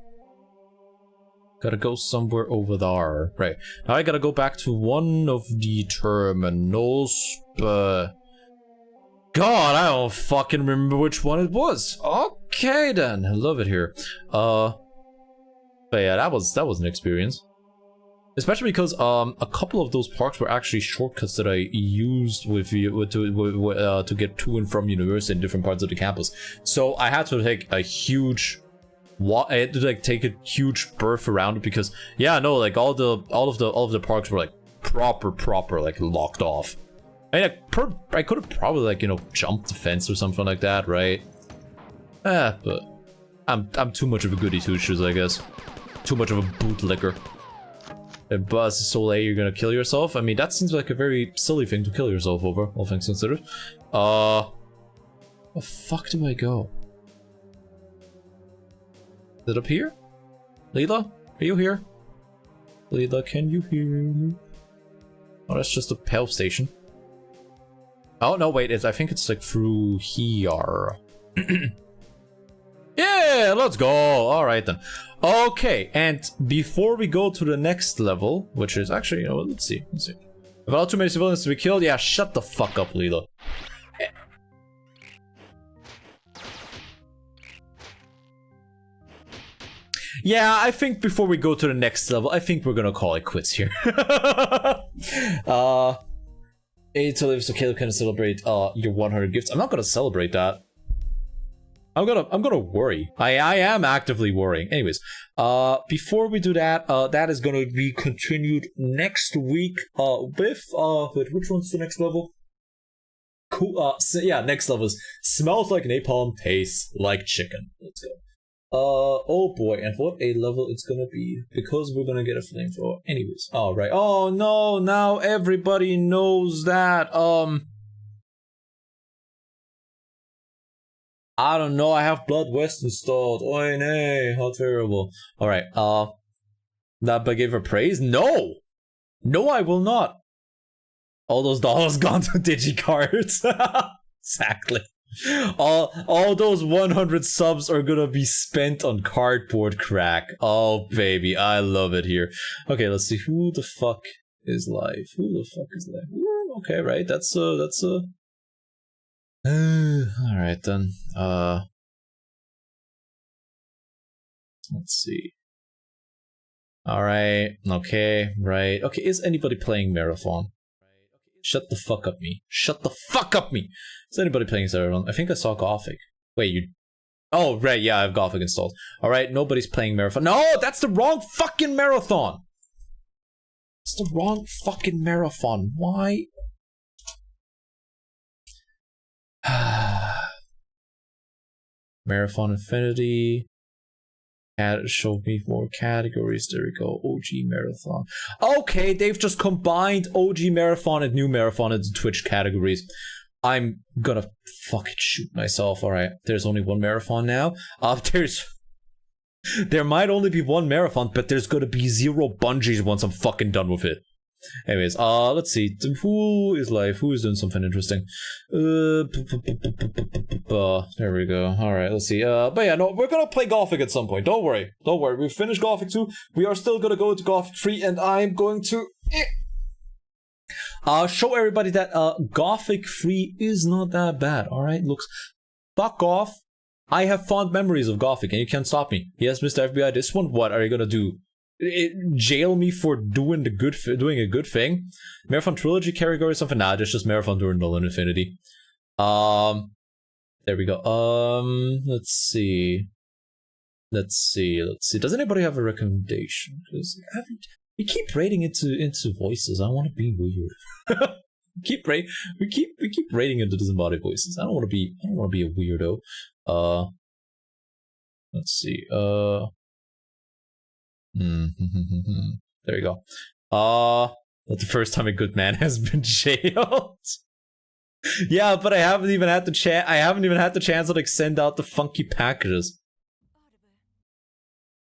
Gotta go somewhere over there. Right. Now I gotta go back to one of the terminals. God, I don't fucking remember which one it was. Okay then. I love it here. But yeah, that was an experience. Especially because a couple of those parks were actually shortcuts that I used to get to and from university in different parts of the campus. So I had to take a huge... I had to like take a huge berth around it because yeah, no, like all of the parks were like proper like locked off. I mean, I could have probably like, you know, jumped the fence or something like that, right? But I'm too much of a goody two shoes, I guess. Too much of a bootlicker. And Buzz Soleil, you're gonna kill yourself? I mean, that seems like a very silly thing to kill yourself over, all things considered. Where the fuck do I go? Is it up here? Leela? Are you here? Leela, can you hear me? Oh, that's just a health station. Oh, no, wait, I think it's like through here. Yeah, let's go. Alright then. Okay, and before we go to the next level, which is actually, you know what, let's see. Without too many civilians to be killed, yeah, shut the fuck up, Lilo. Yeah, I think before we go to the next level, I think we're gonna call it quits here. It's so Caleb can celebrate your 100 gifts. I'm not gonna celebrate that. I'm gonna worry. I am actively worrying. Anyways, before we do that, that is gonna be continued next week. With wait, which one's the next level? Cool. Yeah, next level is smells like napalm, tastes like chicken. Let's go. Oh boy, and what a level it's gonna be, because we're gonna get a flamethrower. Anyways, alright. Oh no, now everybody knows that, I don't know, I have Blood West installed. Oy nay, how terrible. Alright, that but give her praise? No! No, I will not. All those dollars gone to DigiCards. Exactly. All those 100 subs are gonna be spent on cardboard crack. Oh baby, I love it here. Okay, let's see, who the fuck is live? Who the fuck is live? Ooh, okay, right, that's alright then. Let's see. Alright, okay, right. Okay, is anybody playing Marathon? Shut the fuck up, me. Shut the fuck up, me. Is anybody playing Marathon? I think I saw Gothic. Wait, you... Oh, right, yeah, I have Gothic installed. Alright, nobody's playing Marathon. No, that's the wrong fucking Marathon! It's the wrong fucking Marathon. Why? Marathon Infinity. Show me more categories. There we go. OG Marathon. Okay, they've just combined OG Marathon and New Marathon into Twitch categories. I'm gonna fucking shoot myself. Alright, there's only one Marathon now. There might only be one Marathon, but there's gonna be 0 Bungies once I'm fucking done with it. Anyways, let's see. Who is live? Who is doing something interesting? There we go. Alright, let's see. But yeah, no, we're gonna play Gothic at some point. Don't worry. Don't worry. We've finished Gothic 2. We are still gonna go to Gothic 3, and I'm going to... show everybody that Gothic 3 is not that bad. Alright, looks... Fuck off. I have fond memories of Gothic, and you can't stop me. Yes, Mr. FBI, this one, what are you gonna do? Jail me for doing a good thing? Marathon Trilogy category or something? Nah, it's just Marathon during Null and Infinity. There we go. Let's see. Does anybody have a recommendation? Because we keep rating into voices. I want to be weird. we keep rating into disembodied voices. I don't want to be a weirdo. Let's see. There you go. That's the first time a good man has been jailed. Yeah, but I haven't even had the chance to like send out the funky packages.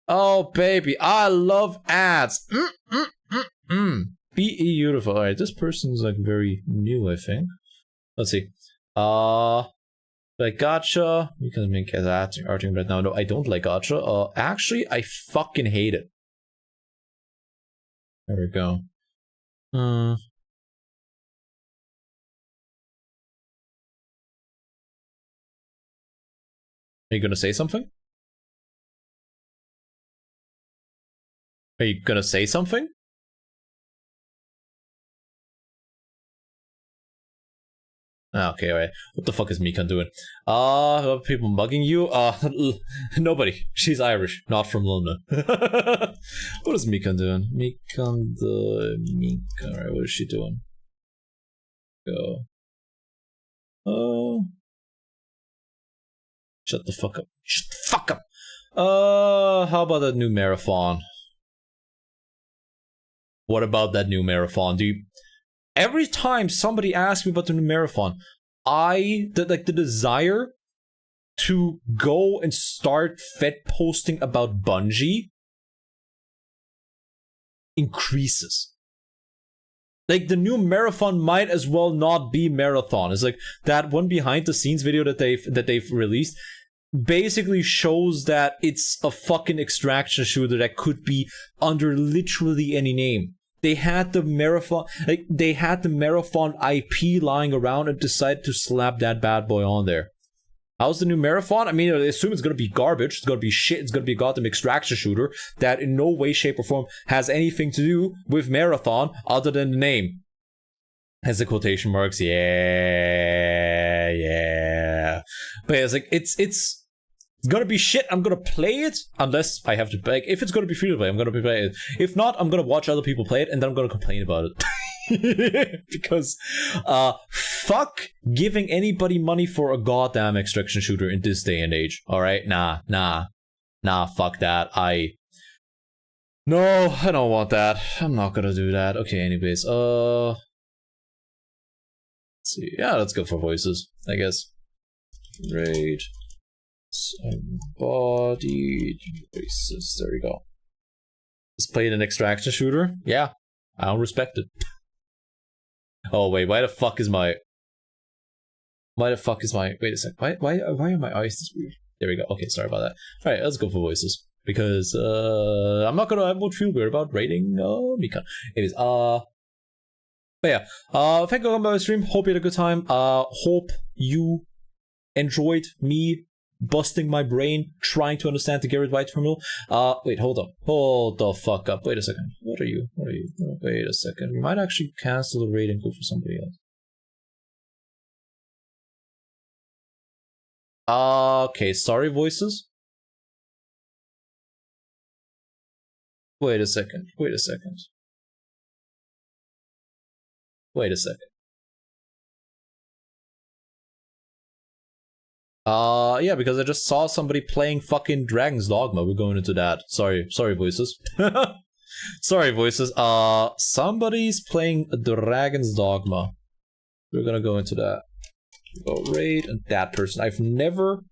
Oh baby, I love ads. Beautiful. Alright, this person's like very new, I think. Let's see. Like gacha. You can make it arting right now. No, I don't like gacha. Actually, I fucking hate it. There we go. Are you gonna say something? Are you gonna say something? Okay, alright. What the fuck is Mikan doing? People mugging you? Nobody. She's Irish, not from London. What is Mikan doing? Alright, what is she doing? Go. Shut the fuck up. Shut the fuck up! How about that new Marathon? What about that new Marathon? Every time somebody asks me about the new Marathon, the desire to go and start fed posting about Bungie increases. Like, the new Marathon might as well not be Marathon. It's like that one behind the scenes video that they've released. basically shows that it's a fucking extraction shooter that could be under literally any name. They had the Marathon, Marathon IP lying around and decided to slap that bad boy on there. How's the new Marathon? I mean, I assume it's gonna be garbage. It's gonna be shit. It's gonna be a goddamn extraction shooter that in no way, shape, or form has anything to do with Marathon other than the name. Has the quotation marks? Yeah. But it's like it's gonna be shit. I'm gonna play it unless I have to play. If it's gonna be free to play, I'm gonna play it. If not, I'm gonna watch other people play it and then I'm gonna complain about it. Because fuck giving anybody money for a goddamn extraction shooter in this day and age. All right, nah, fuck that. No, I don't want that. I'm not gonna do that. Okay, anyways, let's see. Yeah, let's go for voices, I guess. Great. Embodied voices. There we go. Just played an extraction shooter. Yeah, I don't respect it. Oh wait, why the fuck is my? Wait a sec. Why are my eyes this weird? There we go. Okay, sorry about that. All right, let's go for voices because I won't feel weird about rating Mikan. Anyways, but yeah, thank you for coming by the stream. Hope you had a good time. Hope you enjoyed me busting my brain trying to understand the Garrett White terminal. Wait, hold up. Hold the fuck up. Wait a second. What are you? Wait a second. We might actually cancel the raid and go for somebody else. Okay, sorry, voices. Wait a second. Yeah, because I just saw somebody playing fucking Dragon's Dogma. We're going into that. Sorry, voices. Sorry, voices. Somebody's playing Dragon's Dogma. We're gonna go into that. Go raid and that person. I've never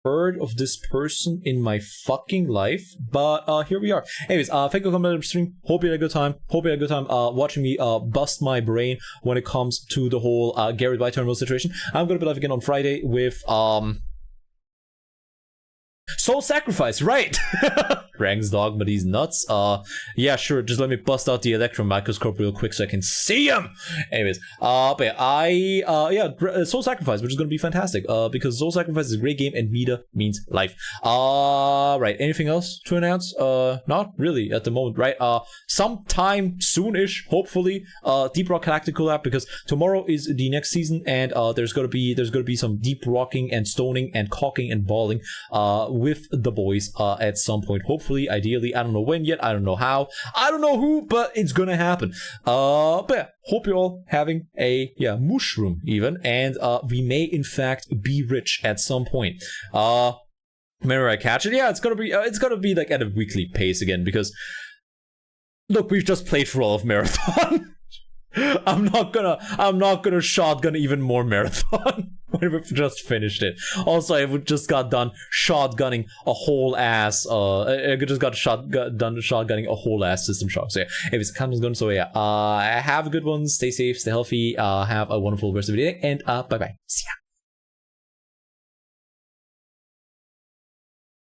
heard of this person in my fucking life, but here we are. Anyways, thank you for coming to the stream. Hope you had a good time. Watching me bust my brain when it comes to the whole Garrett White terminal situation. I'm gonna be live again on Friday with Soul Sacrifice, right? Dragon's Dogma, these nuts. Yeah, sure, just let me bust out the electron microscope real quick so I can see him. Anyways, but yeah, Soul Sacrifice, which is gonna be fantastic, because Soul Sacrifice is a great game and Mida means life. Right, anything else to announce? Not really at the moment, right? Sometime soon-ish, hopefully, Deep Rock Galactic collab, because tomorrow is the next season, and there's gonna be some deep rocking and stoning and cocking and balling, with the boys at some point. Hopefully, ideally, I don't know when yet, I don't know how, I don't know who, but it's gonna happen. But yeah, hope you're all having a mushroom even, and we may in fact be rich at some point. Remember I catch it? Yeah, it's gonna be like at a weekly pace again, because look, we've just played for all of Marathon. I'm not gonna shotgun even more Marathon when we've just finished it. Also, I just got done shotgunning a whole ass. I just got done shotgunning a whole ass System Shock. So yeah, anyways, content is good. So yeah, have a good one. Stay safe. Stay healthy. Have a wonderful rest of the day. And bye bye. See ya.